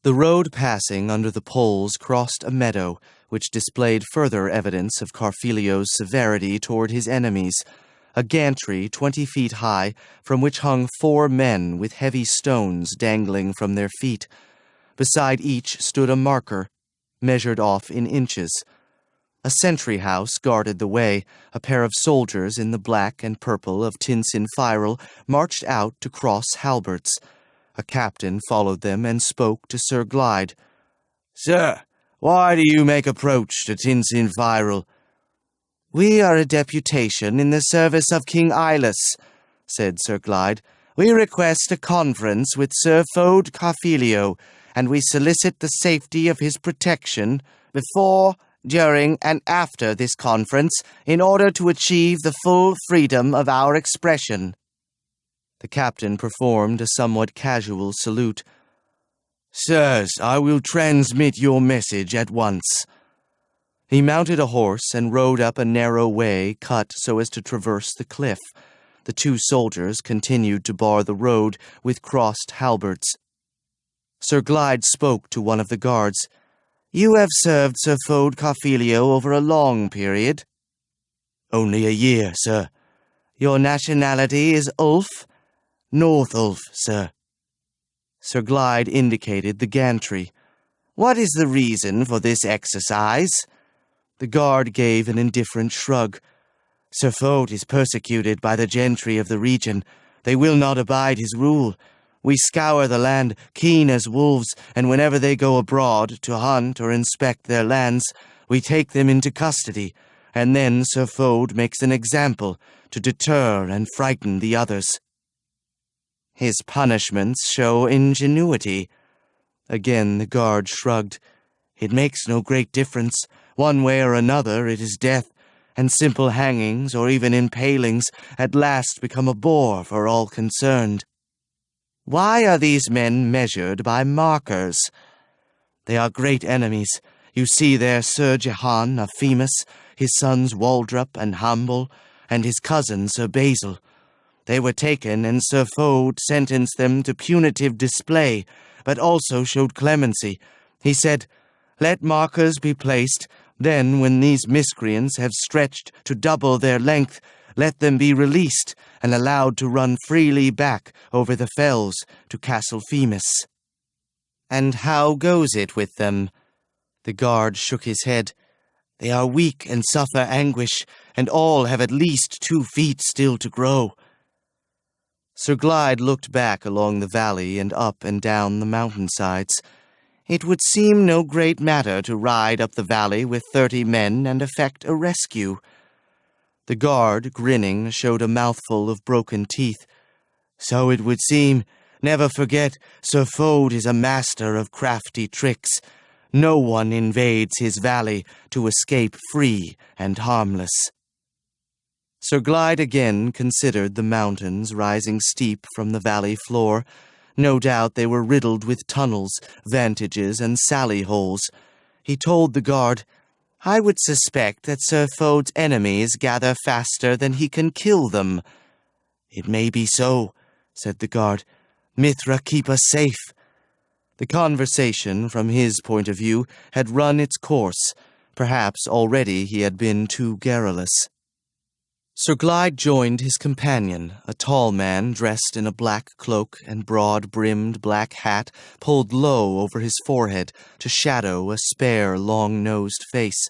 The road passing under the poles crossed a meadow, which displayed further evidence of Carfilio's severity toward his enemies. A gantry 20 feet high, from which hung 4 men with heavy stones dangling from their feet. Beside each stood a marker, measured off in inches. A sentry house guarded the way. A pair of soldiers in the black and purple of Tinsinfiral marched out to cross halberts. A captain followed them and spoke to Sir Glyde. "Sir, why do you make approach to Tinsinfiral?" "We are a deputation in the service of King Ilus," said Sir Glyde. "We request a conference with Sir Fode Carfilio, and we solicit the safety of his protection before, during, and after this conference in order to achieve the full freedom of our expression." The captain performed a somewhat casual salute. "Sirs, I will transmit your message at once." He mounted a horse and rode up a narrow way cut so as to traverse the cliff. The 2 soldiers continued to bar the road with crossed halberts. Sir Glyde spoke to one of the guards. "You have served Sir Fode Carfilio over a long period?" "Only a year, sir." "Your nationality is Ulf?" "North Ulf, sir." Sir Glyde indicated the gantry. "What is the reason for this exercise?" The guard gave an indifferent shrug. "Sir Fode is persecuted by the gentry of the region. They will not abide his rule. We scour the land, keen as wolves, and whenever they go abroad to hunt or inspect their lands, we take them into custody, and then Sir Fode makes an example to deter and frighten the others. His punishments show ingenuity." Again the guard shrugged. "It makes no great difference. One way or another it is death, and simple hangings or even impalings at last become a bore for all concerned." "Why are these men measured by markers?" "They are great enemies. You see there Sir Jehan of Femus, his sons Waldrop and Humble, and his cousin Sir Basil. They were taken, and Sir Fode sentenced them to punitive display, but also showed clemency. He said, 'Let markers be placed, then when these miscreants have stretched to double their length, let them be released and allowed to run freely back over the fells to Castle Femus.'" "And how goes it with them?" The guard shook his head. "They are weak and suffer anguish, and all have at least 2 feet still to grow." Sir Glyde looked back along the valley and up and down the mountainsides. It would seem no great matter to ride up the valley with 30 men and effect a rescue. The guard, grinning, showed a mouthful of broken teeth. "So it would seem. Never forget, Sir Fode is a master of crafty tricks. No one invades his valley to escape free and harmless." Sir Glyde again considered the mountains rising steep from the valley floor. No doubt they were riddled with tunnels, vantages, and sally holes. He told the guard, "I would suspect that Sir Fode's enemies gather faster than he can kill them." "It may be so," said the guard. "Mithra keep us safe." The conversation, from his point of view, had run its course. Perhaps already he had been too garrulous. Sir Glyde joined his companion, a tall man dressed in a black cloak and broad-brimmed black hat pulled low over his forehead to shadow a spare, long-nosed face.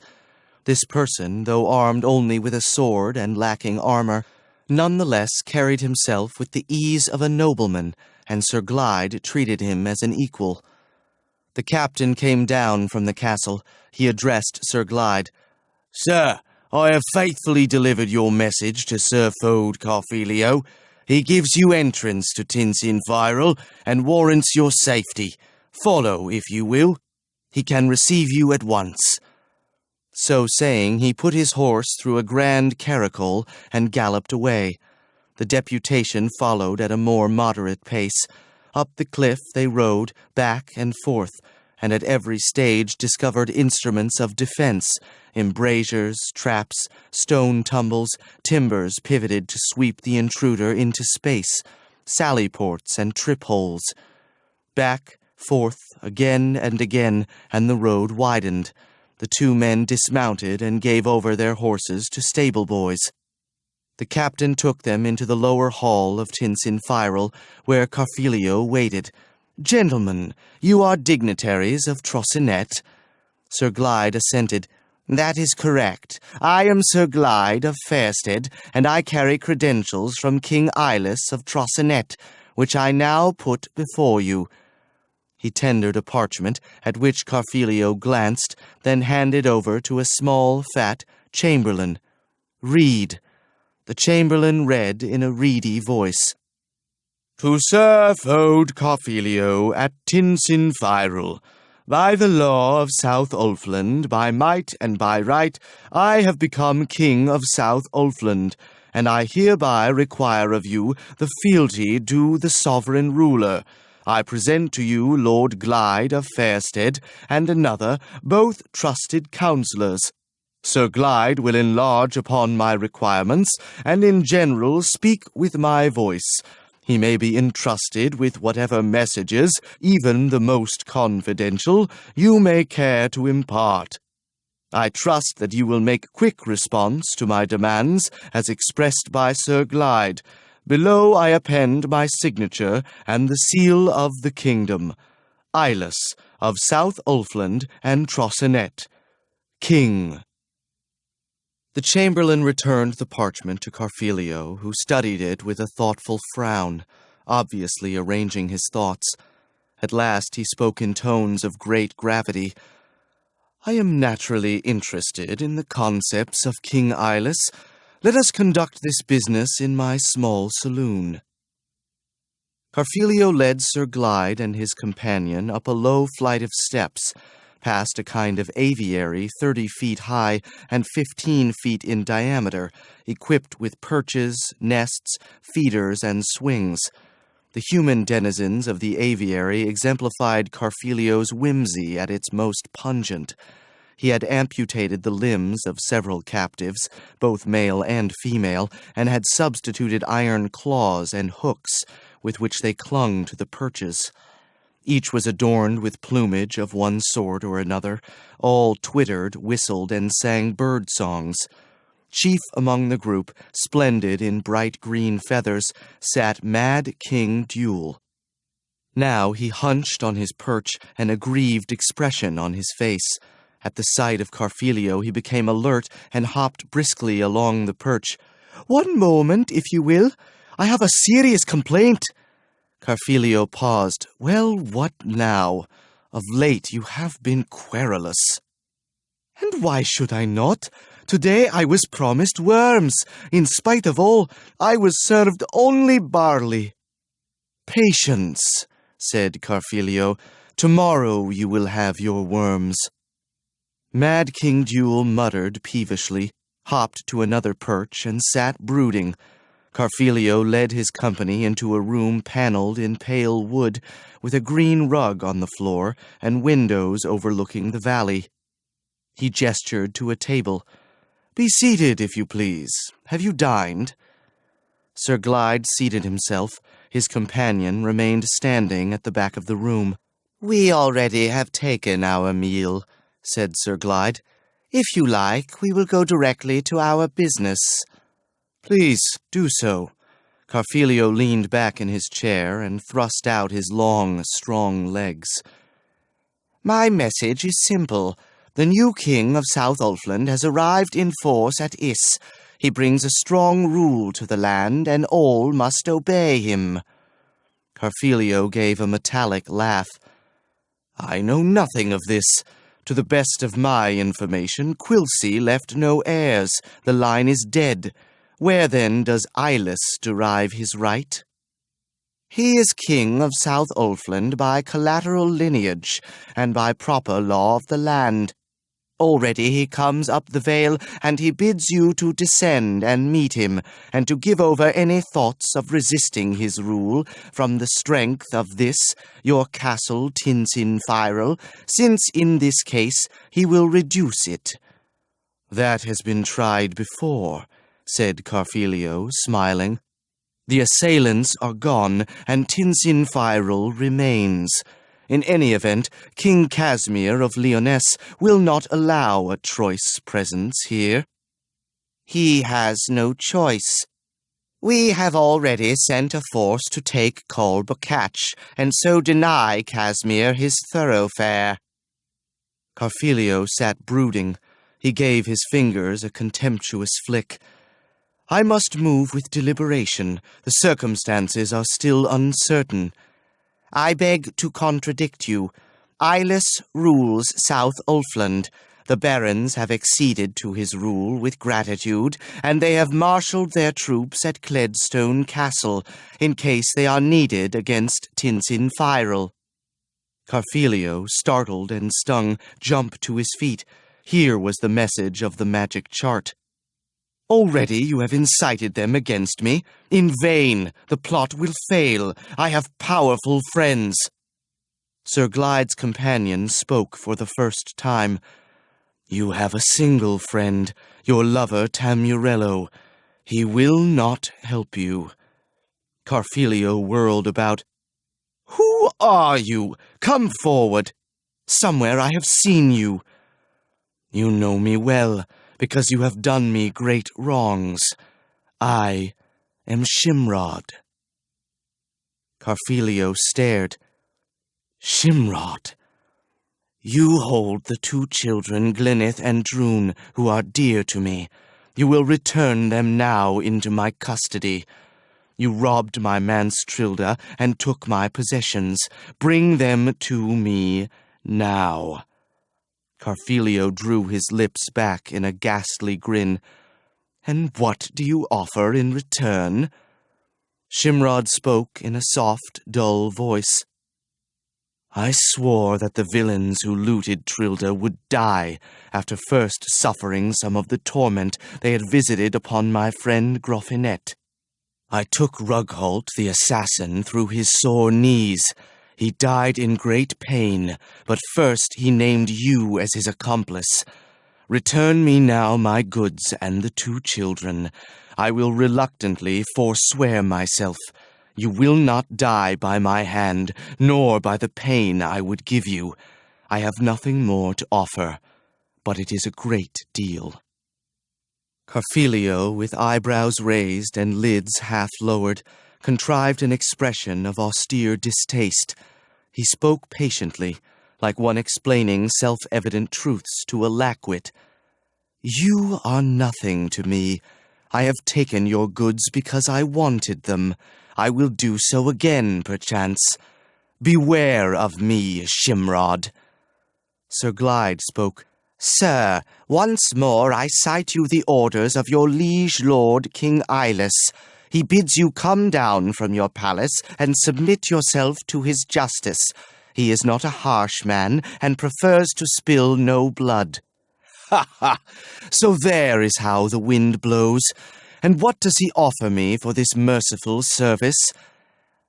This person, though armed only with a sword and lacking armor, nonetheless carried himself with the ease of a nobleman, and Sir Glyde treated him as an equal. The captain came down from the castle. He addressed Sir Glyde. "Sir, I have faithfully delivered your message to Sir Fode Carfelio. He gives you entrance to Tinsinfirel and warrants your safety. Follow, if you will. He can receive you at once." So saying, he put his horse through a grand caracole and galloped away. The deputation followed at a more moderate pace. Up the cliff they rode, back and forth, and at every stage discovered instruments of defense, embrasures, traps, stone tumbles, timbers pivoted to sweep the intruder into space, sally ports and trip holes. Back, forth, again and again, and the road widened. The two men dismounted and gave over their horses to stable boys. The captain took them into the lower hall of Tinsinfirel, where Carfelio waited. "Gentlemen, you are dignitaries of Trosinet?" Sir Glyde assented. "That is correct. I am Sir Glyde of Fairstead, and I carry credentials from King Ilus of Trosinet, which I now put before you." He tendered a parchment, at which Carfelio glanced, then handed over to a small, fat chamberlain. "Read." The chamberlain read in a reedy voice. "To Sir Fode Carfelio at Tinsinfirel. By the law of South Ulfland, by might and by right, I have become King of South Ulfland, and I hereby require of you the fealty due the sovereign ruler. I present to you Lord Glyde of Fairstead, and another, both trusted counsellors. Sir Glyde will enlarge upon my requirements, and in general speak with my voice. He may be entrusted with whatever messages, even the most confidential, you may care to impart. I trust that you will make quick response to my demands as expressed by Sir Glyde. Below I append my signature and the seal of the kingdom. Ilus of South Ulfland and Trosinet. King." The chamberlain returned the parchment to Carfelio, who studied it with a thoughtful frown, obviously arranging his thoughts. At last he spoke in tones of great gravity. "I am naturally interested in the concepts of King Ilus. Let us conduct this business in my small saloon." Carfelio led Sir Glyde and his companion up a low flight of steps, past a kind of aviary 30 feet high and 15 feet in diameter, equipped with perches, nests, feeders, and swings. The human denizens of the aviary exemplified Carfelio's whimsy at its most pungent. He had amputated the limbs of several captives, both male and female, and had substituted iron claws and hooks with which they clung to the perches. Each was adorned with plumage of one sort or another. All twittered, whistled, and sang bird songs. Chief among the group, splendid in bright green feathers, sat Mad King Duel. Now he hunched on his perch, an aggrieved expression on his face. At the sight of Carfelio he became alert and hopped briskly along the perch. "One moment, if you will. I have a serious complaint." Carfelio paused. "Well, what now? Of late you have been querulous." "And why should I not? Today I was promised worms. In spite of all, I was served only barley." "Patience," said Carfelio. "Tomorrow you will have your worms." Mad King Duel muttered peevishly, hopped to another perch, and sat brooding. Carfelio led his company into a room panelled in pale wood, with a green rug on the floor and windows overlooking the valley. He gestured to a table. "Be seated, if you please. Have you dined?" Sir Glyde seated himself. His companion remained standing at the back of the room. "We already have taken our meal," said Sir Glyde. "If you like, we will go directly to our business." "Please, do so." Carfelio leaned back in his chair and thrust out his long, strong legs. "My message is simple. The new king of South Ulfland has arrived in force at Is. He brings a strong rule to the land, and all must obey him." Carfelio gave a metallic laugh. "I know nothing of this. To the best of my information, Quilcy left no heirs. The line is dead. Where then does Eyeless derive his right?" "He is king of South Ulfland by collateral lineage, and by proper law of the land. Already he comes up the vale, and he bids you to descend and meet him, and to give over any thoughts of resisting his rule from the strength of this, your castle Tinsinfiral, since in this case he will reduce it." "That has been tried before," said Carfelio, smiling. "The assailants are gone, and Tinsinfiral remains. In any event, King Casimir of Lyonesse will not allow a choice presence here." "He has no choice. We have already sent a force to take Colbacatch, and so deny Casimir his thoroughfare." Carfelio sat brooding. He gave his fingers a contemptuous flick. "I must move with deliberation. The circumstances are still uncertain." "I beg to contradict you. Eyeless rules South Ulfland. The barons have acceded to his rule with gratitude, and they have marshalled their troops at Cledstone Castle, in case they are needed against Tinsinfiral." Carfelio, startled and stung, jumped to his feet. Here was the message of the magic chart. "Already you have incited them against me. In vain. The plot will fail. I have powerful friends." Sir Glyde's companion spoke for the first time. "You have a single friend, your lover Tamurello. He will not help you." Carfelio whirled about. "Who are you? Come forward. Somewhere I have seen you." "You know me well, because you have done me great wrongs. I am Shimrod." Carfelio stared. "Shimrod? You hold the two children, Glyneth and Drun, who are dear to me. You will return them now into my custody. You robbed my manse Trilda and took my possessions. Bring them to me now." Carfelio drew his lips back in a ghastly grin. "And what do you offer in return?" Shimrod spoke in a soft, dull voice. "I swore that the villains who looted Trilda would die after first suffering some of the torment they had visited upon my friend Groffinet. I took Rugholt the assassin through his sore knees. He died in great pain, but first he named you as his accomplice. Return me now my goods and the two children. I will reluctantly forswear myself. You will not die by my hand, nor by the pain I would give you. I have nothing more to offer, but it is a great deal." Carfelio, with eyebrows raised and lids half-lowered, contrived an expression of austere distaste. He spoke patiently, like one explaining self-evident truths to a lackwit. "You are nothing to me. I have taken your goods because I wanted them. I will do so again, perchance. Beware of me, Shimrod." Sir Glyde spoke. "Sir, once more I cite you the orders of your liege lord, King Eyeless. He bids you come down from your palace and submit yourself to his justice. He is not a harsh man, and prefers to spill no blood." "Ha ha! So there is how the wind blows. And what does he offer me for this merciful service?"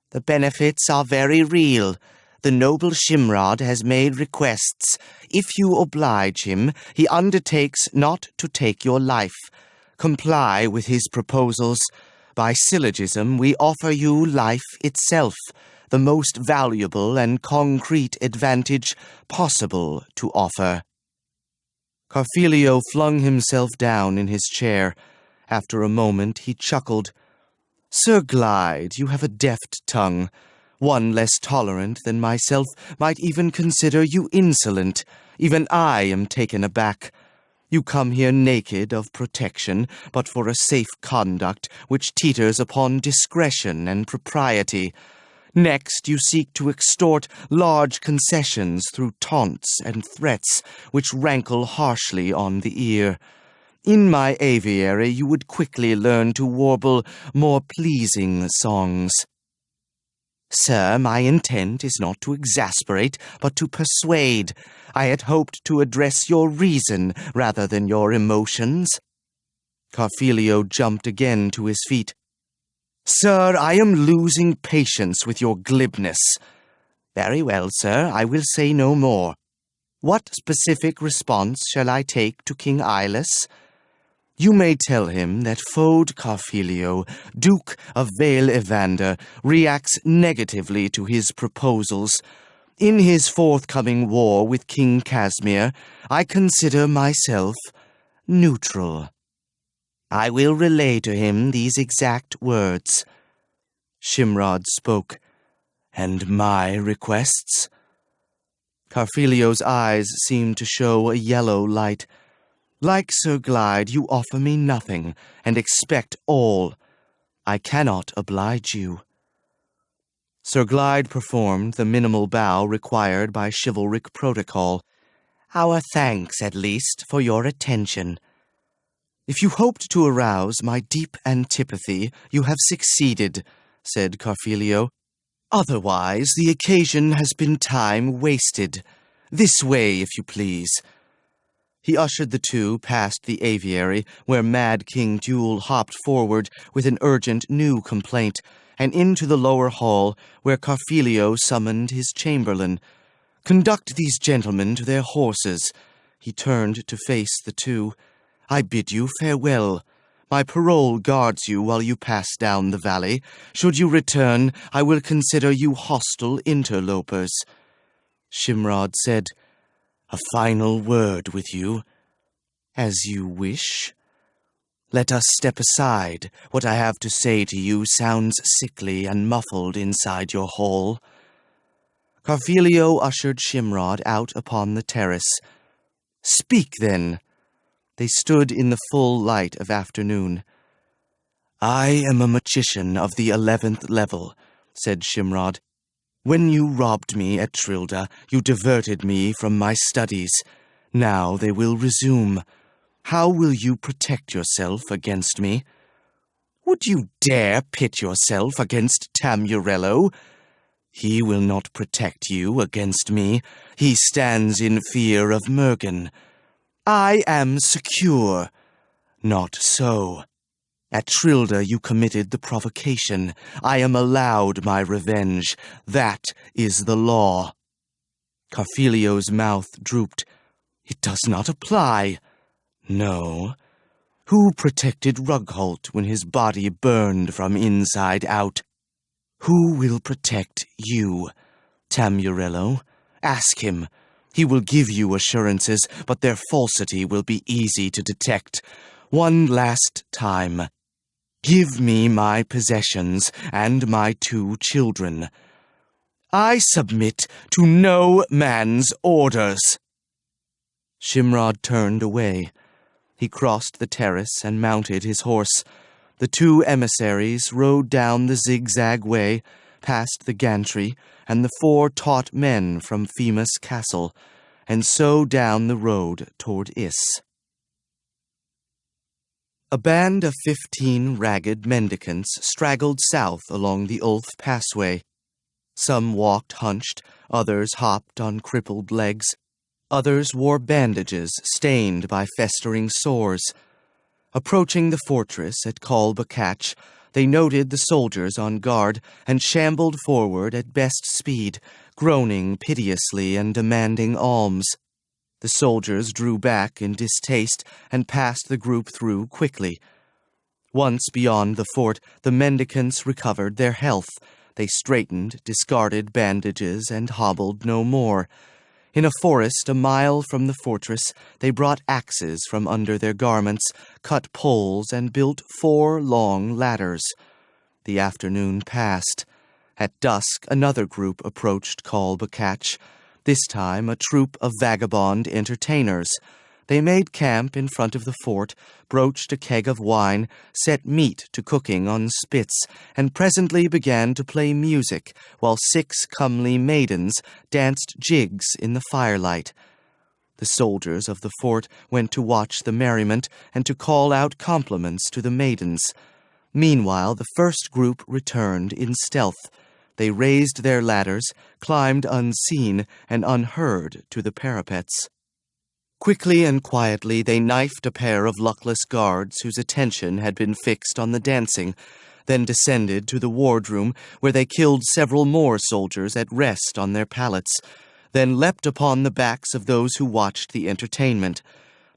"The benefits are very real. The noble Shimrod has made requests. If you oblige him, he undertakes not to take your life. Comply with his proposals. By syllogism, we offer you life itself, the most valuable and concrete advantage possible to offer." Carfelio flung himself down in his chair. After a moment he chuckled. "Sir Glyde, you have a deft tongue. One less tolerant than myself might even consider you insolent. Even I am taken aback. You come here naked of protection, but for a safe conduct which teeters upon discretion and propriety. Next, you seek to extort large concessions through taunts and threats which rankle harshly on the ear. In my aviary you would quickly learn to warble more pleasing songs. Sir, my intent is not to exasperate, but to persuade. I had hoped to address your reason rather than your emotions. Carfelio jumped again to his feet. Sir, I am losing patience with your glibness. Very well, sir, I will say no more. What specific response shall I take to King Ilus? You may tell him that Fode Carfelio, Duke of Vale Evander, reacts negatively to his proposals. In his forthcoming war with King Casimir, I consider myself neutral. I will relay to him these exact words. Shimrod spoke. And my requests? Carfelio's eyes seemed to show a yellow light. Like Sir Glyde, you offer me nothing, and expect all. I cannot oblige you. Sir Glyde performed the minimal bow required by chivalric protocol. Our thanks, at least, for your attention. If you hoped to arouse my deep antipathy, you have succeeded, said Carfelio. Otherwise, the occasion has been time wasted. This way, if you please. He ushered the two past the aviary, where Mad King Duel hopped forward with an urgent new complaint, and into the lower hall, where Carfelio summoned his chamberlain. Conduct these gentlemen to their horses. He turned to face the two. I bid you farewell. My parole guards you while you pass down the valley. Should you return, I will consider you hostile interlopers. Shimrod said, A final word with you. As you wish. Let us step aside. What I have to say to you sounds sickly and muffled inside your hall. Carfelio ushered Shimrod out upon the terrace. Speak, then. They stood in the full light of afternoon. I am a magician of the 11th level, said Shimrod. When you robbed me at Trilda, you diverted me from my studies. Now they will resume. How will you protect yourself against me? Would you dare pit yourself against Tamurello? He will not protect you against me. He stands in fear of Mergen. I am secure. Not so. At Trilda you committed the provocation. I am allowed my revenge. That is the law. Carfelio's mouth drooped. It does not apply. No. Who protected Rugholt when his body burned from inside out? Who will protect you? Tamurello? Ask him. He will give you assurances, but their falsity will be easy to detect. One last time. Give me my possessions and my 2 children. I submit to no man's orders. Shimrod turned away. He crossed the terrace and mounted his horse. The 2 emissaries rode down the zigzag way, past the gantry, and the 4 taught men from Femus Castle, and so down the road toward Is. A band of 15 ragged mendicants straggled south along the Ulf Passway. Some walked hunched, others hopped on crippled legs. Others wore bandages stained by festering sores. Approaching the fortress at Calbacatch, they noted the soldiers on guard and shambled forward at best speed, groaning piteously and demanding alms. The soldiers drew back in distaste and passed the group through quickly. Once beyond the fort, the mendicants recovered their health. They straightened, discarded bandages, and hobbled no more. In a forest a mile from the fortress, they brought axes from under their garments, cut poles, and built 4 long ladders. The afternoon passed. At dusk, another group approached Calbacatch. This time a troop of vagabond entertainers. They made camp in front of the fort, broached a keg of wine, set meat to cooking on spits, and presently began to play music, while 6 comely maidens danced jigs in the firelight. The soldiers of the fort went to watch the merriment and to call out compliments to the maidens. Meanwhile, the first group returned in stealth. They raised their ladders, climbed unseen and unheard to the parapets. Quickly and quietly they knifed a pair of luckless guards whose attention had been fixed on the dancing, then descended to the wardroom, where they killed several more soldiers at rest on their pallets, then leapt upon the backs of those who watched the entertainment.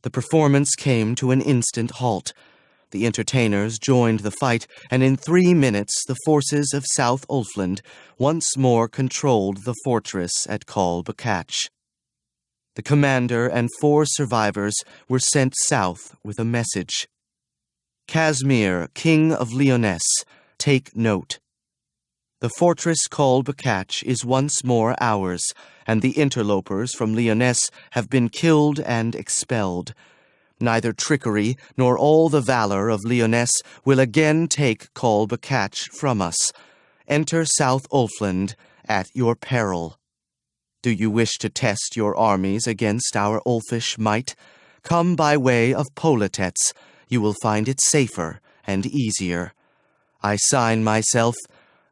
The performance came to an instant halt. The entertainers joined the fight, and in 3 minutes the forces of South Ulfland once more controlled the fortress at Call Bacach. The commander and 4 survivors were sent south with a message. Casimir, King of Lyonesse, take note. The fortress called Bacach is once more ours, and the interlopers from Lyonesse have been killed and expelled. Neither trickery nor all the valor of Lyonesse will again take Call Bacach from us. Enter South Ulfland at your peril. Do you wish to test your armies against our Ulfish might? Come by way of Politets. You will find it safer and easier. I sign myself,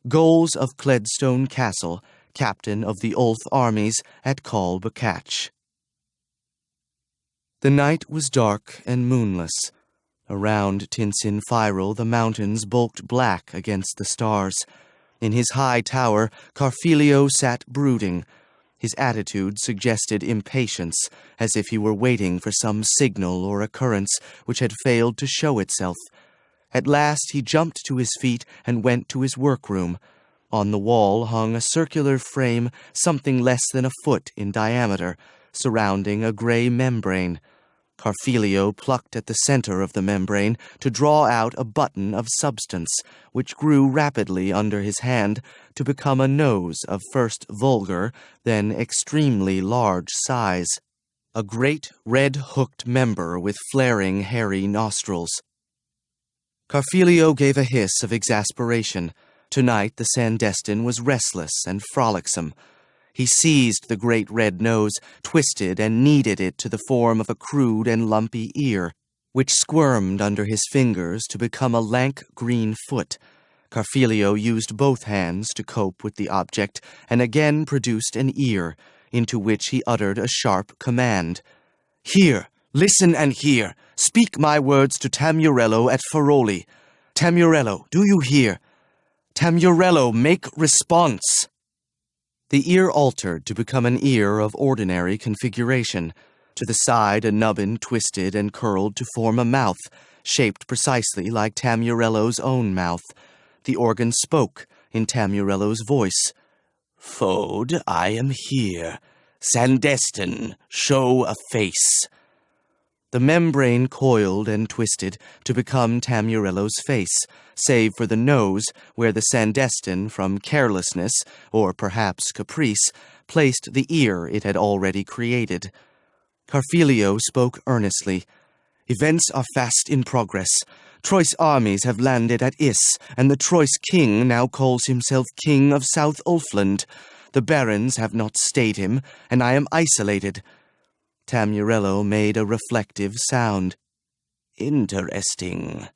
Goals of Cledstone Castle, captain of the Ulf armies at Call Bacach. The night was dark and moonless. Around Tinsin Firel the mountains bulked black against the stars. In his high tower, Carfilio sat brooding. His attitude suggested impatience, as if he were waiting for some signal or occurrence which had failed to show itself. At last he jumped to his feet and went to his workroom. On the wall hung a circular frame something less than a foot in diameter, surrounding a gray membrane. Carfilio plucked at the center of the membrane to draw out a button of substance, which grew rapidly under his hand to become a nose of first vulgar, then extremely large size. A great red-hooked member with flaring hairy nostrils. Carfilio gave a hiss of exasperation. Tonight the Sandestin was restless and frolicsome. He seized the great red nose, twisted and kneaded it to the form of a crude and lumpy ear, which squirmed under his fingers to become a lank green foot. Carfilio used both hands to cope with the object, and again produced an ear, into which he uttered a sharp command. "Hear, listen and hear. Speak my words to Tamurello at Faroli. Tamurello, do you hear? Tamurello, make response." The ear altered to become an ear of ordinary configuration. To the side a nubbin twisted and curled to form a mouth, shaped precisely like Tamurello's own mouth. The organ spoke in Tamurello's voice. "Fode, I am here. Sandestin, show a face." The membrane coiled and twisted to become Tamurello's face, save for the nose, where the Sandestin, from carelessness, or perhaps caprice, placed the ear it had already created. Carfilio spoke earnestly. "Events are fast in progress. Troy's armies have landed at Is, and the Troy's king now calls himself King of South Ulfland. The barons have not stayed him, and I am isolated." Tamurello made a reflective sound. "Interesting."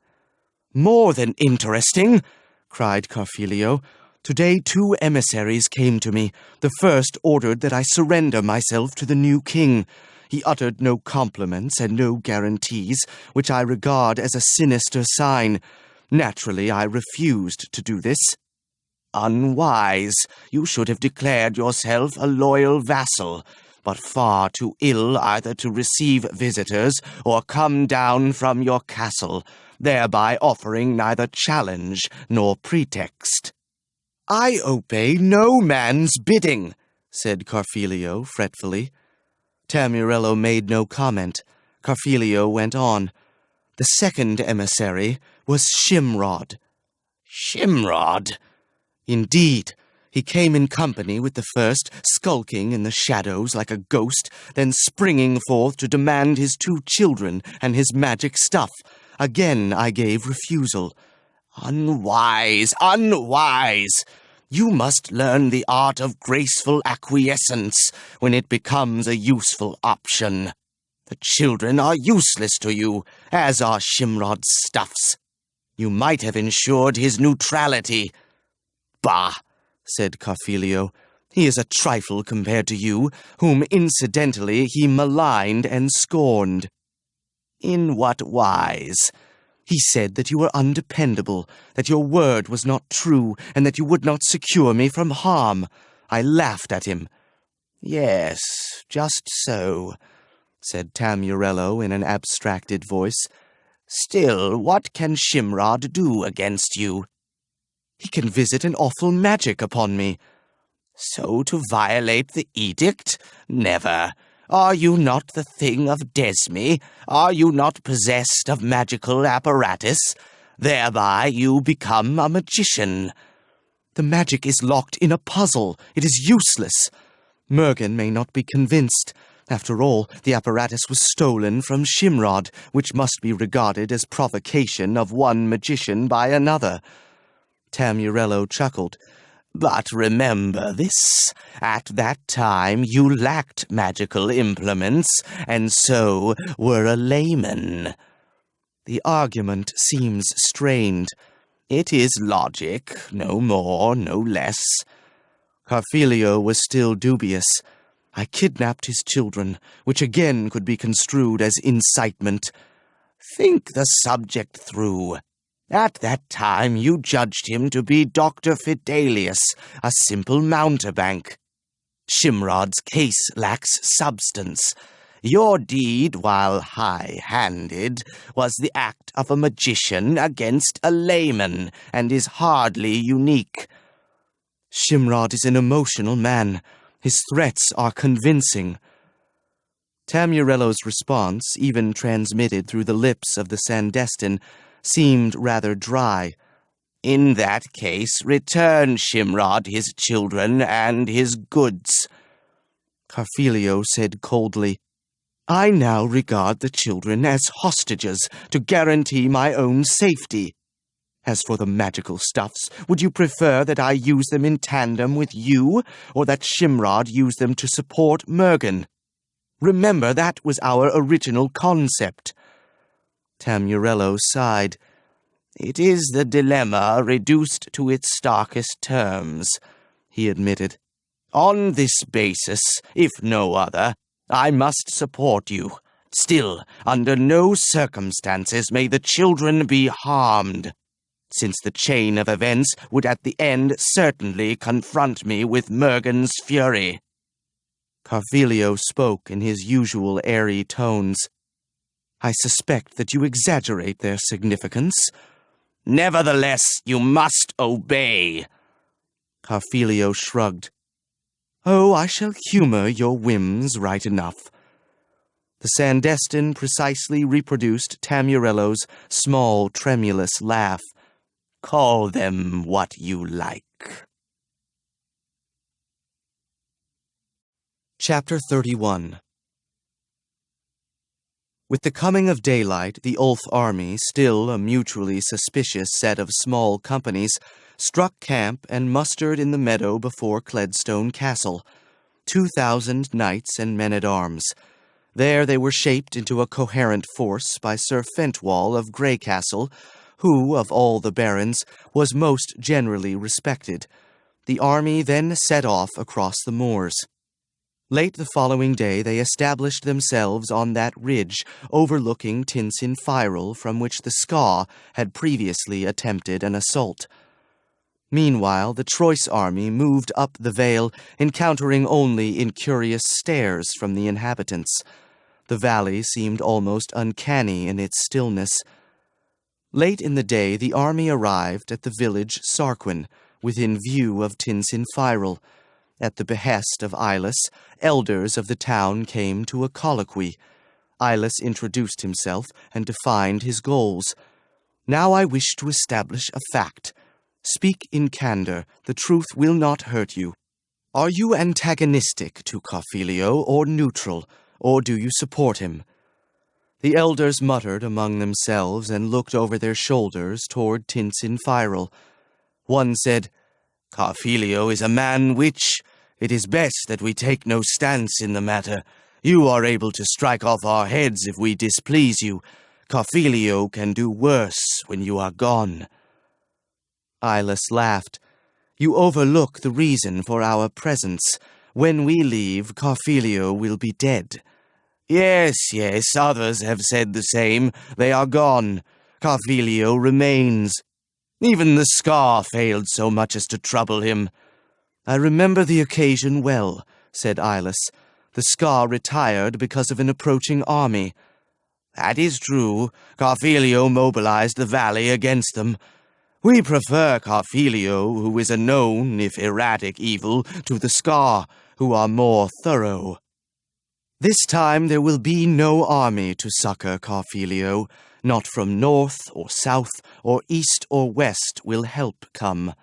"More than interesting," cried Carfilio. "Today 2 emissaries came to me. The first ordered that I surrender myself to the new king. He uttered no compliments and no guarantees, which I regard as a sinister sign. Naturally, I refused to do this." "Unwise. You should have declared yourself a loyal vassal, but far too ill either to receive visitors or come down from your castle, thereby offering neither challenge nor pretext." "I obey no man's bidding," said Carfilio fretfully. Tamurello made no comment. Carfilio went on. "The second emissary was Shimrod." "Shimrod?" "Indeed. He came in company with the first, skulking in the shadows like a ghost, then springing forth to demand his 2 children and his magic stuff. Again I gave refusal. Unwise, unwise! You must learn the art of graceful acquiescence when it becomes a useful option. The children are useless to you, as are Shimrod's stuffs. You might have ensured his neutrality. Bah, said Carfelio. He is a trifle compared to you, whom incidentally he maligned and scorned. In what wise? He said that you were undependable, that your word was not true, and that you would not secure me from harm. I laughed at him. Yes, just so, said Tamurello in an abstracted voice. Still, what can Shimrod do against you? He can visit an awful magic upon me. So to violate the edict? Never. Are you not the thing of Desmi? Are you not possessed of magical apparatus? Thereby you become a magician. The magic is locked in a puzzle. It is useless. Mergen may not be convinced. After all, the apparatus was stolen from Shimrod, which must be regarded as provocation of one magician by another. Tamurello chuckled. But remember this, at that time you lacked magical implements, and so were a layman. The argument seems strained. It is logic, no more, no less. Carfelio was still dubious. I kidnapped his children, which again could be construed as incitement. Think the subject through. At that time you judged him to be Dr. Fidelius, a simple mountebank. Shimrod's case lacks substance. Your deed, while high-handed, was the act of a magician against a layman, and is hardly unique. Shimrod is an emotional man. His threats are convincing. Tamurello's response, even transmitted through the lips of the Sandestin, seemed rather dry. In that case, return Shimrod his children and his goods. Carfelio said coldly, I now regard the children as hostages to guarantee my own safety. As for the magical stuffs, would you prefer that I use them in tandem with you, or that Shimrod use them to support Mergen? Remember, that was our original concept. Tamurello sighed. It is the dilemma reduced to its starkest terms, he admitted. On this basis, if no other, I must support you. Still, under no circumstances may the children be harmed, since the chain of events would at the end certainly confront me with Mergen's fury. Carfelio spoke in his usual airy tones. I suspect that you exaggerate their significance. Nevertheless, you must obey. Carfelio shrugged. Oh, I shall humor your whims right enough. The Sandestin precisely reproduced Tamurello's small, tremulous laugh. Call them what you like. Chapter 31. With the coming of daylight, the Ulf army, still a mutually suspicious set of small companies, struck camp and mustered in the meadow before Cledstone Castle, 2,000 knights and men-at-arms. There they were shaped into a coherent force by Sir Fentwall of Greycastle, who, of all the barons, was most generally respected. The army then set off across the moors. Late the following day they established themselves on that ridge overlooking Tinsinfirel from which the Ska had previously attempted an assault. Meanwhile, the Troyes army moved up the vale, encountering only incurious stares from the inhabitants. The valley seemed almost uncanny in its stillness. Late in the day the army arrived at the village Sarquin, within view of Tinsinfirel. At the behest of Ilus, elders of the town came to a colloquy. Ilus introduced himself and defined his goals. Now I wish to establish a fact. Speak in candor. The truth will not hurt you. Are you antagonistic to Carfelio, or neutral, or do you support him?" The elders muttered among themselves and looked over their shoulders toward Tinsinfiral. One said, "Carfelio is a man which it is best that we take no stance in the matter. You are able to strike off our heads if we displease you. Carfelio can do worse when you are gone." Ilus laughed. "You overlook the reason for our presence. When we leave, Carfelio will be dead." "Yes, others have said the same. They are gone. Carfelio remains. Even the scar failed so much as to trouble him." "I remember the occasion well," said Ilus. "The scar retired because of an approaching army." "That is true. Carfelio mobilized the valley against them. We prefer Carfelio, who is a known, if erratic, evil, to the scar, who are more thorough." "This time there will be no army to succor Carfelio. Not from north or south or east or west will help come."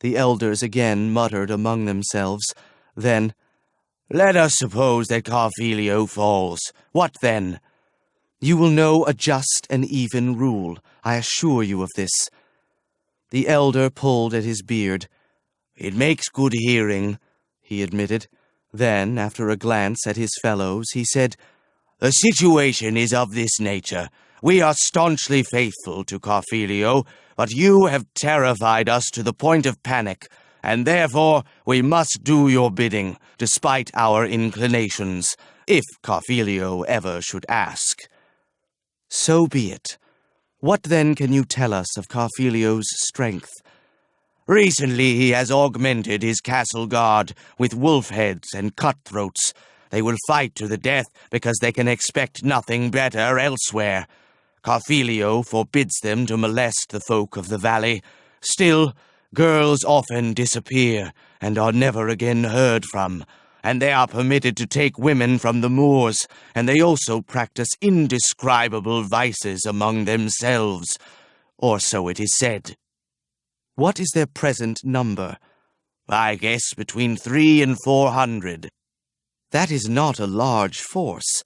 The elders again muttered among themselves. Then, "Let us suppose that Carfelio falls. What then?" "You will know a just and even rule. I assure you of this." The elder pulled at his beard. "It makes good hearing," he admitted. Then, after a glance at his fellows, he said, "The situation is of this nature. We are staunchly faithful to Carfelio, but you have terrified us to the point of panic, and therefore we must do your bidding, despite our inclinations, if Carfelio ever should ask." "So be it. What then can you tell us of Carfelio's strength?" "Recently he has augmented his castle guard with wolf heads and cutthroats. They will fight to the death because they can expect nothing better elsewhere. Carfelio forbids them to molest the folk of the valley. Still, girls often disappear and are never again heard from, and they are permitted to take women from the moors, and they also practice indescribable vices among themselves, or so it is said." "What is their present number?" "I guess between 300 and 400. "That is not a large force."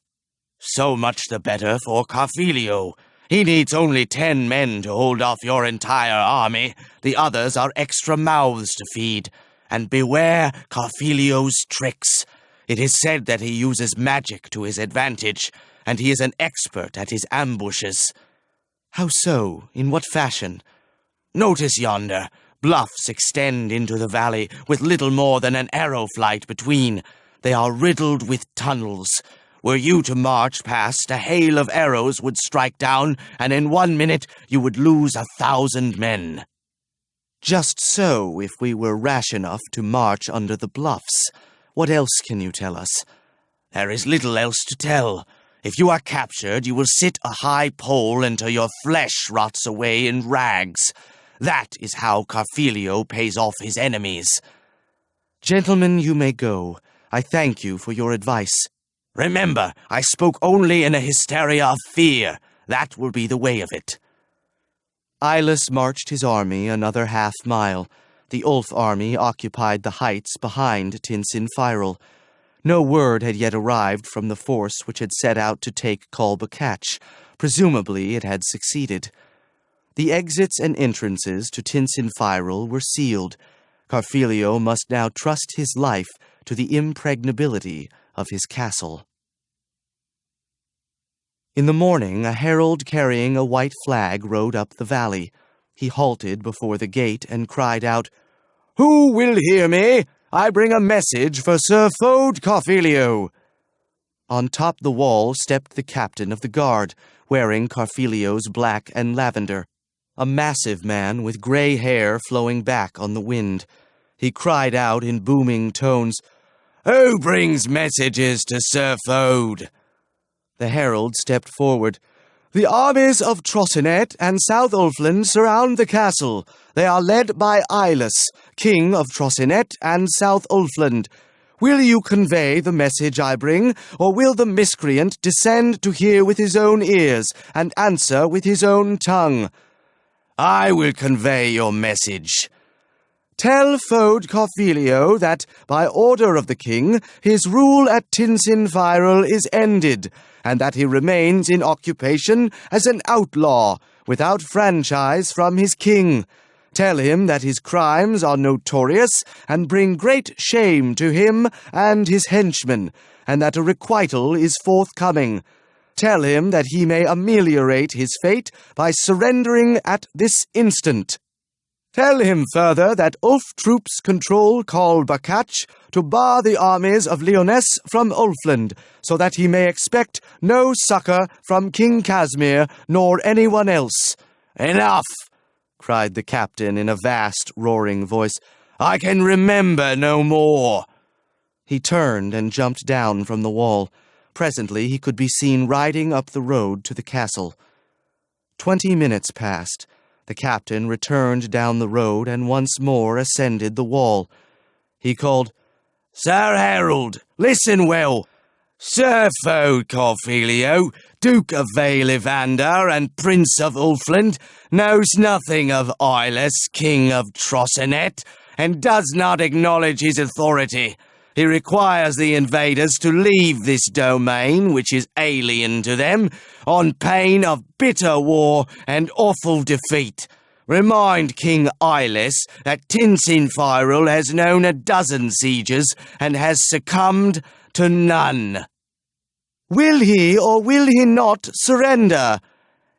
"So much the better for Carfelio. He needs only 10 men to hold off your entire army. The others are extra mouths to feed. And beware Carfelio's tricks. It is said that he uses magic to his advantage, and he is an expert at his ambushes." "How so? In what fashion?" "Notice yonder. Bluffs extend into the valley with little more than an arrow flight between. They are riddled with tunnels. Were you to march past, a hail of arrows would strike down, and in 1 minute you would lose 1,000 men." "Just so, if we were rash enough to march under the bluffs. What else can you tell us?" "There is little else to tell. If you are captured, you will sit a high pole until your flesh rots away in rags. That is how Carfelio pays off his enemies." "Gentlemen, you may go. I thank you for your advice." "Remember, I spoke only in a hysteria of fear. That will be the way of it." Ilus marched his army another half-mile. The Ulf army occupied the heights behind Tinsinfiral. No word had yet arrived from the force which had set out to take Kolbakach. Presumably it had succeeded. The exits and entrances to Tinsinfiral were sealed. Carfelio must now trust his life to the impregnability of his castle. In the morning, a herald carrying a white flag rode up the valley. He halted before the gate and cried out, "Who will hear me? I bring a message for Sir Fode Carfelio." On top the wall stepped the captain of the guard, wearing Carfelio's black and lavender, a massive man with gray hair flowing back on the wind. He cried out in booming tones, "Who brings messages to Sir Fode?" The herald stepped forward. "The armies of Trosinet and South Ulfland surround the castle. They are led by Ilus, king of Trosinet and South Ulfland. Will you convey the message I bring, or will the miscreant descend to hear with his own ears and answer with his own tongue?" I will convey your message. Tell Fode Carfelio that, by order of the king, his rule at Tinsinfirel is ended, and that he remains in occupation as an outlaw, without franchise from his king. Tell him that his crimes are notorious and bring great shame to him and his henchmen, and that a requital is forthcoming. Tell him that he may ameliorate his fate by surrendering at this instant. Tell him further that Ulf troops control Col Bacach to bar the armies of Lyonesse from Ulfland, so that he may expect no succor from King Casimir nor anyone else. Enough! Cried the captain in a vast, roaring voice. I can remember no more. He turned and jumped down from the wall. Presently he could be seen riding up the road to the castle. 20 minutes passed. The captain returned down the road and once more ascended the wall. He called, Sir Harold, listen well. Sir Fode Carfelio, Duke of Vale Evander and Prince of Ulfland, knows nothing of Eyeless, King of Trossenet, and does not acknowledge his authority. He requires the invaders to leave this domain, which is alien to them, on pain of bitter war and awful defeat. Remind King Eyeless that Tinsinfirel has known a dozen sieges and has succumbed to none. Will he or will he not surrender?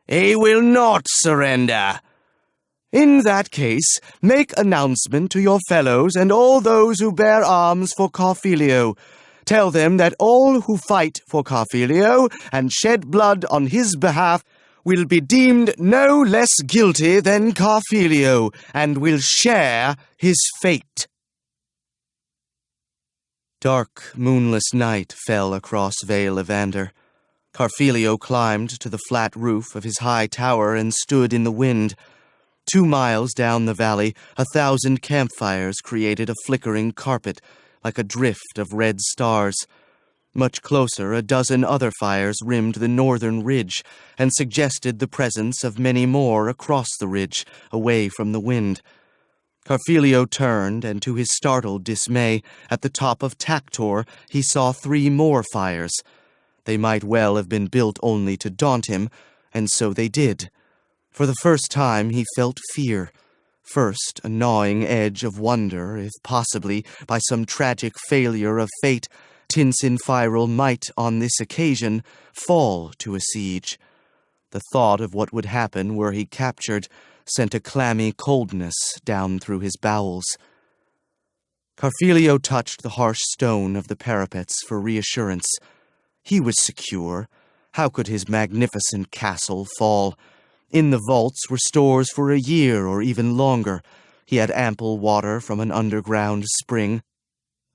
He will not surrender. In that case, make announcement to your fellows and all those who bear arms for Carfelio. Tell them that all who fight for Carfelio and shed blood on his behalf will be deemed no less guilty than Carfelio and will share his fate. Dark, moonless night fell across Vale Evander. Carfelio climbed to the flat roof of his high tower and stood in the wind. 2 miles down the valley, 1,000 campfires created a flickering carpet, like a drift of red stars. Much closer, a dozen other fires rimmed the northern ridge and suggested the presence of many more across the ridge, away from the wind. Carfelio turned, and to his startled dismay, at the top of Taktor, he saw 3 more fires. They might well have been built only to daunt him, and so they did. For the first time he felt fear. First, a gnawing edge of wonder if possibly, by some tragic failure of fate, Tinsinfirel might, on this occasion, fall to a siege. The thought of what would happen were he captured sent a clammy coldness down through his bowels. Carfelio touched the harsh stone of the parapets for reassurance. He was secure. How could his magnificent castle fall? In the vaults were stores for a year or even longer. He had ample water from an underground spring.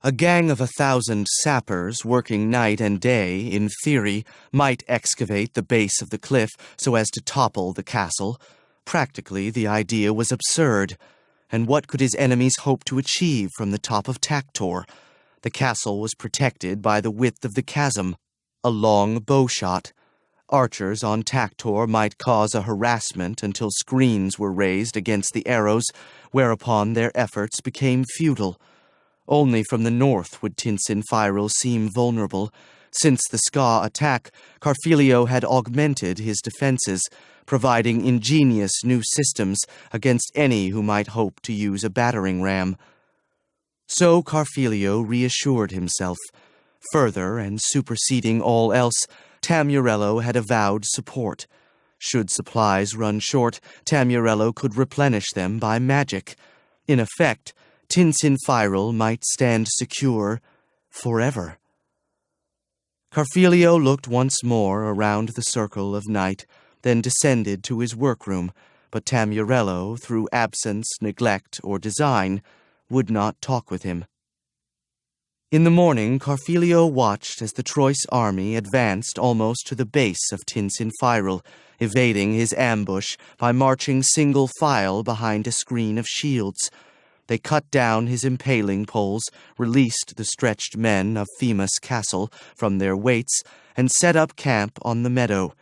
A gang of 1,000 sappers working night and day, in theory, might excavate the base of the cliff so as to topple the castle. Practically, the idea was absurd. And what could his enemies hope to achieve from the top of Taktor? The castle was protected by the width of the chasm, a long bowshot. Archers on Taktor might cause a harassment until screens were raised against the arrows, whereupon their efforts became futile. Only from the north would Tinsinfirel seem vulnerable. Since the Ska attack, Carfelio had augmented his defenses, providing ingenious new systems against any who might hope to use a battering ram. So Carfelio reassured himself. Further, and superseding all else, Tamurello had avowed support. Should supplies run short, Tamurello could replenish them by magic. In effect, Tinsinfirel might stand secure forever. Carfelio looked once more around the circle of night, then descended to his workroom, but Tamurello, through absence, neglect, or design, would not talk with him. In the morning, Carfelio watched as the Troyes army advanced almost to the base of Tinsinfirel, evading his ambush by marching single file behind a screen of shields. They cut down his impaling poles, released the stretched men of Themis Castle from their weights, and set up camp on the meadow.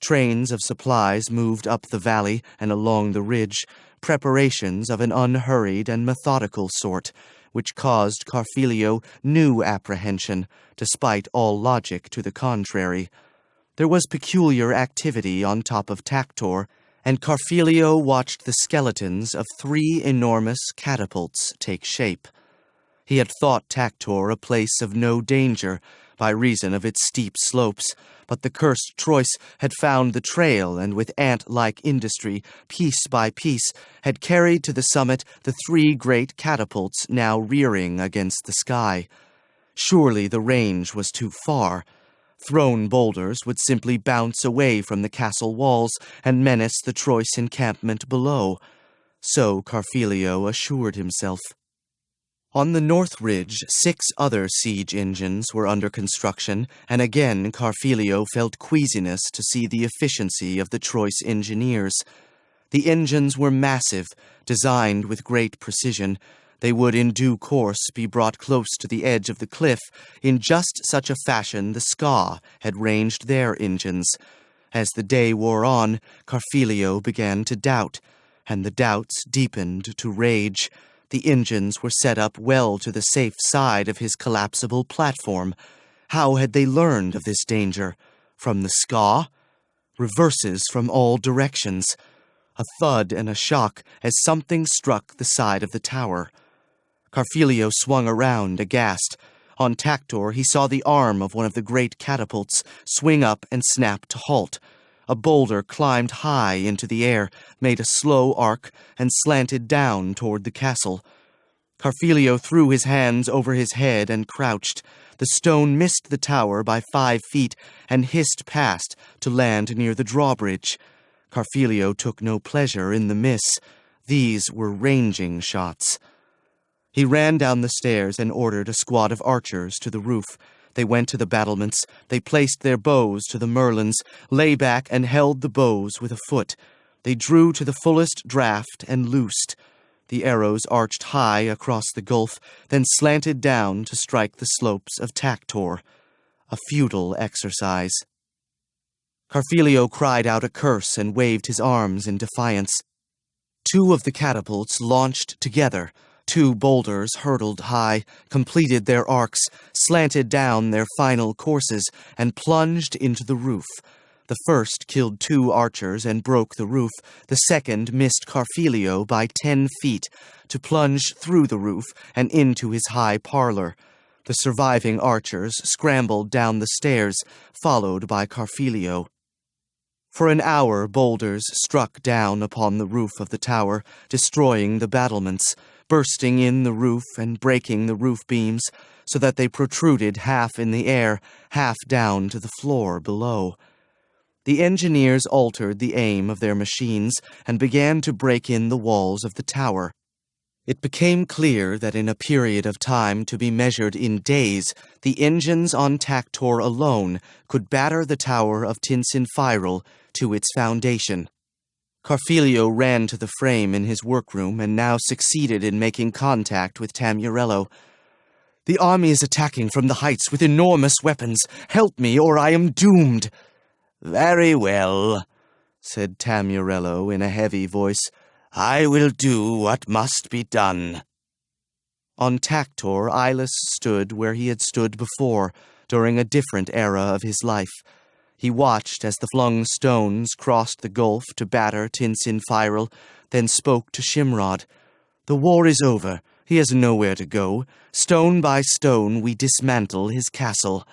Trains of supplies moved up the valley and along the ridge, preparations of an unhurried and methodical sort, which caused Carfelio new apprehension, despite all logic to the contrary. There was peculiar activity on top of Taktor, and Carfelio watched the skeletons of 3 enormous catapults take shape. He had thought Taktor a place of no danger by reason of its steep slopes, but the cursed Troyes had found the trail and with ant-like industry, piece by piece, had carried to the summit the 3 great catapults now rearing against the sky. Surely the range was too far. Thrown boulders would simply bounce away from the castle walls and menace the Troyes encampment below. So Carfelio assured himself. On the north ridge, 6 other siege engines were under construction, and again Carfelio felt queasiness to see the efficiency of the Troyes engineers. The engines were massive, designed with great precision. They would in due course be brought close to the edge of the cliff in just such a fashion the Ska had ranged their engines. As the day wore on, Carfelio began to doubt, and the doubts deepened to rage. The engines were set up well to the safe side of his collapsible platform. How had they learned of this danger? From the Ska? Reverses from all directions. A thud and a shock as something struck the side of the tower. Carfelio swung around, aghast. On Taktor, he saw the arm of one of the great catapults swing up and snap to halt. A boulder climbed high into the air, made a slow arc, and slanted down toward the castle. Carfelio threw his hands over his head and crouched. The stone missed the tower by 5 feet and hissed past to land near the drawbridge. Carfelio took no pleasure in the miss. These were ranging shots. He ran down the stairs and ordered a squad of archers to the roof. They went to the battlements. They placed their bows to the merlons, lay back and held the bows with a foot. They drew to the fullest draught and loosed. The arrows arched high across the gulf, then slanted down to strike the slopes of Taktor. A futile exercise. Carfelio cried out a curse and waved his arms in defiance. 2 of the catapults launched together. 2 boulders hurtled high, completed their arcs, slanted down their final courses, and plunged into the roof. The first killed 2 archers and broke the roof. The second missed Carfelio by 10 feet to plunge through the roof and into his high parlor. The surviving archers scrambled down the stairs, followed by Carfelio. For an hour, boulders struck down upon the roof of the tower, destroying the battlements, bursting in the roof and breaking the roof beams so that they protruded half in the air, half down to the floor below. The engineers altered the aim of their machines and began to break in the walls of the tower. It became clear that in a period of time to be measured in days, the engines on Taktor alone could batter the tower of Tinsinfiral to its foundation. Carfelio ran to the frame in his workroom and now succeeded in making contact with Tamurello. "The army is attacking from the heights with enormous weapons. Help me, or I am doomed." "Very well," said Tamurello in a heavy voice. "I will do what must be done." On Taktor, Ilus stood where he had stood before, during a different era of his life. He watched as the flung stones crossed the gulf to batter Tinsinfiral, then spoke to Shimrod. "The war is over. He has nowhere to go. Stone by stone we dismantle his castle.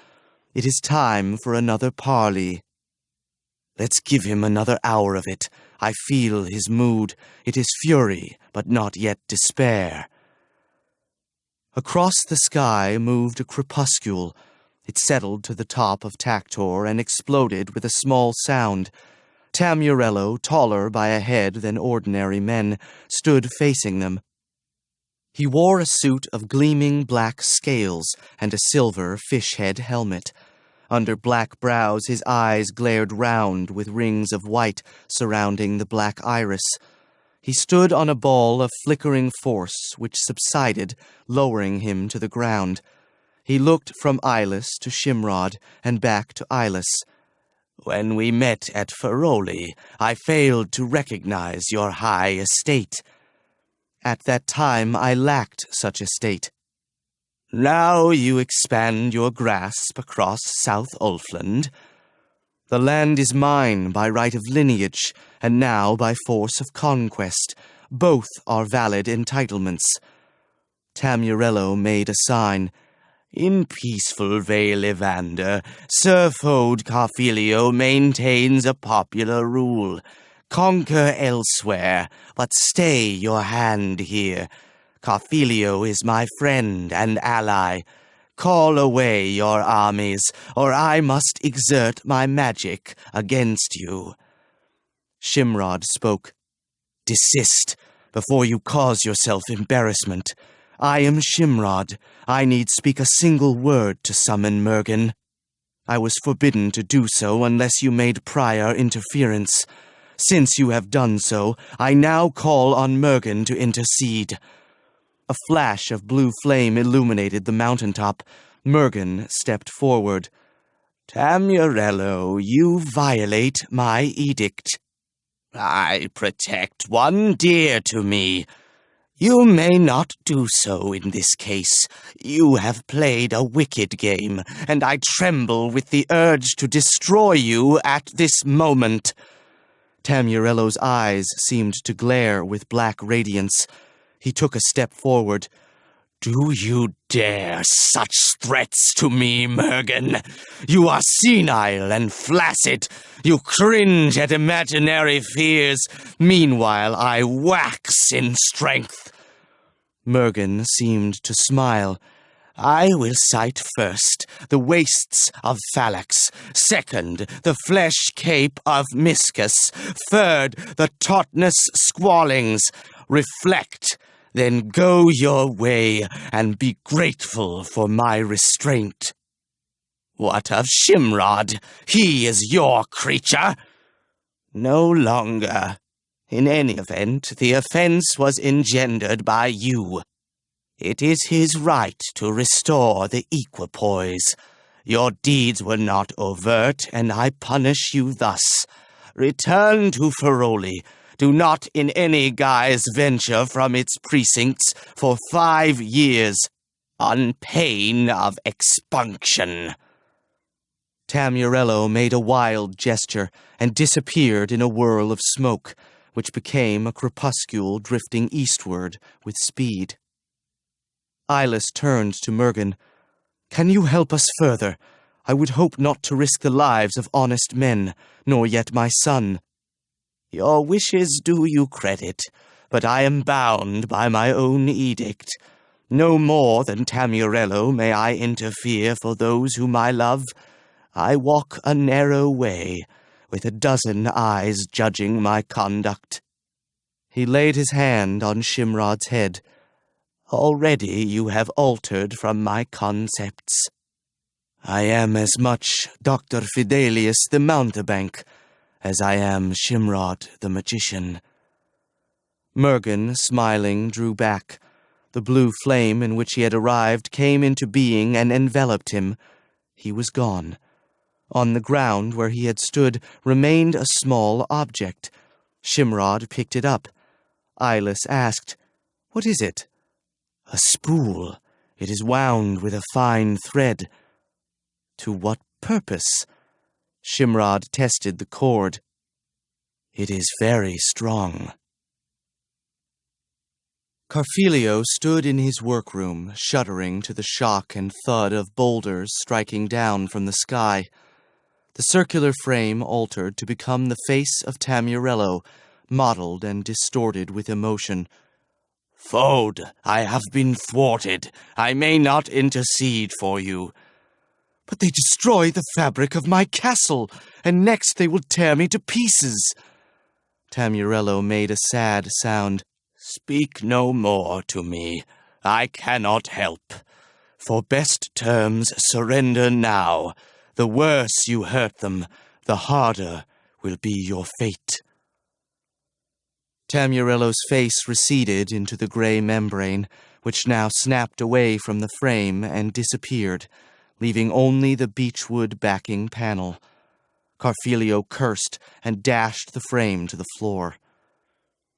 It is time for another parley." "Let's give him another hour of it. I feel his mood. It is fury, but not yet despair." Across the sky moved a crepuscule. It settled to the top of Taktor and exploded with a small sound. Tamurello, taller by a head than ordinary men, stood facing them. He wore a suit of gleaming black scales and a silver fish-head helmet. Under black brows his eyes glared round with rings of white surrounding the black iris. He stood on a ball of flickering force which subsided, lowering him to the ground. He looked from Ilus to Shimrod and back to Ilus. When we met at Feroli, I failed to recognize your high estate. At that time I lacked such estate. Now you expand your grasp across South Ulfland. The land is mine by right of lineage, and now by force of conquest. Both are valid entitlements. Tamurello made a sign. In peaceful Vale Evander, Sir Fode Carfilio maintains a popular rule. Conquer elsewhere, but stay your hand here. Carfilio is my friend and ally. Call away your armies, or I must exert my magic against you. Shimrod spoke. Desist, before you cause yourself embarrassment. I am Shimrod. I need speak a single word to summon Mergen. I was forbidden to do so unless you made prior interference. Since you have done so, I now call on Mergen to intercede. A flash of blue flame illuminated the mountaintop. Mergen stepped forward. Tamurello, you violate my edict. I protect one dear to me. You may not do so in this case. You have played a wicked game, and I tremble with the urge to destroy you at this moment. Tamurello's eyes seemed to glare with black radiance. He took a step forward. Do you dare such threats to me, Mergen? You are senile and flaccid. You cringe at imaginary fears. Meanwhile, I wax in strength. Mergen seemed to smile. I will cite first the wastes of Phalanx, second the flesh cape of Miscus, third the Tautnus squallings. Reflect, then go your way and be grateful for my restraint. What of Shimrod? He is your creature. No longer. In any event, the offense was engendered by you. It is his right to restore the equipoise. Your deeds were not overt, and I punish you thus. Return to Feroli. Do not in any guise venture from its precincts for 5 years, on pain of expunction. Tamurello made a wild gesture and disappeared in a whirl of smoke, which became a crepuscule drifting eastward with speed. Eyeless turned to Mergen. Can you help us further? I would hope not to risk the lives of honest men, nor yet my son. Your wishes do you credit, but I am bound by my own edict. No more than Tamurello may I interfere for those whom I love. I walk a narrow way, with a dozen eyes judging my conduct. He laid his hand on Shimrod's head. Already you have altered from my concepts. I am as much Dr. Fidelius the mountebank as I am Shimrod the magician. Mergen, smiling, drew back. The blue flame in which he had arrived came into being and enveloped him. He was gone. On the ground where he had stood remained a small object. Shimrod picked it up. Eyeless asked, "What is it?" "A spool. It is wound with a fine thread." "To what purpose?" Shimrod tested the cord. "It is very strong." Carfilio stood in his workroom, shuddering to the shock and thud of boulders striking down from the sky. The circular frame altered to become the face of Tamurello, mottled and distorted with emotion. "Fode, I have been thwarted. I may not intercede for you." "But they destroy the fabric of my castle, and next they will tear me to pieces." Tamurello made a sad sound. "Speak no more to me. I cannot help. For best terms, surrender now. The worse you hurt them, the harder will be your fate." Tamurello's face receded into the gray membrane, which now snapped away from the frame and disappeared, leaving only the beechwood backing panel. Carfelio cursed and dashed the frame to the floor.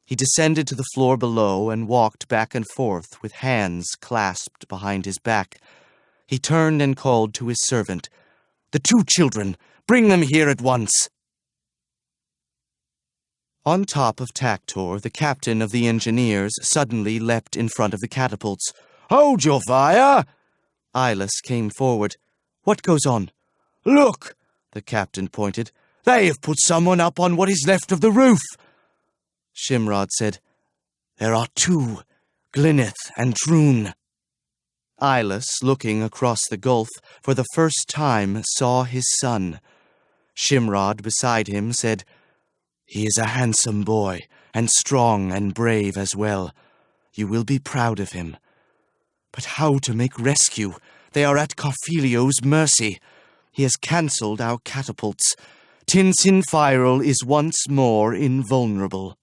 He descended to the floor below and walked back and forth with hands clasped behind his back. He turned and called to his servant, "The 2 children! Bring them here at once!" On top of Tactor, the captain of the engineers suddenly leapt in front of the catapults. "Hold your fire!" Ilus came forward. "What goes on?" "Look!" the captain pointed. "They have put someone up on what is left of the roof." Shimrod said, "There are 2, Glyneth and Drun." Ilus, looking across the gulf, for the first time saw his son. Shimrod, beside him, said, "He is a handsome boy, and strong and brave as well. You will be proud of him. But how to make rescue? They are at Carfelio's mercy. He has cancelled our catapults. Tinsinfiral is once more invulnerable."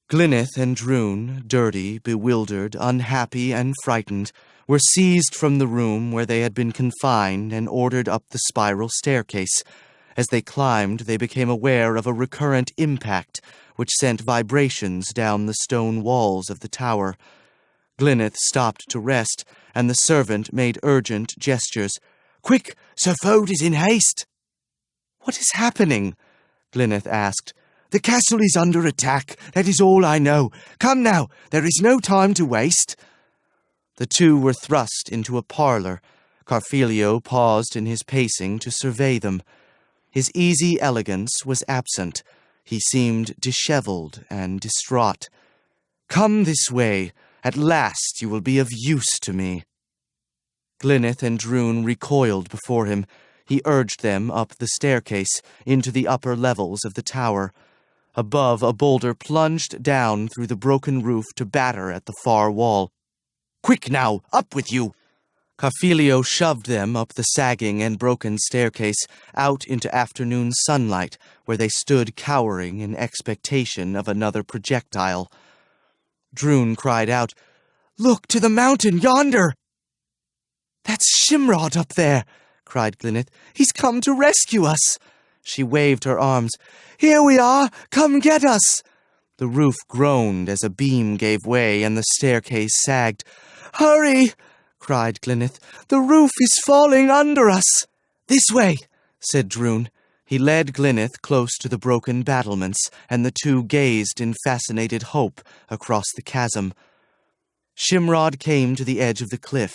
Glyneth and Drun, dirty, bewildered, unhappy, and frightened, were seized from the room where they had been confined and ordered up the spiral staircase. As they climbed, they became aware of a recurrent impact, which sent vibrations down the stone walls of the tower. Glyneth stopped to rest, and the servant made urgent gestures. "Quick! Sir Fode is in haste!" "What is happening?" Glyneth asked. "The castle is under attack. That is all I know. Come now, there is no time to waste." The 2 were thrust into a parlor. Carfelio paused in his pacing to survey them. His easy elegance was absent. He seemed disheveled and distraught. "Come this way. At last you will be of use to me." Glyneth and Drun recoiled before him. He urged them up the staircase, into the upper levels of the tower. Above, a boulder plunged down through the broken roof to batter at the far wall. "Quick now, up with you!" Carfelio shoved them up the sagging and broken staircase, out into afternoon sunlight, where they stood cowering in expectation of another projectile. Drun cried out, "Look to the mountain yonder!" "That's Shimrod up there!" cried Glyneth. "He's come to rescue us!" She waved her arms. "Here we are! Come get us!" The roof groaned as a beam gave way and the staircase sagged. "Hurry!" cried Glyneth. "The roof is falling under us!" "This way!" said Drun. He led Glyneth close to the broken battlements, and the 2 gazed in fascinated hope across the chasm. Shimrod came to the edge of the cliff.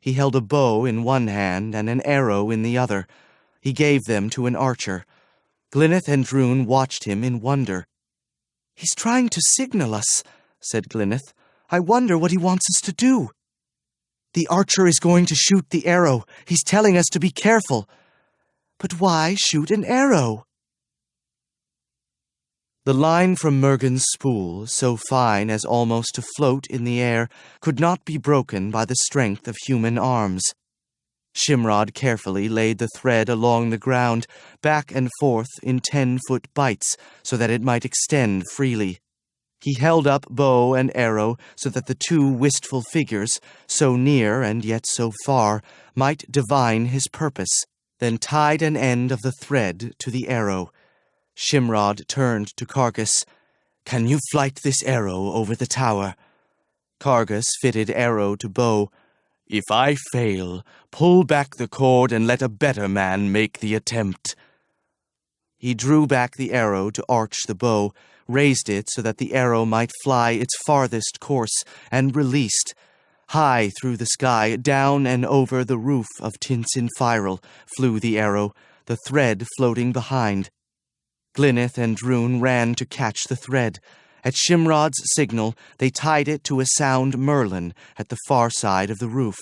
He held a bow in one hand and an arrow in the other. He gave them to an archer. Glyneth and Drun watched him in wonder. "He's trying to signal us," said Glyneth. "I wonder what he wants us to do." "The archer is going to shoot the arrow. He's telling us to be careful." "But why shoot an arrow?" The line from Mergen's spool, so fine as almost to float in the air, could not be broken by the strength of human arms. Shimrod carefully laid the thread along the ground, back and forth in 10-foot bites, so that it might extend freely. He held up bow and arrow so that the 2 wistful figures, so near and yet so far, might divine his purpose, then tied an end of the thread to the arrow. Shimrod turned to Cargus. "Can you flight this arrow over the tower?" Cargus fitted arrow to bow. "If I fail, pull back the cord and let a better man make the attempt." He drew back the arrow to arch the bow, raised it so that the arrow might fly its farthest course, and released. High through the sky, down and over the roof of Tinsinfiral, flew the arrow, the thread floating behind. Glyneth and Drun ran to catch the thread. At Shimrod's signal, they tied it to a sound merlin at the far side of the roof.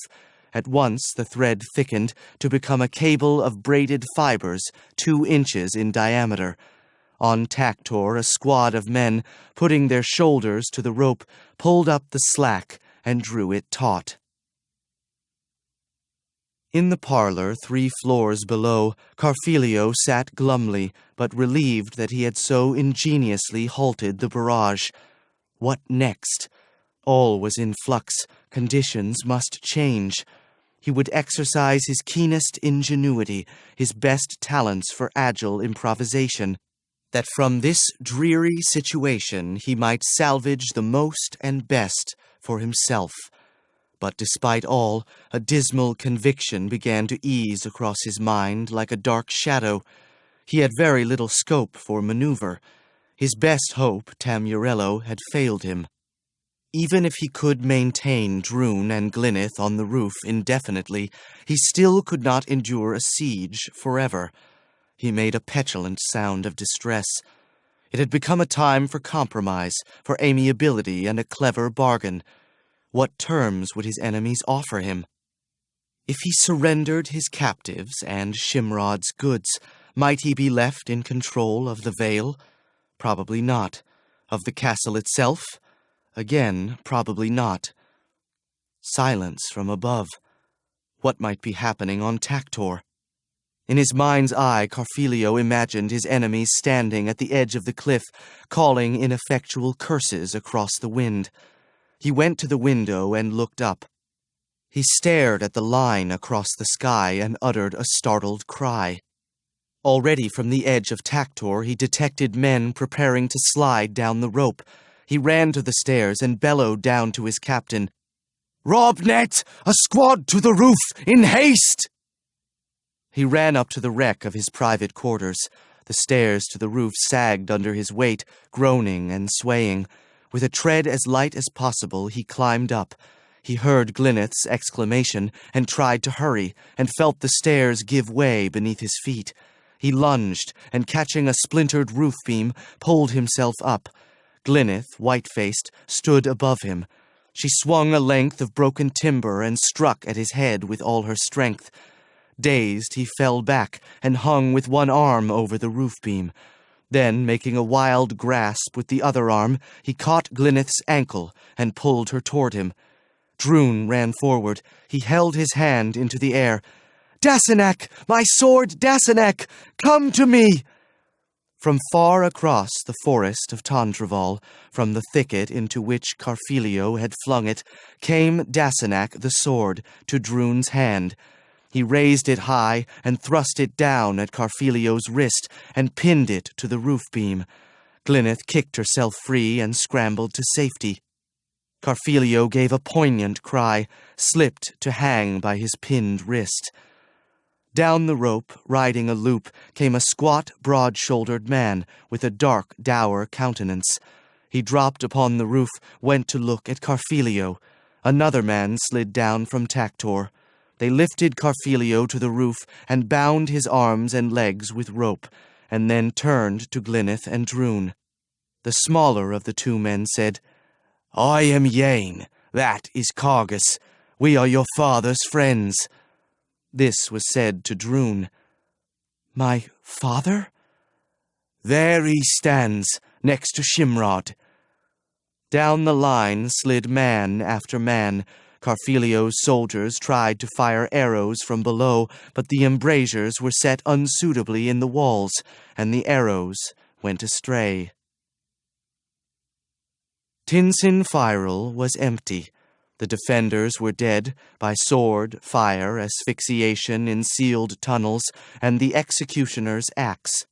At once the thread thickened to become a cable of braided fibers 2 inches in diameter. On Tactor, a squad of men, putting their shoulders to the rope, pulled up the slack and drew it taut. In the parlor, 3 floors below, Carfelio sat glumly, but relieved that he had so ingeniously halted the barrage. What next? All was in flux. Conditions must change. He would exercise his keenest ingenuity, his best talents for agile improvisation, that from this dreary situation he might salvage the most and best for himself. But despite all, a dismal conviction began to ease across his mind like a dark shadow. He had very little scope for maneuver. His best hope, Tamurello, had failed him. Even if he could maintain Droon and Glyneth on the roof indefinitely, he still could not endure a siege forever. He made a petulant sound of distress. It had become a time for compromise, for amiability and a clever bargain. What terms would his enemies offer him? If he surrendered his captives and Shimrod's goods, might he be left in control of the Vale? Probably not. Of the castle itself? Again, probably not. Silence from above. What might be happening on Taktor? In his mind's eye, Carfelio imagined his enemies standing at the edge of the cliff, calling ineffectual curses across the wind. He went to the window and looked up. He stared at the line across the sky and uttered a startled cry. Already from the edge of Taktor he detected men preparing to slide down the rope. He ran to the stairs and bellowed down to his captain, "Robnet! A squad to the roof! In haste!" He ran up to the wreck of his private quarters. The stairs to the roof sagged under his weight, groaning and swaying. With a tread as light as possible, he climbed up. He heard Glyneth's exclamation and tried to hurry, and felt the stairs give way beneath his feet. He lunged, and catching a splintered roof beam, pulled himself up. Glyneth, white-faced, stood above him. She swung a length of broken timber and struck at his head with all her strength. Dazed, he fell back and hung with one arm over the roof beam. Then, making a wild grasp with the other arm, he caught Glyneth's ankle and pulled her toward him. Droon ran forward. He held his hand into the air. "Dasenak! My sword, Dasenak! Come to me!" From far across the forest of Tondreval, from the thicket into which Carfelio had flung it, came Dasenak the sword to Droon's hand. He raised it high and thrust it down at Carfelio's wrist and pinned it to the roof beam. Glyneth kicked herself free and scrambled to safety. Carfelio gave a poignant cry, slipped to hang by his pinned wrist. Down the rope, riding a loop, came a squat, broad-shouldered man with a dark, dour countenance. He dropped upon the roof, went to look at Carfelio. Another man slid down from Taktor. They lifted Carfelio to the roof and bound his arms and legs with rope, and then turned to Glyneth and Droon. The smaller of the two men said, "I am Yane. That is Cargus. We are your father's friends." This was said to Droon. "My father?" "There he stands, next to Shimrod." Down the line slid man after man. Carfelio's soldiers tried to fire arrows from below, but the embrasures were set unsuitably in the walls, and the arrows went astray. Tinsin Firel was empty. The defenders were dead by sword, fire, asphyxiation in sealed tunnels, and the executioner's axe.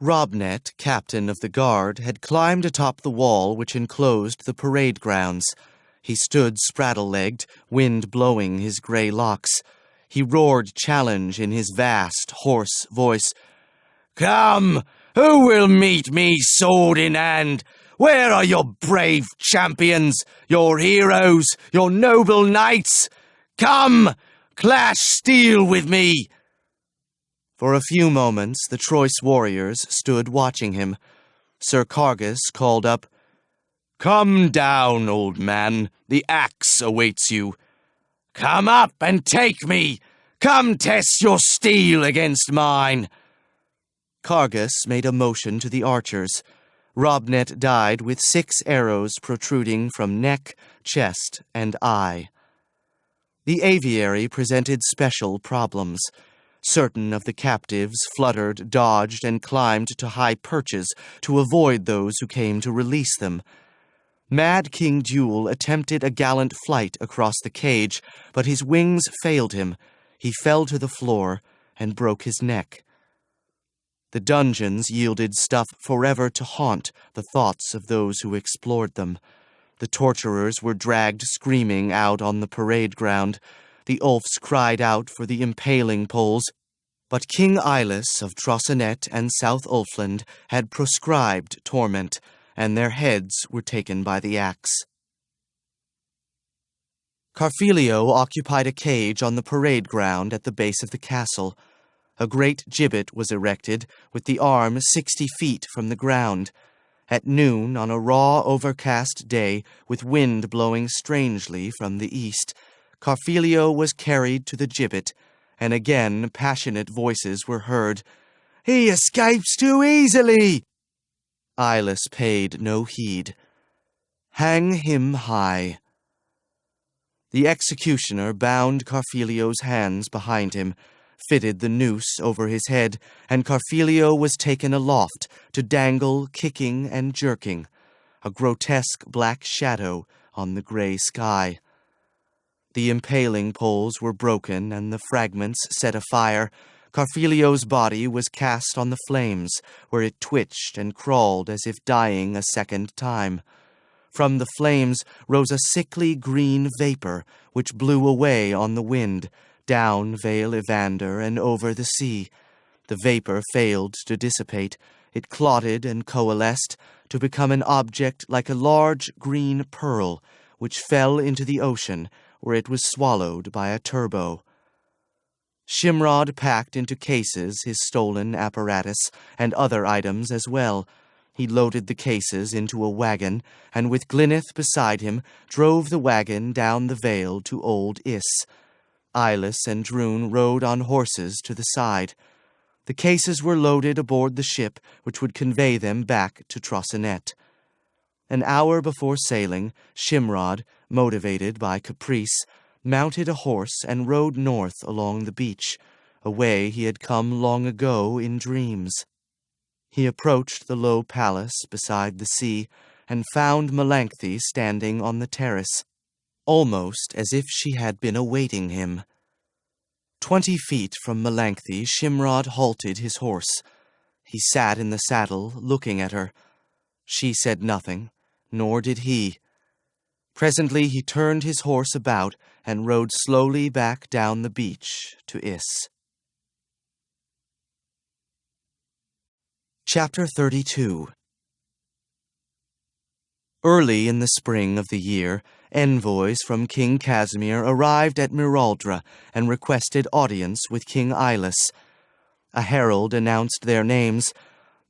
Robnet, captain of the guard, had climbed atop the wall which enclosed the parade grounds. He stood spraddle-legged, wind blowing his grey locks. He roared challenge in his vast, hoarse voice. "Come! Who will meet me sword in hand? Where are your brave champions, your heroes, your noble knights? Come! Clash steel with me!" For a few moments the choice warriors stood watching him. Sir Cargus called up, "Come down, old man. The axe awaits you. Come up and take me. Come test your steel against mine." Cargus made a motion to the archers. Robnet died with 6 arrows protruding from neck, chest, and eye. The aviary presented special problems. Certain of the captives fluttered, dodged, and climbed to high perches to avoid those who came to release them. Mad King Duel attempted a gallant flight across the cage, but his wings failed him. He fell to the floor and broke his neck. The dungeons yielded stuff forever to haunt the thoughts of those who explored them. The torturers were dragged screaming out on the parade ground. The Ulfs cried out for the impaling poles. But King Eilus of Trossenet and South Ulfland had proscribed torment, and their heads were taken by the axe. Carfelio occupied a cage on the parade ground at the base of the castle. A great gibbet was erected, with the arm 60 feet from the ground. At noon, on a raw, overcast day, with wind blowing strangely from the east, Carfelio was carried to the gibbet, and again passionate voices were heard. "He escapes too easily!" Eilus paid no heed. "Hang him high." The executioner bound Carfelio's hands behind him, fitted the noose over his head, and Carfelio was taken aloft to dangle, kicking and jerking, a grotesque black shadow on the gray sky. The impaling poles were broken and the fragments set afire. Carfelio's body was cast on the flames, where it twitched and crawled as if dying a second time. From the flames rose a sickly green vapor, which blew away on the wind, down Vale Evander and over the sea. The vapor failed to dissipate. It clotted and coalesced to become an object like a large green pearl, which fell into the ocean, where it was swallowed by a turbo. Shimrod packed into cases his stolen apparatus and other items as well. He loaded the cases into a wagon, and with Glyneth beside him, drove the wagon down the vale to Old Is. Eilus and Drun rode on horses to the side. The cases were loaded aboard the ship, which would convey them back to Trossenet. An hour before sailing, Shimrod, motivated by caprice, mounted a horse and rode north along the beach, a way he had come long ago in dreams. He approached the low palace beside the sea, and found Melanthe standing on the terrace, almost as if she had been awaiting him. 20 feet from Melanthe, Shimrod halted his horse. He sat in the saddle, looking at her. She said nothing, nor did he. Presently he turned his horse about and rode slowly back down the beach to Is. Chapter 32. Early in the spring of the year, envoys from King Casimir arrived at Miraldra and requested audience with King Eilus. A herald announced their names.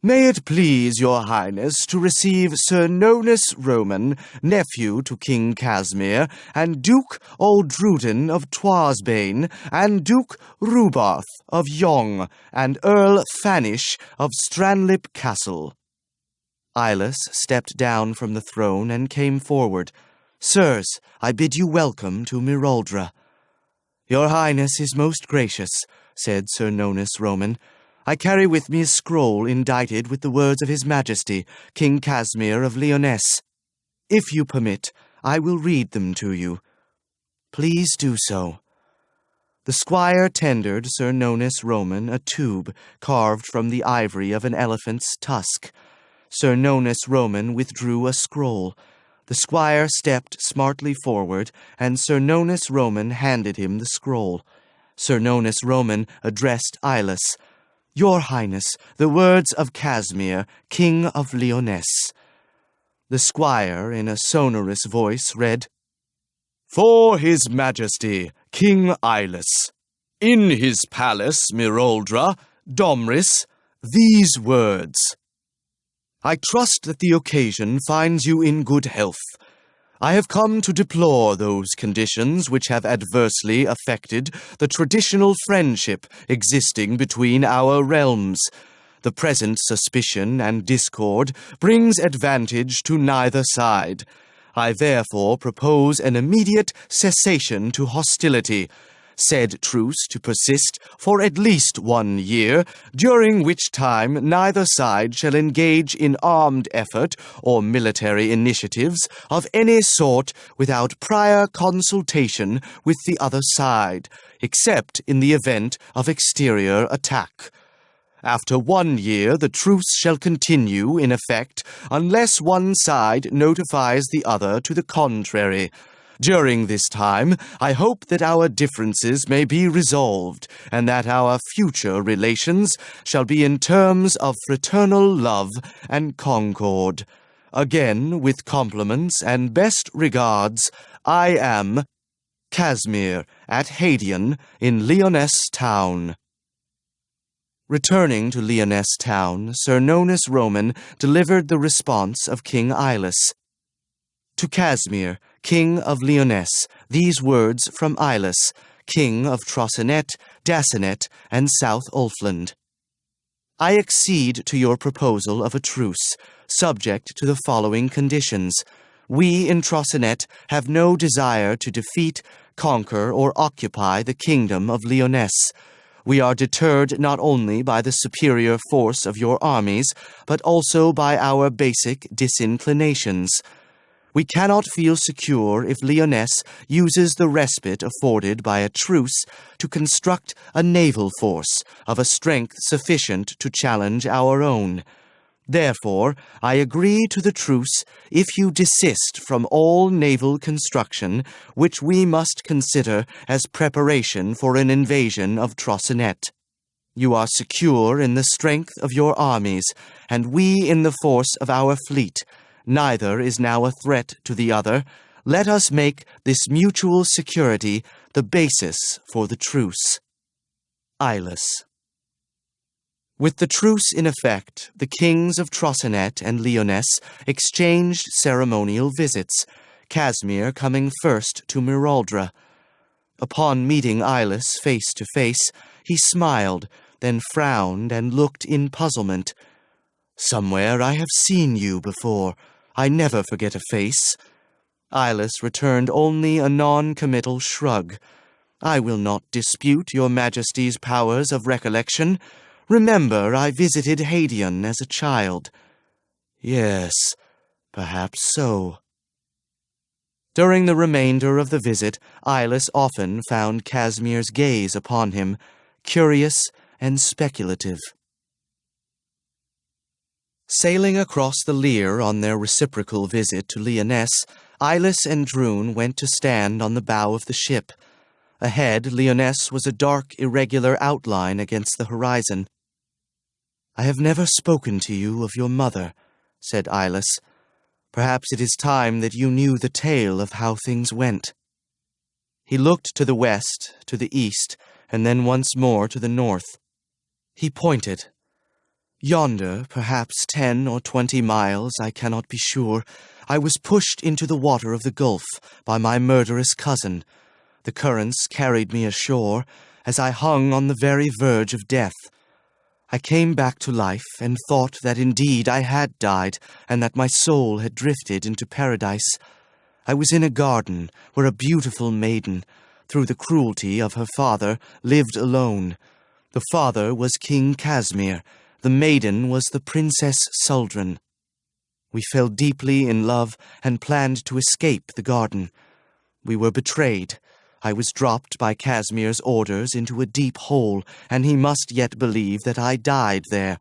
"May it please your highness to receive Sir Nonus Roman, nephew to King Casimir, and Duke Aldruden of Twarsbane, and Duke Rubarth of Yong, and Earl Fanish of Stranlip Castle." Eilus stepped down from the throne and came forward. "Sirs, I bid you welcome to Miraldra." "Your highness is most gracious," said Sir Nonus Roman. "I carry with me a scroll indited with the words of His Majesty, King Casimir of Lyonesse. If you permit, I will read them to you." "Please do so." The squire tendered Sir Nonus Roman a tube carved from the ivory of an elephant's tusk. Sir Nonus Roman withdrew a scroll. The squire stepped smartly forward, and Sir Nonus Roman handed him the scroll. Sir Nonus Roman addressed Eilus. "Your Highness, the words of Casimir, King of Lyonesse." The squire, in a sonorous voice, read, "For His Majesty, King Eilus, in his palace, Miraldra, Domris, these words. I trust that the occasion finds you in good health. I have come to deplore those conditions which have adversely affected the traditional friendship existing between our realms. The present suspicion and discord brings advantage to neither side. I therefore propose an immediate cessation to hostility. Said truce to persist for at least 1 year, during which time neither side shall engage in armed effort or military initiatives of any sort without prior consultation with the other side, except in the event of exterior attack. After 1 year, the truce shall continue in effect unless one side notifies the other to the contrary. During this time, I hope that our differences may be resolved, and that our future relations shall be in terms of fraternal love and concord. Again, with compliments and best regards, I am Casimir at Haedion in Lyonesse town. Returning to Lyonesse town, Sir Nonus Roman delivered the response of King Ilus. To Casimir, King of Lyonesse, these words from Ilus, King of Trossinet, Dacinet, and South Ulfland. I accede to your proposal of a truce, subject to the following conditions. We in Trossinet have no desire to defeat, conquer, or occupy the kingdom of Lyonesse. We are deterred not only by the superior force of your armies, but also by our basic disinclinations. We cannot feel secure if Lyonesse uses the respite afforded by a truce to construct a naval force of a strength sufficient to challenge our own. Therefore, I agree to the truce if you desist from all naval construction, which we must consider as preparation for an invasion of Trossinet. You are secure in the strength of your armies, and we in the force of our fleet. Neither is now a threat to the other. Let us make this mutual security the basis for the truce. Ilus. With the truce in effect, the kings of Trossinet and Lyonesse exchanged ceremonial visits, Casimir coming first to Miraldra. Upon meeting Ilus face to face, he smiled, then frowned and looked in puzzlement. "Somewhere I have seen you before. I never forget a face." Ilus returned only a non-committal shrug. "I will not dispute your Majesty's powers of recollection. Remember, I visited Haedion as a child." "Yes, perhaps so." During the remainder of the visit, Ilus often found Casimir's gaze upon him, curious and speculative. Sailing across the Lyre on their reciprocal visit to Lyonesse, Ilus and Drun went to stand on the bow of the ship. Ahead, Lyonesse was a dark, irregular outline against the horizon. "I have never spoken to you of your mother," said Ilus. "Perhaps it is time that you knew the tale of how things went." He looked to the west, to the east, and then once more to the north. He pointed. "Yonder, perhaps 10 or 20 miles, I cannot be sure, I was pushed into the water of the gulf by my murderous cousin. The currents carried me ashore, as I hung on the very verge of death. I came back to life and thought that indeed I had died, and that my soul had drifted into paradise. I was in a garden where a beautiful maiden, through the cruelty of her father, lived alone. The father was King Casimir. The maiden was the Princess Suldrun. We fell deeply in love and planned to escape the garden. We were betrayed. I was dropped by Casimir's orders into a deep hole, and he must yet believe that I died there.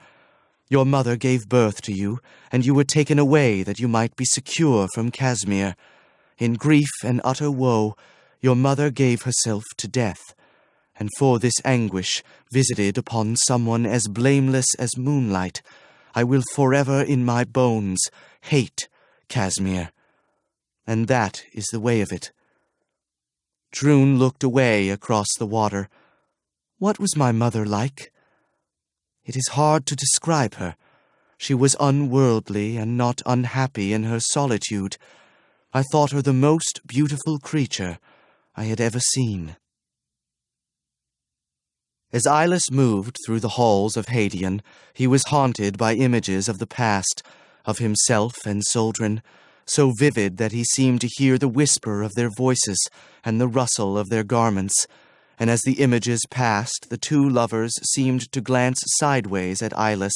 Your mother gave birth to you, and you were taken away that you might be secure from Casimir. In grief and utter woe, your mother gave herself to death. And for this anguish, visited upon someone as blameless as moonlight, I will forever in my bones hate Casimir. And that is the way of it." Drun looked away across the water. "What was my mother like?" "It is hard to describe her. She was unworldly and not unhappy in her solitude. I thought her the most beautiful creature I had ever seen." As Ilus moved through the halls of Haedion, he was haunted by images of the past, of himself and Suldrun, so vivid that he seemed to hear the whisper of their voices and the rustle of their garments, and as the images passed, the two lovers seemed to glance sideways at Eyeless,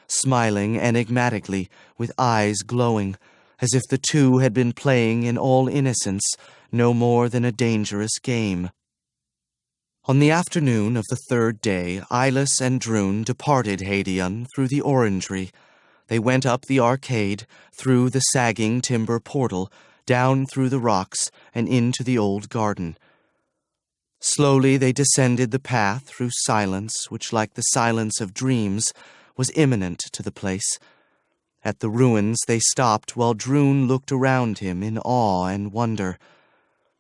smiling enigmatically, with eyes glowing, as if the two had been playing in all innocence no more than a dangerous game. On the afternoon of the third day, Eyeless and Drun departed Hadion through the orangery. They went up the arcade, through the sagging timber portal, down through the rocks, and into the old garden. Slowly they descended the path through silence, which, like the silence of dreams, was imminent to the place. At the ruins they stopped while Drun looked around him in awe and wonder.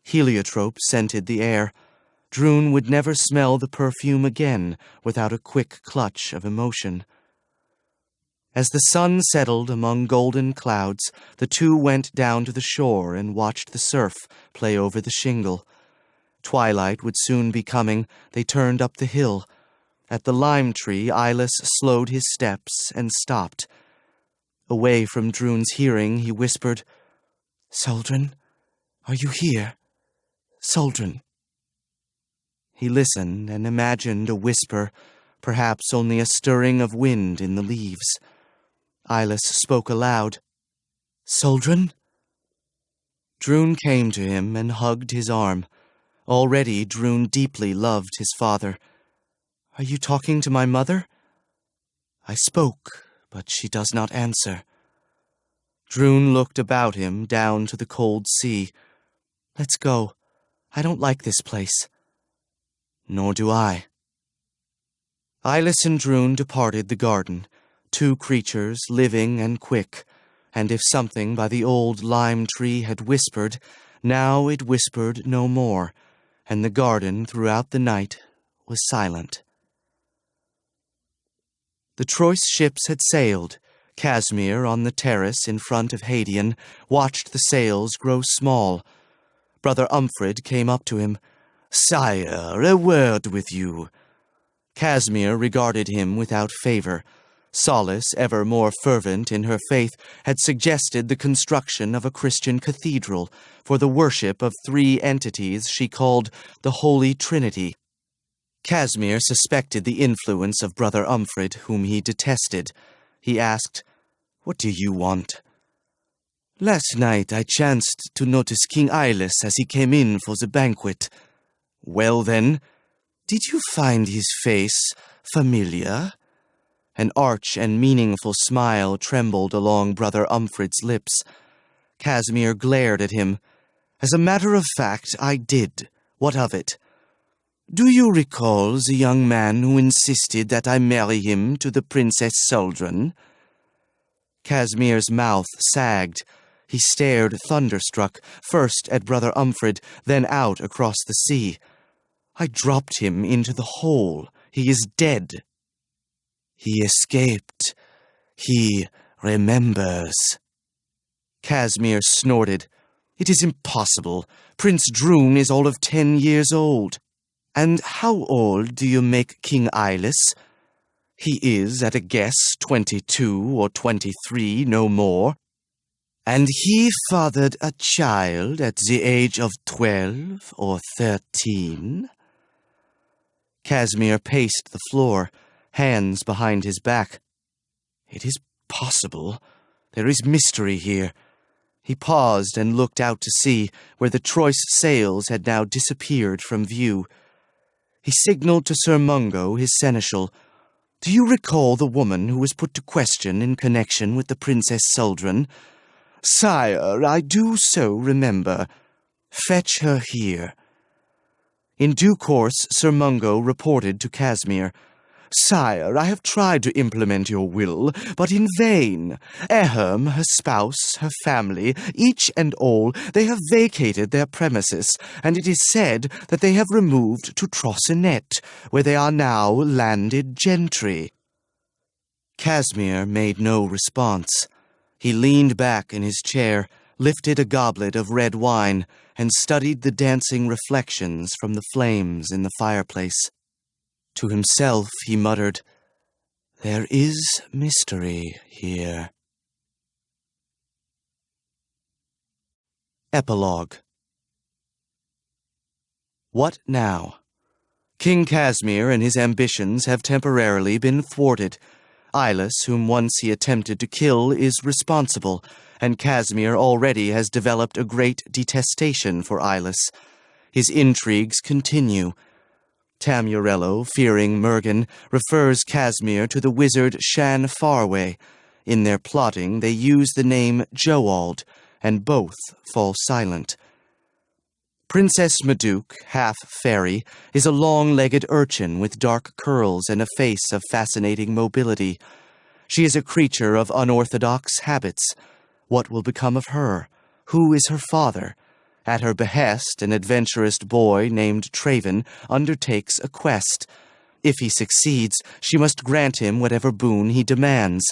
Heliotrope scented the air. Drun would never smell the perfume again without a quick clutch of emotion. As the sun settled among golden clouds, the two went down to the shore and watched the surf play over the shingle. Twilight would soon be coming. They turned up the hill. At the lime tree, Eyeless slowed his steps and stopped. Away from Drun's hearing, he whispered, "Suldrun, are you here? Suldrun." He listened and imagined a whisper, perhaps only a stirring of wind in the leaves. Eyeless spoke aloud, "Suldrun?" Drun came to him and hugged his arm. Already Drun deeply loved his father. "Are you talking to my mother?" "I spoke, but she does not answer." Drun looked about him down to the cold sea. "Let's go. I don't like this place." "Nor do I." Eyeless and Drun departed the garden, two creatures living and quick, and if something by the old lime tree had whispered, now it whispered no more, and the garden throughout the night was silent. The Troyes ships had sailed. Casimir, on the terrace in front of Hadion, watched the sails grow small. Brother Umfred came up to him. "Sire, a word with you." Casimir regarded him without favor. Solace, ever more fervent in her faith, had suggested the construction of a Christian cathedral for the worship of three entities she called the Holy Trinity. Casimir suspected the influence of Brother Umfred, whom he detested. He asked, "What do you want?" "Last night I chanced to notice King Eyeless as he came in for the banquet." "Well then, did you find his face familiar?" An arch and meaningful smile trembled along Brother Umfred's lips. Casimir glared at him. "As a matter of fact, I did. What of it?" "Do you recall the young man who insisted that I marry him to the Princess Suldrun?" Casimir's mouth sagged. He stared thunderstruck, first at Brother Umfred, then out across the sea. "I dropped him into the hole. He is dead." "He escaped. He remembers." Casimir snorted. "It is impossible. Prince Drun is all of 10 years old." "And how old do you make King Eyeless?" "He is, at a guess, 22 or 23, no more." "And he fathered a child at the age of 12 or 13? Casimir paced the floor, hands behind his back. "It is possible. There is mystery here." He paused and looked out to sea, where the Troyes sails had now disappeared from view. He signaled to Sir Mungo, his seneschal. "Do you recall the woman who was put to question in connection with the Princess Suldrun?" "Sire, I do so remember." "Fetch her here." In due course, Sir Mungo reported to Casimir. "Sire, I have tried to implement your will, but in vain. Ehem, her spouse, her family, each and all, they have vacated their premises, and it is said that they have removed to Trossenet, where they are now landed gentry." Casimir made no response. He leaned back in his chair, lifted a goblet of red wine, and studied the dancing reflections from the flames in the fireplace. To himself he muttered, "There is mystery here." Epilogue. What now? King Casimir and his ambitions have temporarily been thwarted. Eylas, whom once he attempted to kill, is responsible, and Casimir already has developed a great detestation for Eylas. His intrigues continue. Tamurello, fearing Mergen, refers Casimir to the wizard Shan Farway. In their plotting, they use the name Joald, and both fall silent. Princess Madook, half fairy, is a long-legged urchin with dark curls and a face of fascinating mobility. She is a creature of unorthodox habits. What will become of her? Who is her father? At her behest, an adventurous boy named Traven undertakes a quest. If he succeeds, she must grant him whatever boon he demands.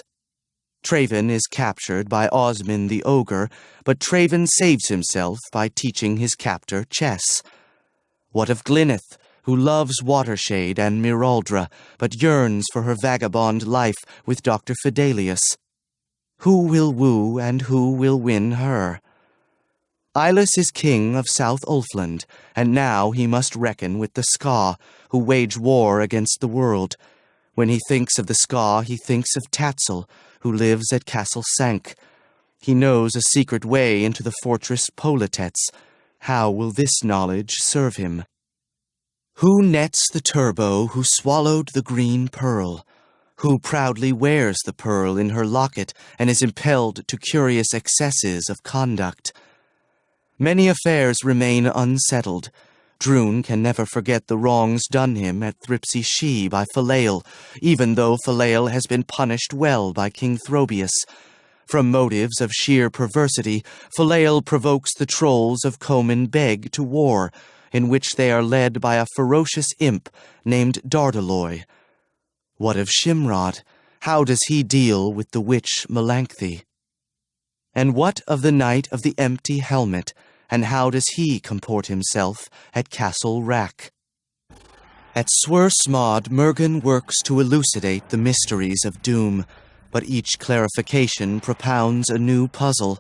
Traven is captured by Osmond the Ogre, but Traven saves himself by teaching his captor chess. What of Glyneth, who loves Watershade and Miraldra, but yearns for her vagabond life with Dr. Fidelius? Who will woo and who will win her? Eylas is king of South Ulfland, and now he must reckon with the Ska, who wage war against the world. When he thinks of the Ska, he thinks of Tatzel, who lives at Castle Sank. He knows a secret way into the fortress Politets. How will this knowledge serve him? Who nets the turbo who swallowed the green pearl? Who proudly wears the pearl in her locket and is impelled to curious excesses of conduct? Many affairs remain unsettled. Drun can never forget the wrongs done him at Thripsy She by Falael, even though Falael has been punished well by King Throbius. From motives of sheer perversity, Falael provokes the trolls of Coman Beg to war, in which they are led by a ferocious imp named Dardaloy. What of Shimrod? How does he deal with the witch Melanthe? And what of the Knight of the Empty Helmet, and how does he comport himself at Castle Rack? At Swir Smod, Mergen works to elucidate the mysteries of doom, but each clarification propounds a new puzzle.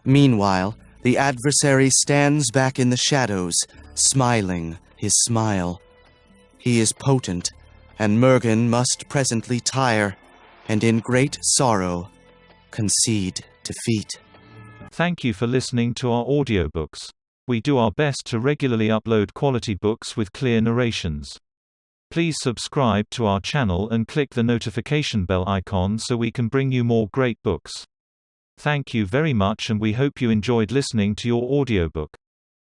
Meanwhile, the adversary stands back in the shadows, smiling his smile. He is potent, and Mergen must presently tire, and in great sorrow concede defeat. Thank you for listening to our audiobooks. We do our best to regularly upload quality books with clear narrations. Please subscribe to our channel and click the notification bell icon so we can bring you more great books. Thank you very much, and we hope you enjoyed listening to your audiobook.